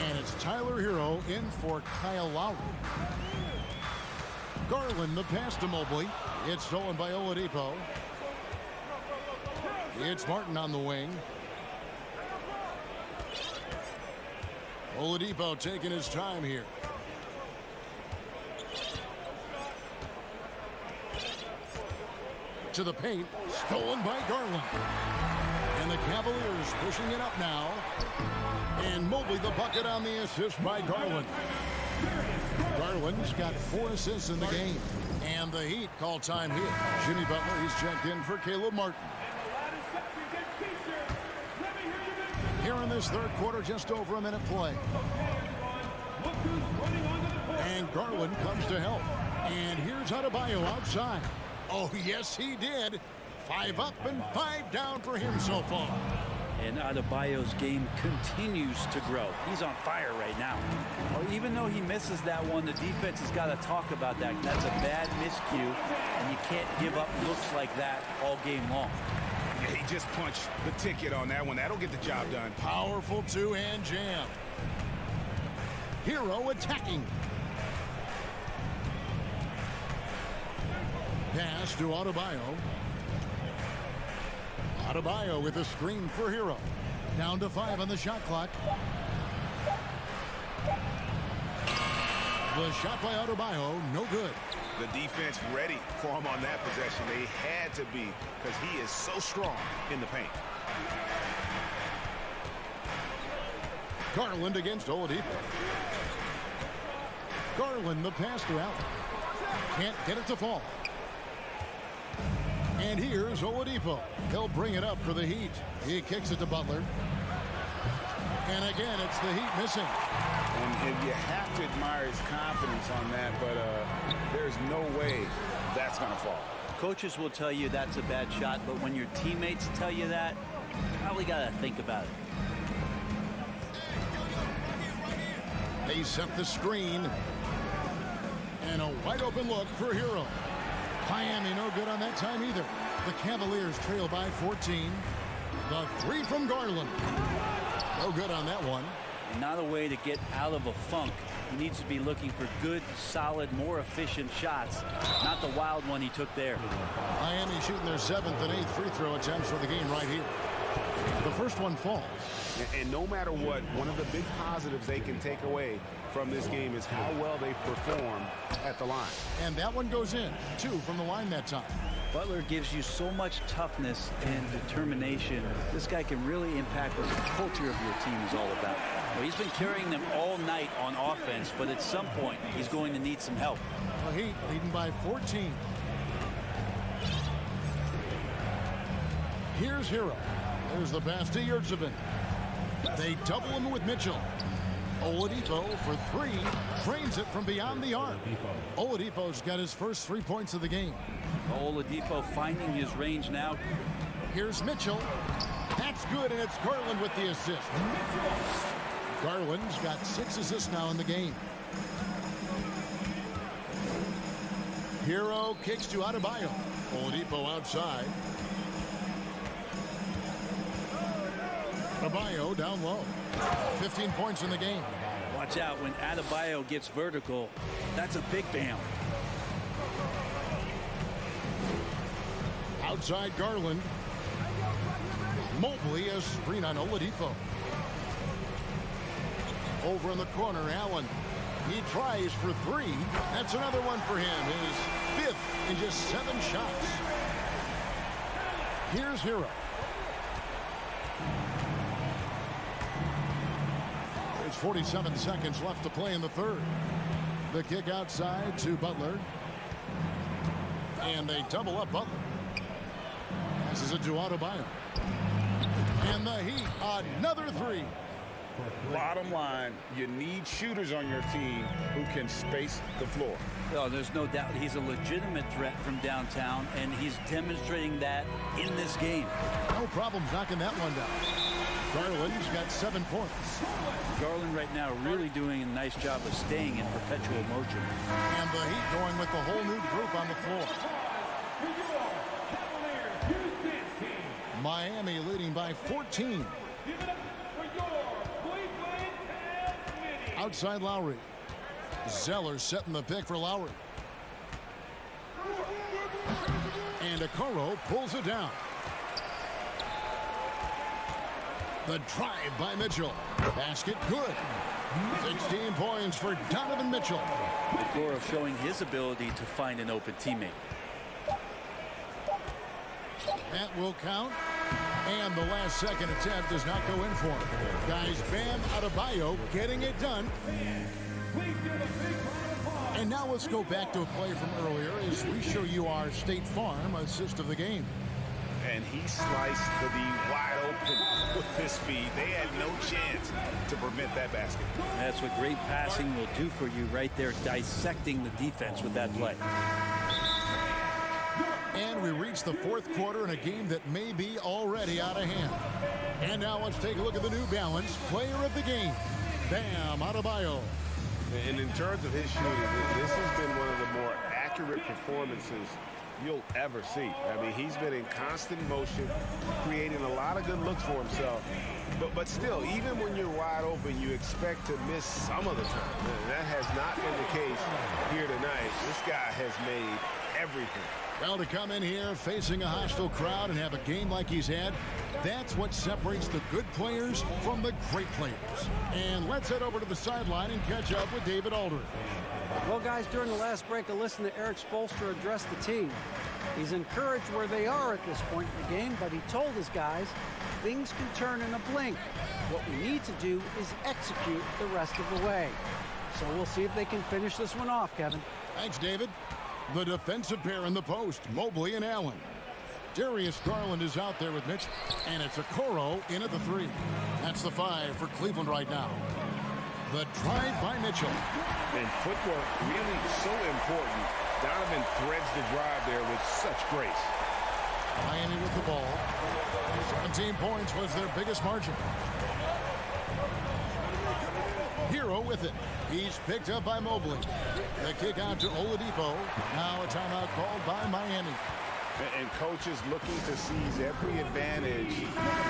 And it's Tyler Hero in for Kyle Lowry. Garland, the pass to Mobley. It's stolen by Oladipo. It's Martin on the wing. Oladipo taking his time here. to the paint. Stolen by Garland. And the Cavaliers pushing it up now. And Mobley the bucket on the assist by Garland. Garland's got 4 assists in the game. And the Heat call time here. Jimmy Butler, he's checked in for Caleb Martin. Here in this third quarter, just over a minute play. And Garland comes to help. And here's Adebayo outside. Oh, yes, he did. 5 up and 5 down for him so far. And Adebayo's game continues to grow. He's on fire right now. Well, even though he misses that one, the defense has got to talk about that. That's a bad miscue, and you can't give up looks like that all game long. Yeah, he just punched the ticket on that one. That'll get the job done. Powerful two-hand jam. Hero attacking. Pass to Adebayo. Adebayo with a screen for Hero. Down to 5 on the shot clock. The shot by Adebayo, no good. The defense ready for him on that possession. They had to be, because he is so strong in the paint. Garland against Oladipo. Garland the pass to Allen. Can't get it to fall. And here's Oladipo. He'll bring it up for the Heat. He kicks it to Butler. And again, it's the Heat missing. And you have to admire his confidence on that, but there's no way that's going to fall. Coaches will tell you that's a bad shot, but when your teammates tell you that, you probably got to think about it. They set the screen. And a wide open look for Hero. Miami no good on that time either. The Cavaliers trail by 14. The 3 from Garland. No good on that one. Not a way to get out of a funk. He needs to be looking for good, solid, more efficient shots. Not the wild one he took there. Miami shooting their 7th and 8th free throw attempts for the game right here. The first one falls. And no matter what, one of the big positives they can take away from this game is how well they perform at the line. And that one goes in. 2 from the line that time. Butler gives you so much toughness and determination. This guy can really impact what the culture of your team is all about. Well, he's been carrying them all night on offense, but at some point, he's going to need some help. The Heat leading by 14. Here's Hero. There's the pass to Yurtseven. They double him with Mitchell. Oladipo for 3. Drains it from beyond the arc. Oladipo's got his first 3 points of the game. Oladipo finding his range now. Here's Mitchell. That's good, and it's Garland with the assist. Garland's got 6 assists now in the game. Hero kicks to Adebayo. Oladipo outside. Adebayo down low. 15 points in the game. Watch out when Adebayo gets vertical. That's a big bam. Outside Garland. Mobley a screen on Oladipo. Over in the corner, Allen. He tries for 3. That's another one for him. His 5th in just 7 shots. Here's Hero. There's 47 seconds left to play in the third. The kick outside to Butler. And they double up Butler. This is a Adebayo. And the Heat, another 3. Bottom line, you need shooters on your team who can space the floor. Oh, there's no doubt he's a legitimate threat from downtown, and he's demonstrating that in this game. No problem knocking that one down. Garland's got 7 points. Garland right now really doing a nice job of staying in perpetual motion. And the Heat going with the whole new group on the floor. Miami leading by 14. Outside Lowry. Zeller setting the pick for Lowry. And Okoro pulls it down. The drive by Mitchell. Basket good. 16 points for Donovan Mitchell. Okoro showing his ability to find an open teammate. That will count. And the last second attempt does not go in for him. Guys, Bam Adebayo getting it done. And now let's go back to a play from earlier as we show you our State Farm assist of the game. And he sliced the D wide open with his speed. They had no chance to prevent that basket. That's what great passing will do for you right there, dissecting the defense with that play. And we reach the fourth quarter in a game that may be already out of hand. And now let's take a look at the New Balance player of the game, Bam Adebayo. And in terms of his shooting, this has been one of the more accurate performances you'll ever see. I mean, he's been in constant motion, creating a lot of good looks for himself. But still, even when you're wide open, you expect to miss some of the time. And that has not been the case here tonight. This guy has made everything. Well, to come in here facing a hostile crowd and have a game like he's had, that's what separates the good players from the great players. And let's head over to the sideline and catch up with David Aldridge. Well, guys, during the last break, I listened to Eric Spoelstra address the team. He's encouraged where they are at this point in the game, but he told his guys things can turn in a blink. What we need to do is execute the rest of the way. So we'll see if they can finish this one off, Kevin. Thanks, David. The defensive pair in the post, Mobley and Allen. Darius Garland is out there with Mitch, and it's Okoro in at the three. That's the 5 for Cleveland right now. The drive by Mitchell. And footwork really so important. Donovan threads the drive there with such grace. Miami with the ball. 17 points was their biggest margin. Hero with it. He's picked up by Mobley. The kick out to Oladipo. Now a timeout called by Miami. And coaches looking to seize every advantage,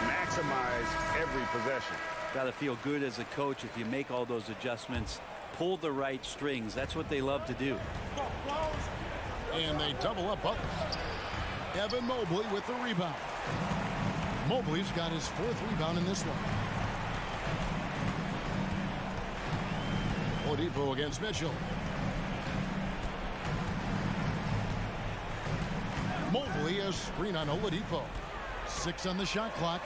maximize every possession. Got to feel good as a coach if you make all those adjustments, pull the right strings. That's what they love to do. And they double up Butler. Evan Mobley with the rebound. Mobley's got his 4th rebound in this one. Oladipo against Mitchell. Mobley a screen on Oladipo. 6 on the shot clock.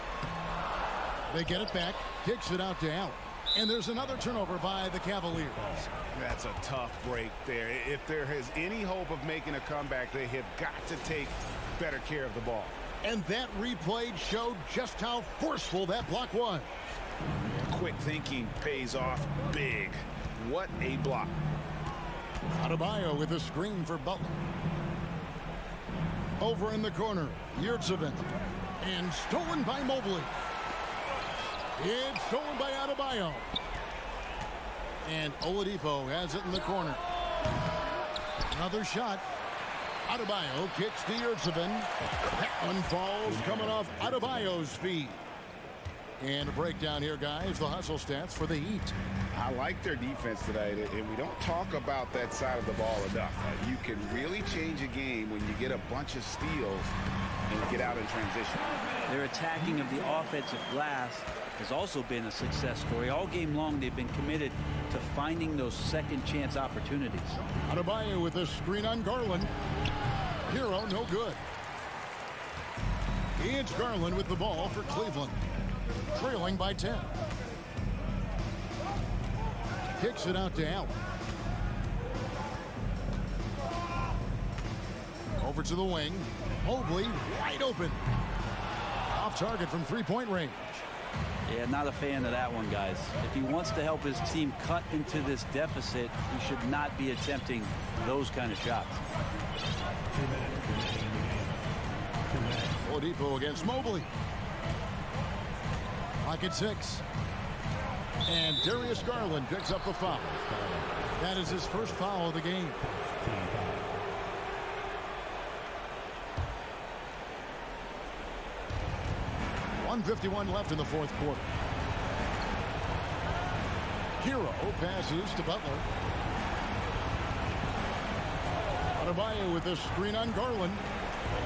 They get it back. Kicks it out to Allen. And there's another turnover by the Cavaliers. That's a tough break there. If there is any hope of making a comeback, they have got to take better care of the ball. And that replay showed just how forceful that block was. Quick thinking pays off big. What a block. Adebayo with a screen for Butler. Over in the corner, Yurtseven. And stolen by Mobley. It's stolen by Adebayo. And Oladipo has it in the corner. Another shot. Adebayo kicks to Yurtseven. That one falls coming off Adebayo's feet. And a breakdown here, guys. The hustle stats for the Heat. I like their defense tonight, and we don't talk about that side of the ball enough. You can really change a game when you get a bunch of steals and get out in transition. Their attacking of the offensive glass has also been a success story. All game long, they've been committed to finding those second chance opportunities. Adebayo with a screen on Garland. Hero, no good. It's Garland with the ball for Cleveland. Trailing by 10. Kicks it out to Allen. Over to the wing. Mobley wide open. Off target from 3-point range. Yeah, not a fan of that one, guys. If he wants to help his team cut into this deficit, he should not be attempting those kind of shots. Oladipo against Mobley. Clock at 6. And Darius Garland picks up the foul. That is his first foul of the game. .151 left in the fourth quarter. Hero passes to Butler. Adebayo with a screen on Garland.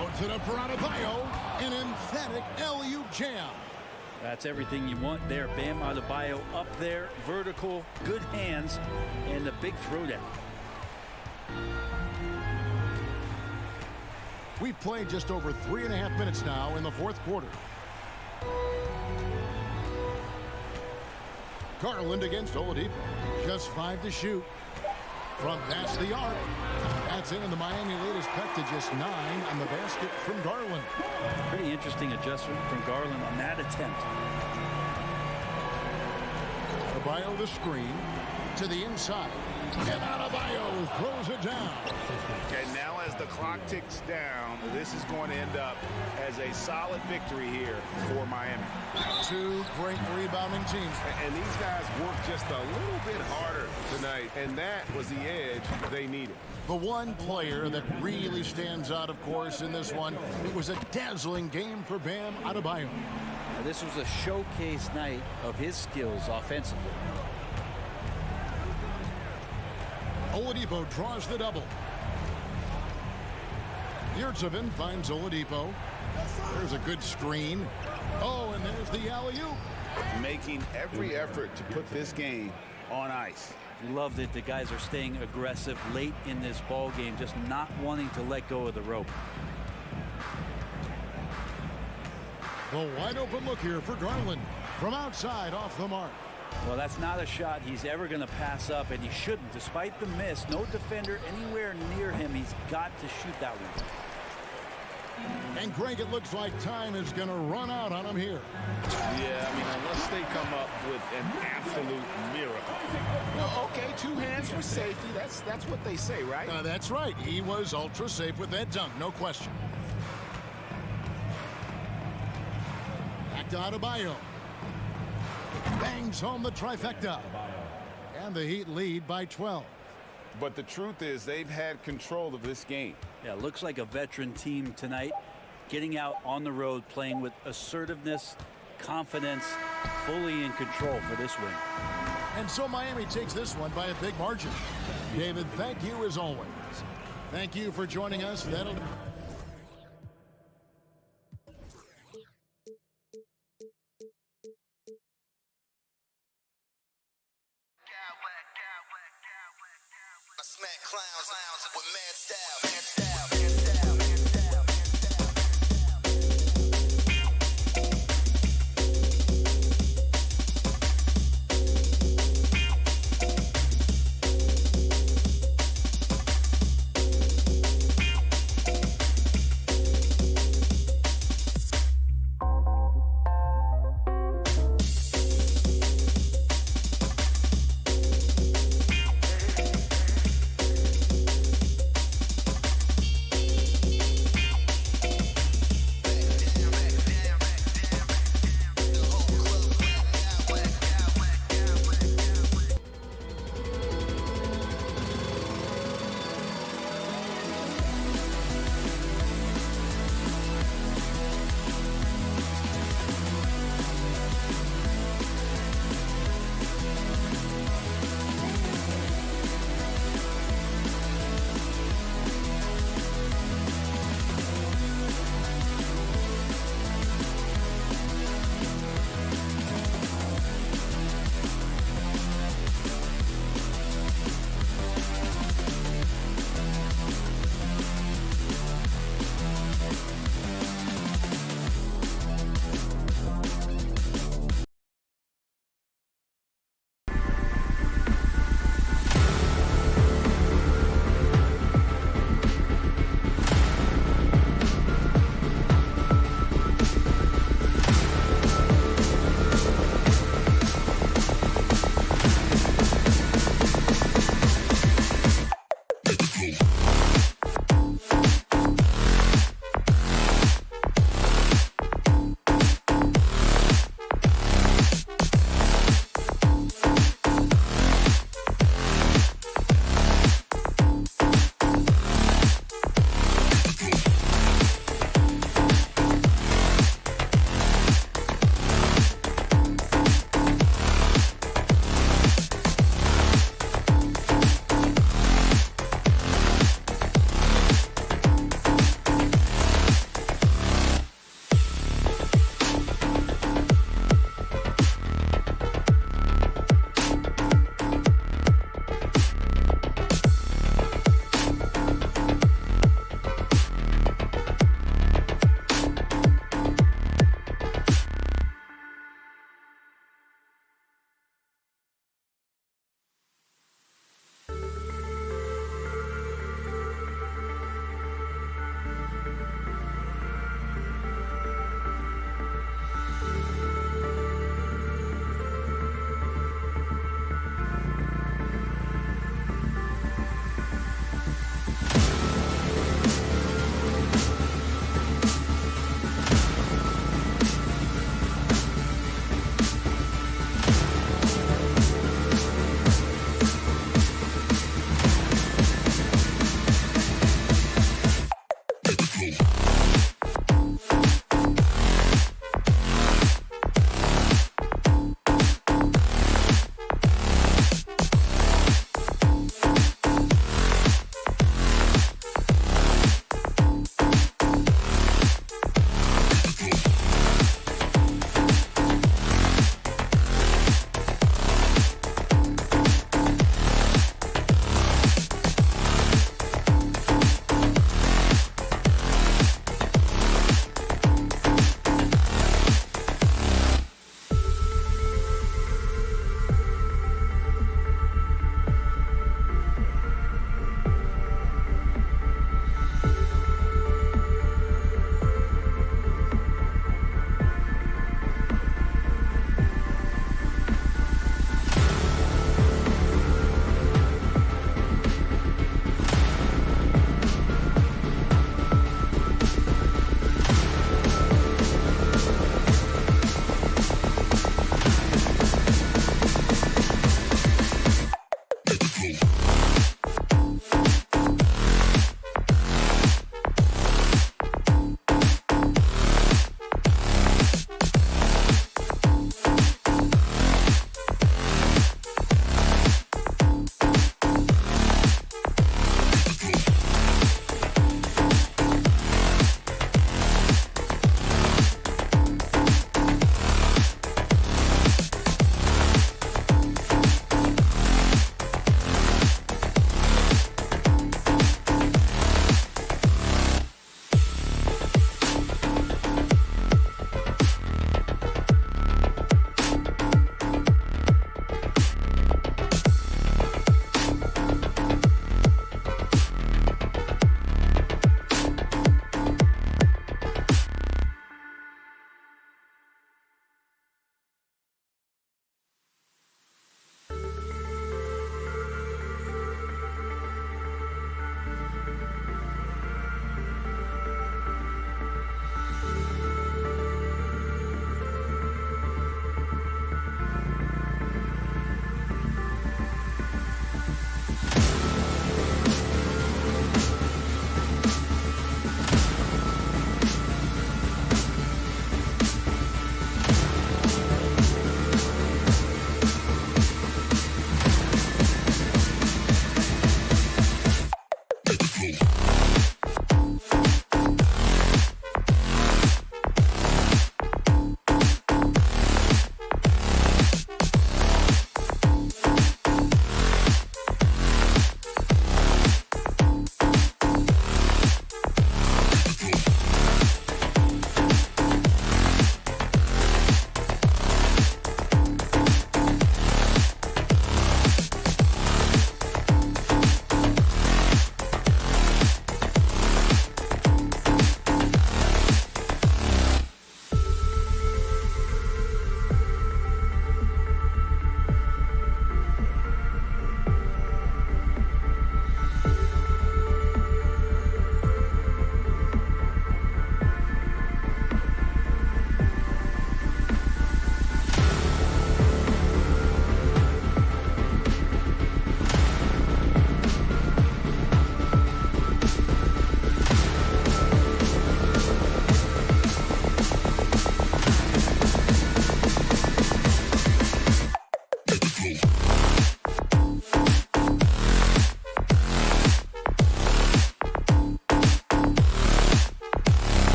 Loads it up for Adebayo. An emphatic alley-oop jam. That's everything you want there. Bam Adebayo up there, vertical, good hands, and a big throwdown. We've played just over 3.5 minutes now in the fourth quarter. Garland against Oladipo. Just 5 to shoot. From past the arc. That's in, and the Miami lead is cut to just 9 on the basket from Garland. Pretty interesting adjustment from Garland on that attempt. Adebayo the screen to the inside. And Adebayo throws it down. And now as the clock ticks down, this is going to end up as a solid victory here for Miami. 2 great rebounding teams. And these guys worked just a little bit harder tonight, and that was the edge they needed. The one player that really stands out, of course, in this one, it was a dazzling game for Bam Adebayo. Now, this was a showcase night of his skills offensively. Oladipo draws the double. Yurtseven finds Oladipo. There's a good screen. Oh, and there's the alley-oop. Making every effort to put this game on ice. You love that the guys are staying aggressive late in this ball game, just not wanting to let go of the rope. The wide open look here for Garland. From outside, off the mark. Well, that's not a shot he's ever going to pass up, and he shouldn't. Despite the miss, no defender anywhere near him. He's got to shoot that one. And Greg, it looks like time is going to run out on him here. Yeah, I mean, unless they come up with an absolute miracle. Well, okay, 2 hands for safety. That's what they say, right? That's right. He was ultra safe with that dunk, no question. Back to Adebayo. Bangs home the trifecta. And the Heat lead by 12. But the truth is they've had control of this game. Yeah, looks like a veteran team tonight, getting out on the road, playing with assertiveness, confidence, fully in control for this win. And so Miami takes this one by a big margin. David, thank you as always. Thank you for joining us. That'll Smack clowns with mad style.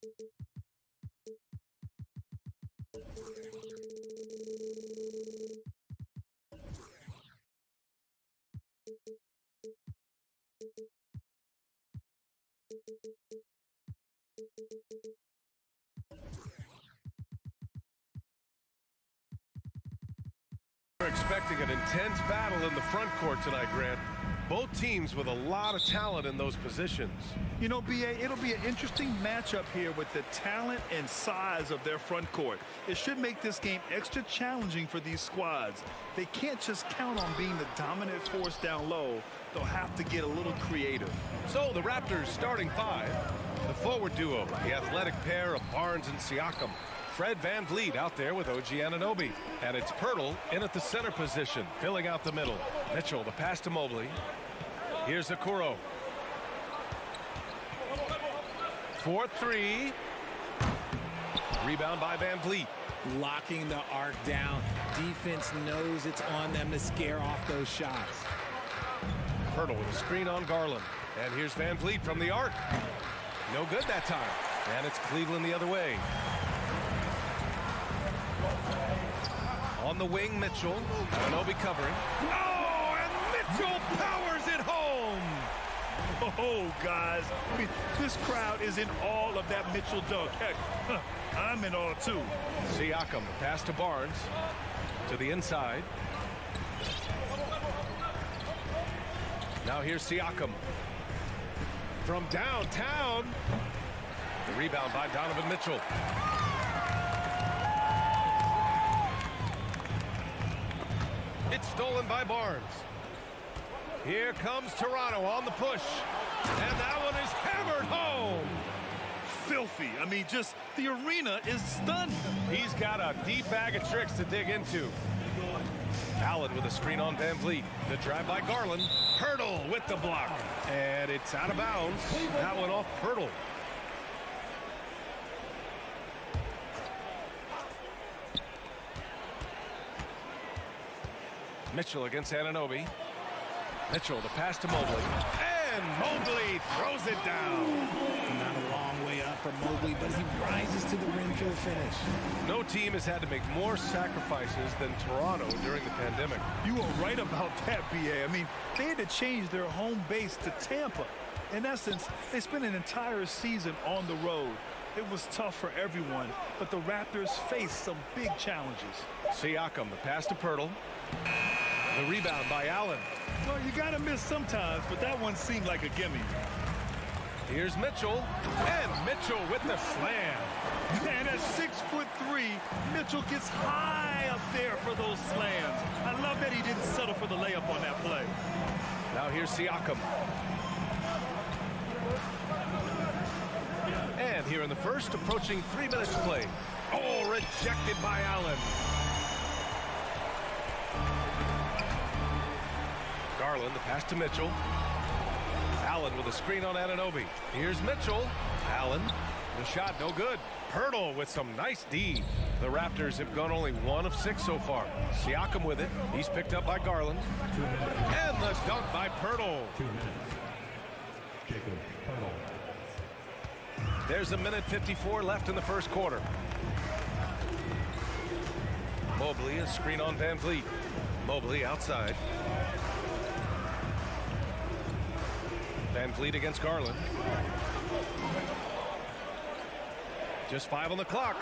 We're expecting an intense battle in the front court tonight, Grant. Both teams with a lot of talent in those positions. You know, B.A., it'll be an interesting matchup here with the talent and size of their front court. It should make this game extra challenging for these squads. They can't just count on being the dominant force down low. They'll have to get a little creative. So the Raptors starting five. The forward duo, the athletic pair of Barnes and Siakam. Fred VanVleet out there with OG Anunoby. And it's Pirtle in at the center position, filling out the middle. Mitchell, the pass to Mobley. Here's Okoro. 4-3. Rebound by VanVleet. Locking the arc down. Defense knows it's on them to scare off those shots. Pirtle with a screen on Garland. And here's VanVleet from the arc. No good that time. And it's Cleveland the other way. On the wing, Mitchell. Anunoby covering. Oh, and Mitchell powers it home. Oh, guys. I mean, this crowd is in awe of that Mitchell dunk. Heck, I'm in awe, too. Siakam, pass to Barnes. To the inside. Now here's Siakam. From downtown. The rebound by Donovan Mitchell. It's stolen by Barnes. Here comes Toronto on the push. And that one is hammered home. Filthy. I mean, just the arena is stunned. He's got a deep bag of tricks to dig into. Allen with a screen on VanVleet. The drive by Garland. Pirtle with the block. And it's out of bounds. That one off Pirtle. Mitchell against Anunoby. Mitchell, the pass to Mobley. And Mobley throws it down. Not a long way up for Mobley, but he rises to the rim for the finish. No team has had to make more sacrifices than Toronto during the pandemic. You are right about that, B.A. I mean, they had to change their home base to Tampa. In essence, they spent an entire season on the road. It was tough for everyone, but the Raptors faced some big challenges. Siakam, the pass to Pirtle. The rebound by Allen. Well, you got to miss sometimes, but that one seemed like a gimme. Here's Mitchell. And Mitchell with the slam. And at 6'3", Mitchell gets high up there for those slams. I love that he didn't settle for the layup on that play. Now here's Siakam. And here in the first, approaching 3 minutes play. Oh, rejected by Allen. Garland, the pass to Mitchell. Allen with a screen on Anunoby. Here's Mitchell. Allen, the shot no good. Pirtle with some nice D. The Raptors have gone only 1 of 6 so far. Siakam with it. He's picked up by Garland. And the dunk by Pirtle. There's a minute 54 left in the first quarter. Mobley, a screen on VanVleet. Mobley outside. VanVleet against Garland. Just 5 on the clock.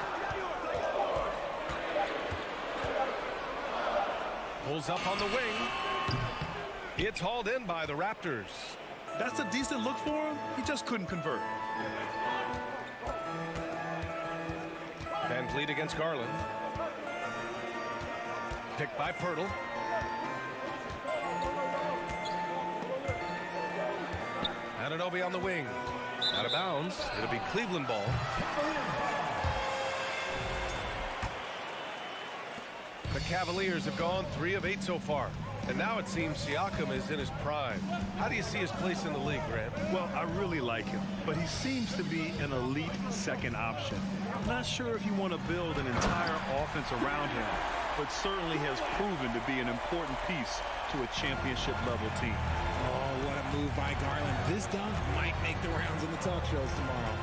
Pulls up on the wing. It's hauled in by the Raptors. That's a decent look for him. He just couldn't convert. VanVleet against Garland. Picked by Pirtle. Anunoby on the wing. Out of bounds. It'll be Cleveland ball. The Cavaliers have gone 3 of 8 so far. And now it seems Siakam is in his prime. How do you see his place in the league, Grant? Well, I really like him, but he seems to be an elite second option. Not sure if you want to build an entire offense around him, but certainly has proven to be an important piece to a championship-level team. Oh, what a move by Garland. This dunk might make the rounds in the talk shows tomorrow.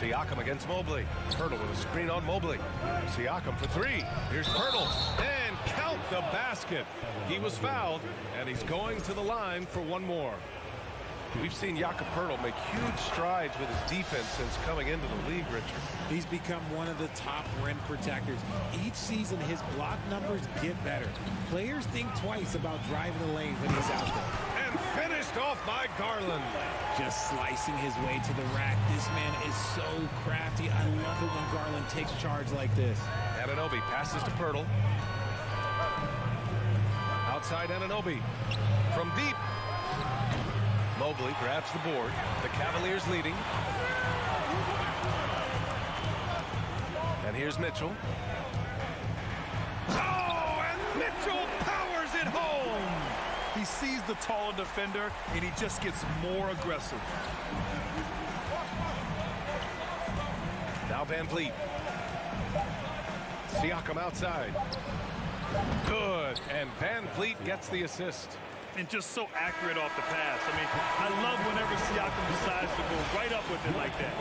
Siakam against Mobley. Pirtle with a screen on Mobley. Siakam for three. Here's Pirtle. And count the basket. He was fouled, and he's going to the line for one more. We've seen Jakob Pirtle make huge strides with his defense since coming into the league, Richard. He's become one of the top rim protectors. Each season, his block numbers get better. Players think twice about driving the lane when he's out there. And finished off by Garland. Just slicing his way to the rack. This man is so crafty. I love it when Garland takes charge like this. Anunoby passes to Pirtle. Outside Anunoby. From deep. Mobley grabs the board. The Cavaliers leading. And here's Mitchell. Oh, and Mitchell powers it home. He sees the taller defender, and he just gets more aggressive. Now Van Vliet. Siakam outside. Good. And Van Vliet gets the assist. And just so accurate off the pass. I mean, I love whenever Siakam decides to go right up with it like that.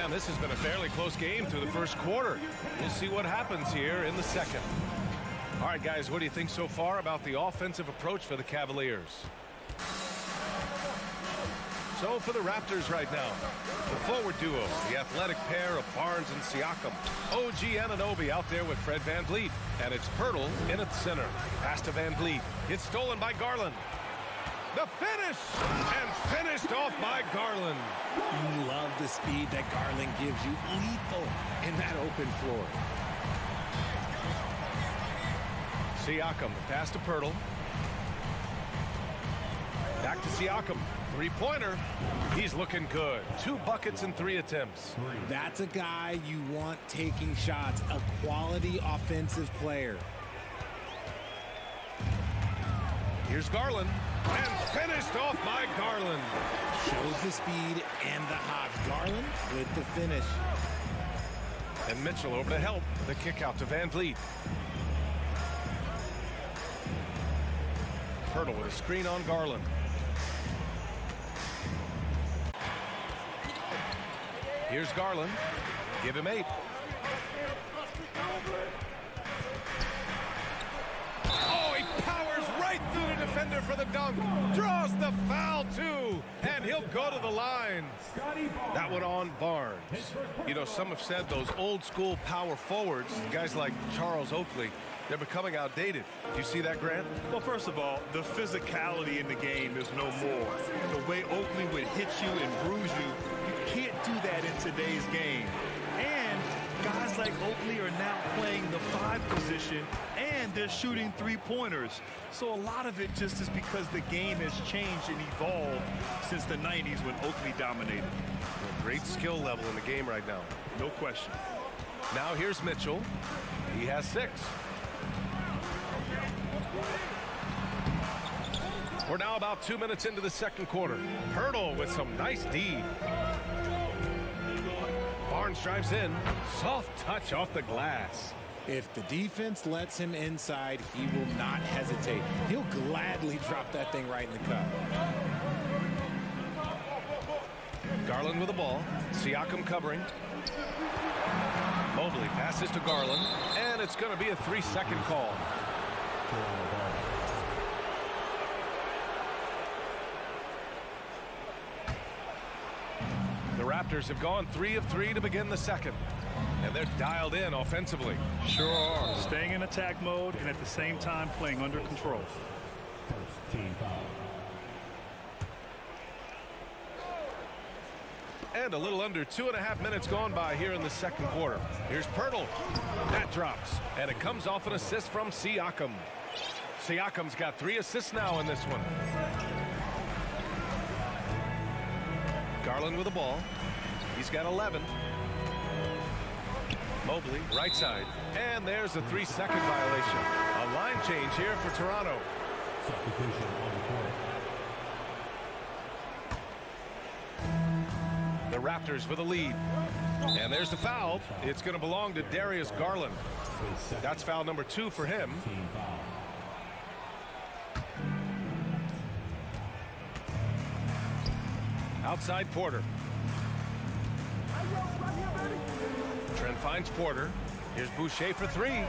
And this has been a fairly close game through the first quarter. We'll see what happens here in the second. All right, guys, what do you think so far about the offensive approach for the Cavaliers? So for the Raptors right now, the forward duo, the athletic pair of Barnes and Siakam. OG Anunoby out there with Fred Van Vliet. And it's Pirtle in at center. Pass to Van Vliet. It's stolen by Garland. The finish! And finished off by Garland. You love the speed that Garland gives you. Lethal in that open floor. Siakam, the pass to Pirtle. Back to Siakam. Three-pointer. He's looking good. 2 buckets in 3 attempts. That's a guy you want taking shots. A quality offensive player. Here's Garland. And finished off by Garland. Shows the speed and the hops. Garland with the finish. And Mitchell over to help. The kick out to Van Vliet. Pirtle with a screen on Garland. Here's Garland. Give him 8. Oh, he powers right through the defender for the dunk. Draws the foul, too. And he'll go to the line. That one on Barnes. You know, some have said those old school power forwards, guys like Charles Oakley, they're becoming outdated. Do you see that, Grant? Well, first of all, the physicality in the game is no more. The way Oakley would hit you and bruise you, you can't do that in today's game. And guys like Oakley are now playing the 5 position, and they're shooting 3-pointers. So a lot of it just is because the game has changed and evolved since the 90s when Oakley dominated. A great skill level in the game right now. No question. Now here's Mitchell. He has 6. We're now about 2 minutes into the second quarter. Pirtle with some nice D. Barnes drives in. Soft touch off the glass. If the defense lets him inside, he will not hesitate. He'll gladly drop that thing right in the cup. Garland with the ball. Siakam covering. Mobley passes to Garland. And it's going to be a 3-second call. The Raptors have gone 3 of 3 to begin the second. And they're dialed in offensively. Sure are. Staying in attack mode and at the same time playing under control. First team foul. And a little under 2.5 minutes gone by here in the second quarter. Here's Pirtle. That drops. And it comes off an assist from Siakam. Siakam's got 3 assists now in this one. Garland with the ball. He's got 11. Mobley, right side. And there's a 3-second violation. A line change here for Toronto. Substitution on the court. The Raptors with a lead. And there's the foul. It's going to belong to Darius Garland. That's foul number 2 for him. Outside Porter. Trent finds Porter. Here's Boucher for three.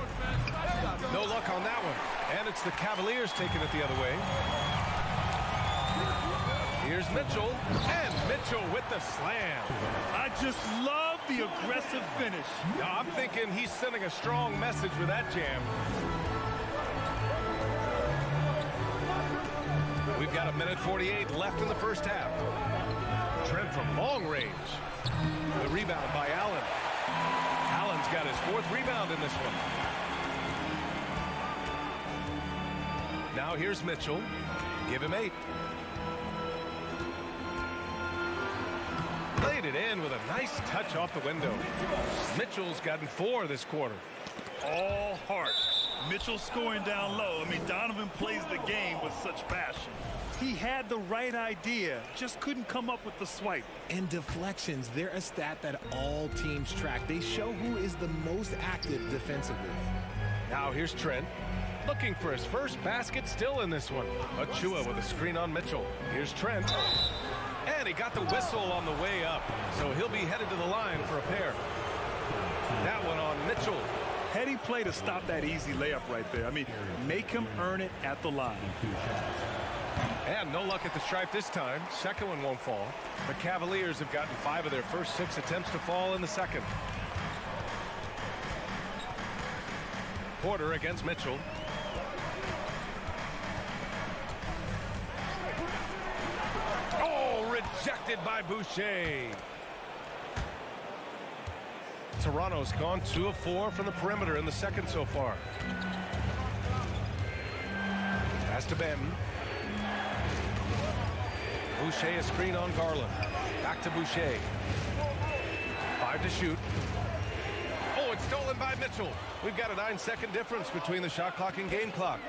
No luck on that one. And it's the Cavaliers taking it the other way. Here's Mitchell. And Mitchell with the slam. I just love the aggressive finish. Now, I'm thinking he's sending a strong message with that jam. We've got 1:48 left in the first half. Trent from long range. The rebound by Allen. Allen's got his 4th rebound in this one. Now here's Mitchell. Give him 8. Laid it in with a nice touch off the window. Mitchell's gotten 4 this quarter. All heart. Mitchell scoring down low. I mean, Donovan plays the game with such passion. He had the right idea, just couldn't come up with the swipe. And deflections, they're a stat that all teams track. They show who is the most active defensively. Now here's Trent. Looking for his first basket, still in this one. Achua with a screen on Mitchell. Here's Trent. And he got the whistle on the way up. So he'll be headed to the line for a pair. That one on Mitchell. Heady play to stop that easy layup right there. I mean, make him earn it at the line. And no luck at the stripe this time. Second one won't fall. The Cavaliers have gotten 5 of their first 6 attempts to fall in the second. Porter against Mitchell. Oh, rejected by Boucher. Toronto's gone 2 of 4 from the perimeter in the second so far. Pass to Benton. Boucher a screen on Garland. Back to Boucher. 5 to shoot. Oh, it's stolen by Mitchell. We've got a 9-second difference between the shot clock and game clock.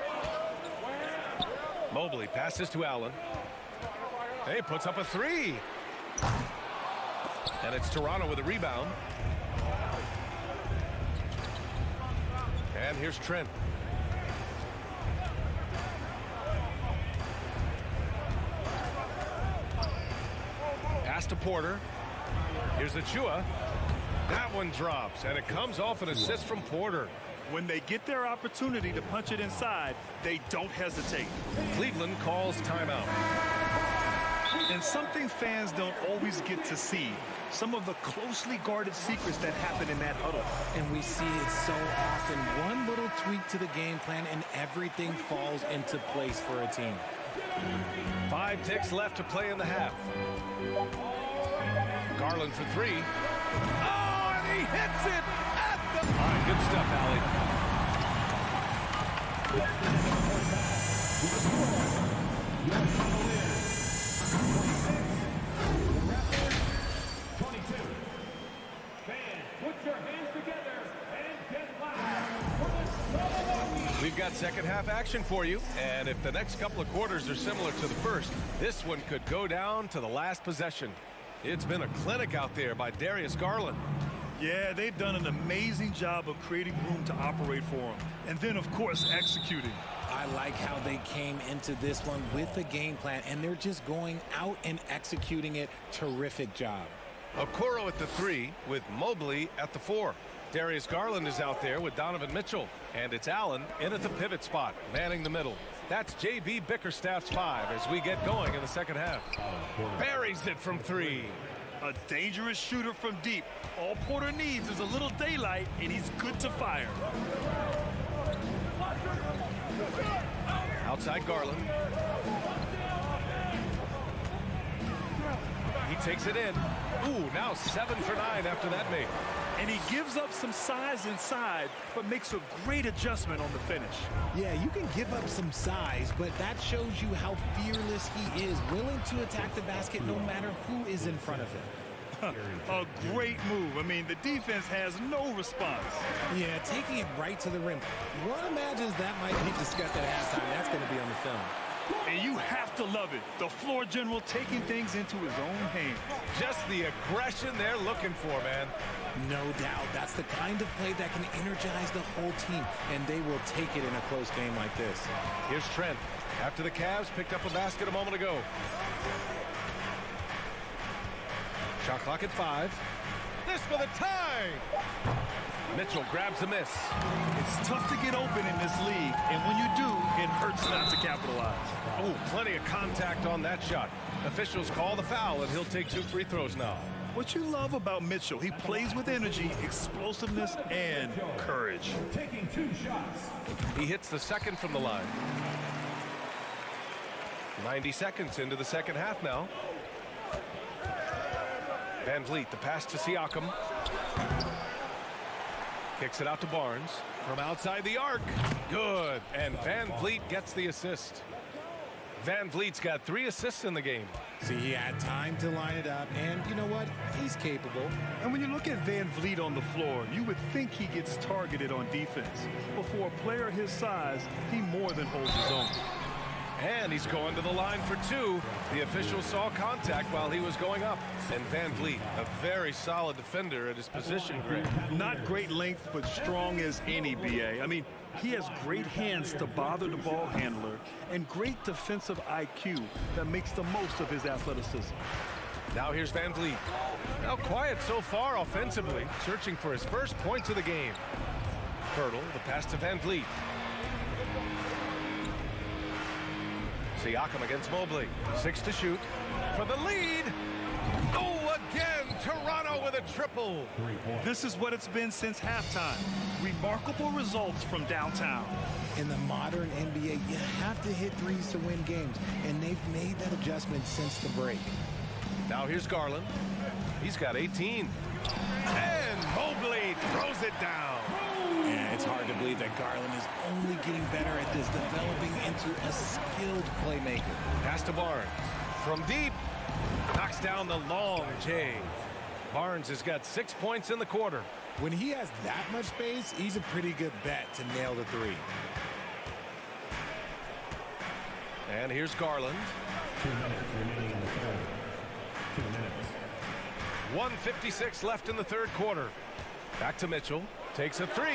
Mobley passes to Allen. He puts up a 3. And it's Toronto with a rebound. And here's Trent. Pass to Porter. Here's Achua. That one drops, and it comes off an assist from Porter. When they get their opportunity to punch it inside, they don't hesitate. Cleveland calls timeout. And something fans don't always get to see, some of the closely guarded secrets that happen in that huddle. And we see it so often. One little tweak to the game plan and everything falls into place for a team. 5 ticks left to play in the half. Garland for 3. Oh, and he hits it at the... All right, good stuff, We've got second half action for you, and if the next couple of quarters are similar to the first, this one could go down to the last possession. It's been a clinic out there by Darius Garland. Yeah, they've done an amazing job of creating room to operate for him, and then, of course, executing. I like how they came into this one with a game plan, and they're just going out and executing it. Terrific job. Okoro at the 3 with Mobley at the 4. Darius Garland is out there with Donovan Mitchell, and it's Allen in at the pivot spot, manning the middle. That's J.B. Bickerstaff's 5 as we get going in the second half. Buries it from 3. A dangerous shooter from deep. All Porter needs is a little daylight, and he's good to fire. Outside Garland. He takes it in. Ooh, now 7 for 9 after that make. And he gives up some size inside, but makes a great adjustment on the finish. Yeah, you can give up some size, but that shows you how fearless he is, willing to attack the basket no matter who is in front of him. A great move. I mean, the defense has no response. Yeah, taking it right to the rim. One imagines that might be discussed at halftime. That's going to be on the film. And you have to love it. The floor general taking things into his own hands. Just the aggression they're looking for, man. No doubt. That's the kind of play that can energize the whole team, and they will take it in a close game like this. Here's Trent. After the Cavs picked up a basket a moment ago. Shot clock at 5. This for the tie. Mitchell grabs a miss. It's tough to get open in this league, and when you do, it hurts not to capitalize. Oh, plenty of contact on that shot. Officials call the foul, and he'll take 2 free throws now. What you love about Mitchell, he plays with energy, explosiveness, and courage. Taking 2 shots. He hits the second from the line. 90 seconds into the second half now. Van Vliet, the pass to Siakam. Kicks it out to Barnes from outside the arc. Good. And Van Vliet gets the assist. Van Vliet's got 3 assists in the game. See, he had time to line it up, and you know what? He's capable. And when you look at Van Vliet on the floor, you would think he gets targeted on defense. But for a player his size, he more than holds his own. And he's going to the line for 2. The official saw contact while he was going up. And Van Vliet, a very solid defender at his position, Greg. Not great length, but strong as any, BA. I mean, he has great hands to bother the ball handler and great defensive IQ that makes the most of his athleticism. Now here's Van Vliet. Now quiet so far offensively, searching for his first points of the game. Pirtle, the pass to Van Vliet. Siakam against Mobley. 6 to shoot for the lead. Oh, again, Toronto with a triple. This is what it's been since halftime. Remarkable results from downtown. In the modern NBA, you have to hit threes to win games, and they've made that adjustment since the break. Now here's Garland. He's got 18. And Mobley throws it down. Yeah, it's hard to believe that Garland is only getting better at this, developing into a skilled playmaker. Pass to Barnes. From deep. Knocks down the long J. Barnes has got 6 points in the quarter. When he has that much space, he's a pretty good bet to nail the 3. And here's Garland. 2 minutes remaining in the third. 2 minutes. 1:56 left in the third quarter. Back to Mitchell. Takes a 3.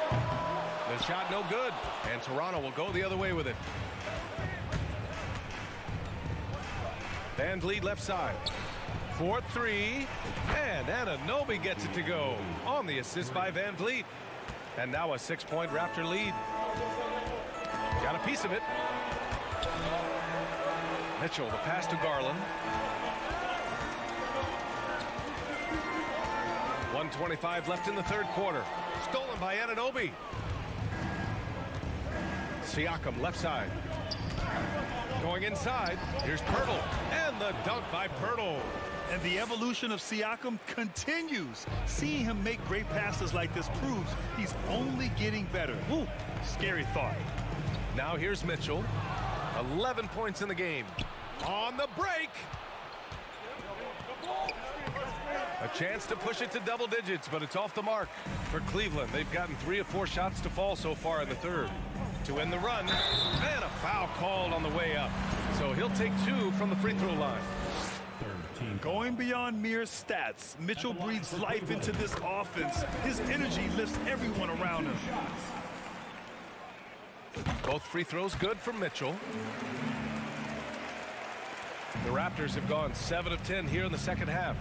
The shot no good. And Toronto will go the other way with it. Van Vliet left side. 4-3. And Anunoby gets it to go on the assist by Van Vliet. And now a 6-point Raptor lead. Got a piece of it. Mitchell, the pass to Garland. 1:25 left in the third quarter. Stolen by Anunoby. Siakam left side. Going inside. Here's Pirtle. And the dunk by Pirtle. And the evolution of Siakam continues. Seeing him make great passes like this proves he's only getting better. Ooh, scary thought. Now here's Mitchell. 11 points in the game. On the break. A chance to push it to double digits, but it's off the mark for Cleveland. They've gotten 3 of 4 shots to fall so far in the third. To win the run, and a foul called on the way up. So he'll take 2 from the free throw line. Going beyond mere stats, Mitchell breathes life into this offense. His energy lifts everyone around him. Both free throws good from Mitchell. The Raptors have gone 7 of 10 here in the second half.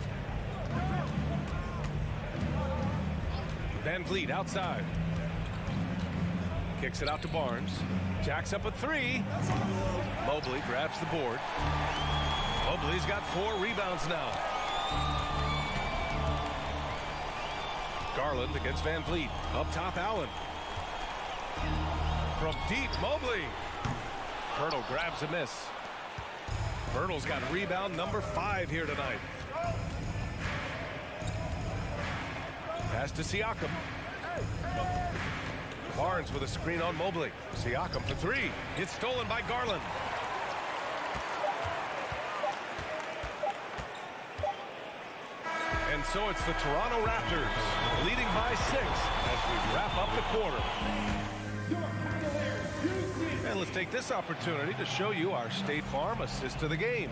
Van Vliet outside. Kicks it out to Barnes. Jacks up a 3. Mobley grabs the board. Mobley's got 4 rebounds now. Garland against Van Vliet. Up top, Allen. From deep, Mobley. Pirtle grabs a miss. Pirtle's got rebound number 5 here tonight. Pass to Siakam. Barnes with a screen on Mobley. Siakam for 3. It's stolen by Garland. And so it's the Toronto Raptors leading by 6 as we wrap up the quarter. And let's take this opportunity to show you our State Farm assist of the game.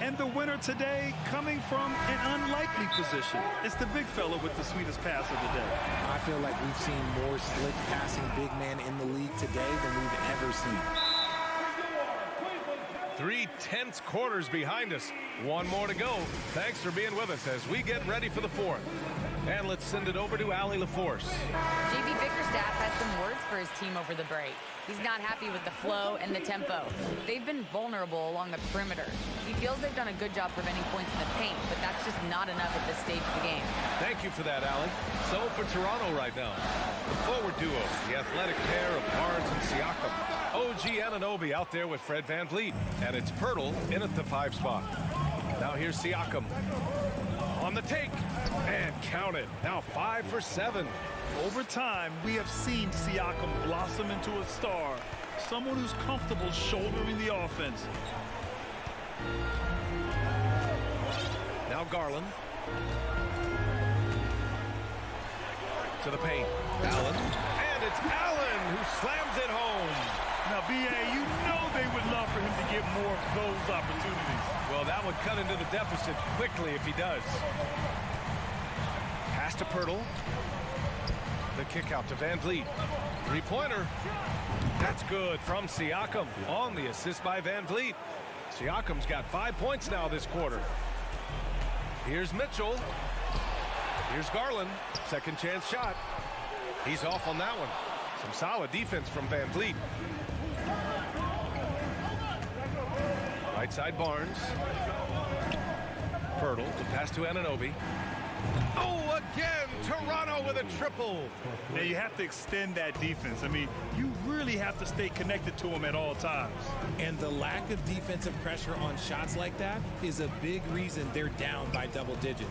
And the winner today coming from an unlikely position. It's the big fella with the sweetest pass of the day. I feel like we've seen more slick passing big man in the league today than we've ever seen. 3 tense quarters behind us. One more to go. Thanks for being with us as we get ready for the fourth. And let's send it over to Allie LaForce. JV Bickerstaff had some words for his team over the break. He's not happy with the flow and the tempo. They've been vulnerable along the perimeter. He feels they've done a good job preventing points in the paint, but that's just not enough at this stage of the game. Thank you for that, Allie. So for Toronto right now, the forward duo, the athletic pair of Barnes and Siakam. OG Anunoby out there with Fred VanVleet, and it's Pirtle in at the 5 spot. Now here's Siakam on the take, and count it. Now 5 for 7. Over time, we have seen Siakam blossom into a star, someone who's comfortable shouldering the offense. Now Garland to the paint. Allen, and it's Allen who slams it home. Now, B.A., you know they would love for him to get more of those opportunities. Well, that would cut into the deficit quickly if he does. Pass to Pirtle. The kick out to VanVleet. Three-pointer. That's good from Siakam on the assist by VanVleet. Siakam's got 5 points now this quarter. Here's Mitchell. Here's Garland. Second chance shot. He's off on that one. Some solid defense from VanVleet. Right side Barnes. Pirtle, the pass to Anunoby. Oh, again, Toronto with a triple. Now, you have to extend that defense. I mean, you really have to stay connected to him at all times. And the lack of defensive pressure on shots like that is a big reason they're down by double digits.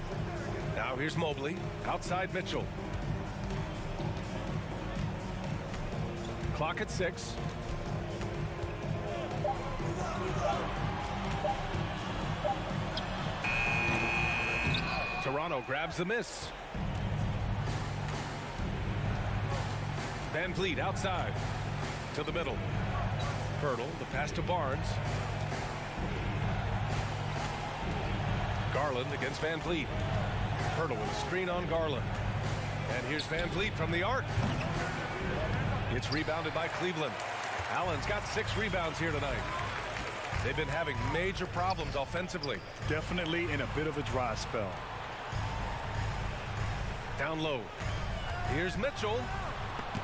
Now here's Mobley, outside Mitchell. Clock at 6. Toronto grabs the miss. VanVleet outside to the middle. Pirtle, the pass to Barnes. Garland against VanVleet. Pirtle with a screen on Garland. And here's VanVleet from the arc. It's rebounded by Cleveland. Allen's got 6 rebounds here tonight. They've been having major problems offensively. Definitely in a bit of a dry spell. Down low. Here's Mitchell.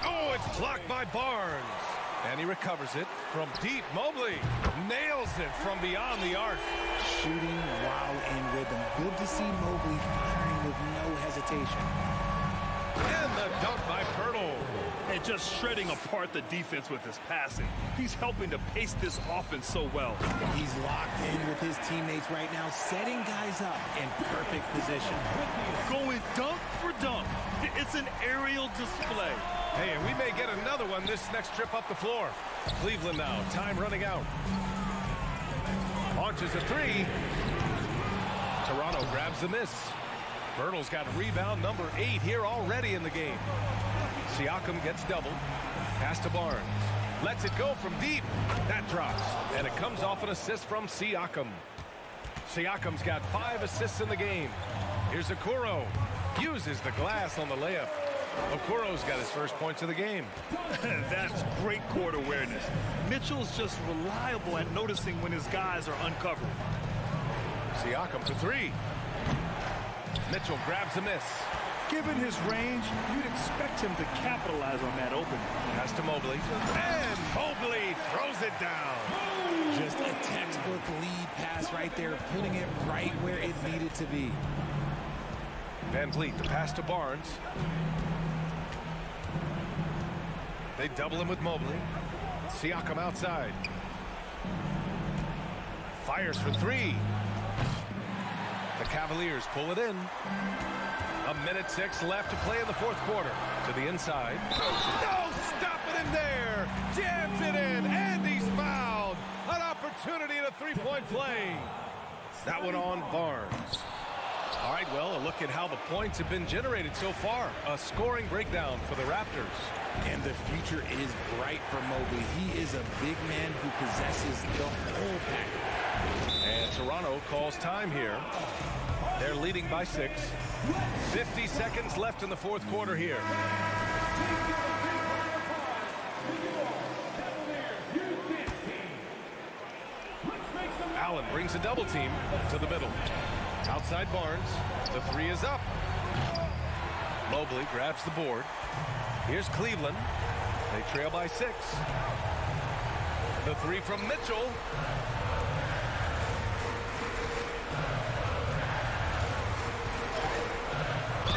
Oh, it's blocked by Barnes. And he recovers it from deep. Mobley nails it from beyond the arc. Shooting while in rhythm. Good to see Mobley firing with no hesitation. And the dunk by Pirtle. And just shredding apart the defense with his passing. He's helping to pace this offense so well. He's locked in with his teammates right now, setting guys up in perfect position. Going dunk for dunk. It's an aerial display. Hey, and we may get another one this next trip up the floor. Cleveland now, time running out. Launches a 3. Toronto grabs the miss. Pirtle's got rebound number 8 here already in the game. Siakam gets doubled. Pass to Barnes. Lets it go from deep. That drops. And it comes off an assist from Siakam. Siakam's got 5 assists in the game. Here's Okoro. Uses the glass on the layup. Okoro's got his first points of the game. That's great court awareness. Mitchell's just reliable at noticing when his guys are uncovered. Siakam for 3. Mitchell grabs a miss. Given his range, you'd expect him to capitalize on that opening. Pass to Mobley. And Mobley throws it down. Just a textbook lead pass right there, putting it right where it needed to be. VanVleet, the pass to Barnes. They double him with Mobley. Siakam outside. Fires for 3. The Cavaliers pull it in. 1:06 left to play in the fourth quarter. To the inside. No, stopping him there. Jams it in, and he's fouled. An opportunity in a 3-point play. That one on Barnes. All right, well, a look at how the points have been generated so far. A scoring breakdown for the Raptors. And the future is bright for Mobley. He is a big man who possesses the whole package. And Toronto calls time here. They're leading by 6. 50 seconds left in the fourth quarter here. Allen brings a double team to the middle. Outside Barnes. The three is up. Mobley grabs the board. Here's Cleveland. They trail by 6. The three from Mitchell.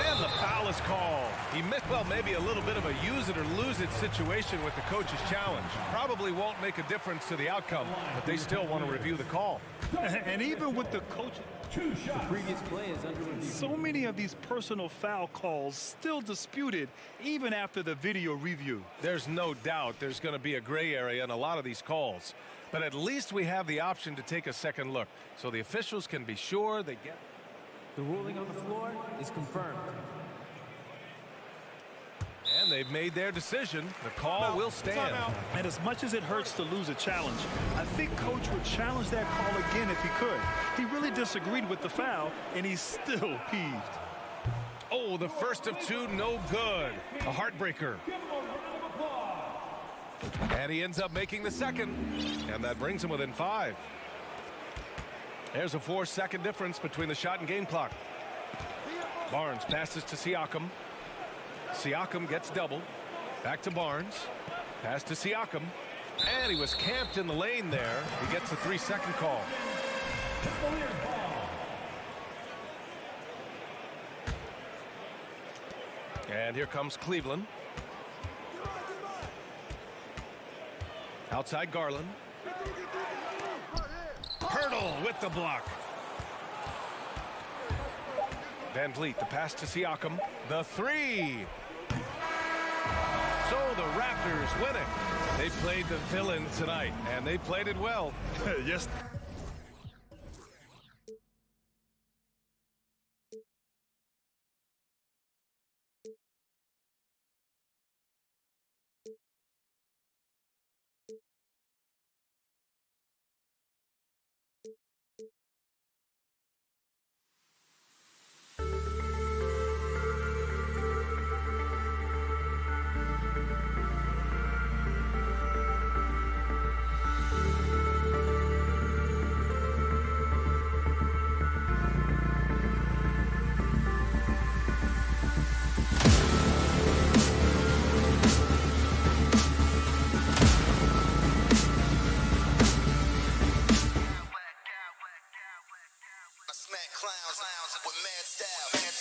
And the foul is called. He missed, well, maybe a little bit of a use it or lose it situation with the coach's challenge. Probably won't make a difference to the outcome, but they still want to review the call. And even with the coach, the previous play is under review. So many of these personal foul calls still disputed even after the video review. There's no doubt there's going to be a gray area in a lot of these calls, but at least we have the option to take a second look so the officials can be sure they get. The ruling on the floor is confirmed. And they've made their decision. The call will stand. And as much as it hurts to lose a challenge, I think Coach would challenge that call again if he could. He really disagreed with the foul, and he's still peeved. Oh, the first of 2, no good. A heartbreaker. And he ends up making the second, and that brings him within 5. There's a 4-second difference between the shot and game clock. Barnes passes to Siakam. Siakam gets double. Back to Barnes. Pass to Siakam. And he was camped in the lane there. He gets a 3-second call. And here comes Cleveland. Outside Garland. Hurdle with the block. Van Vliet, the pass to Siakam. The 3. So the Raptors win it. They played the villain tonight, and they played it well. Yes. Clowns with mad style.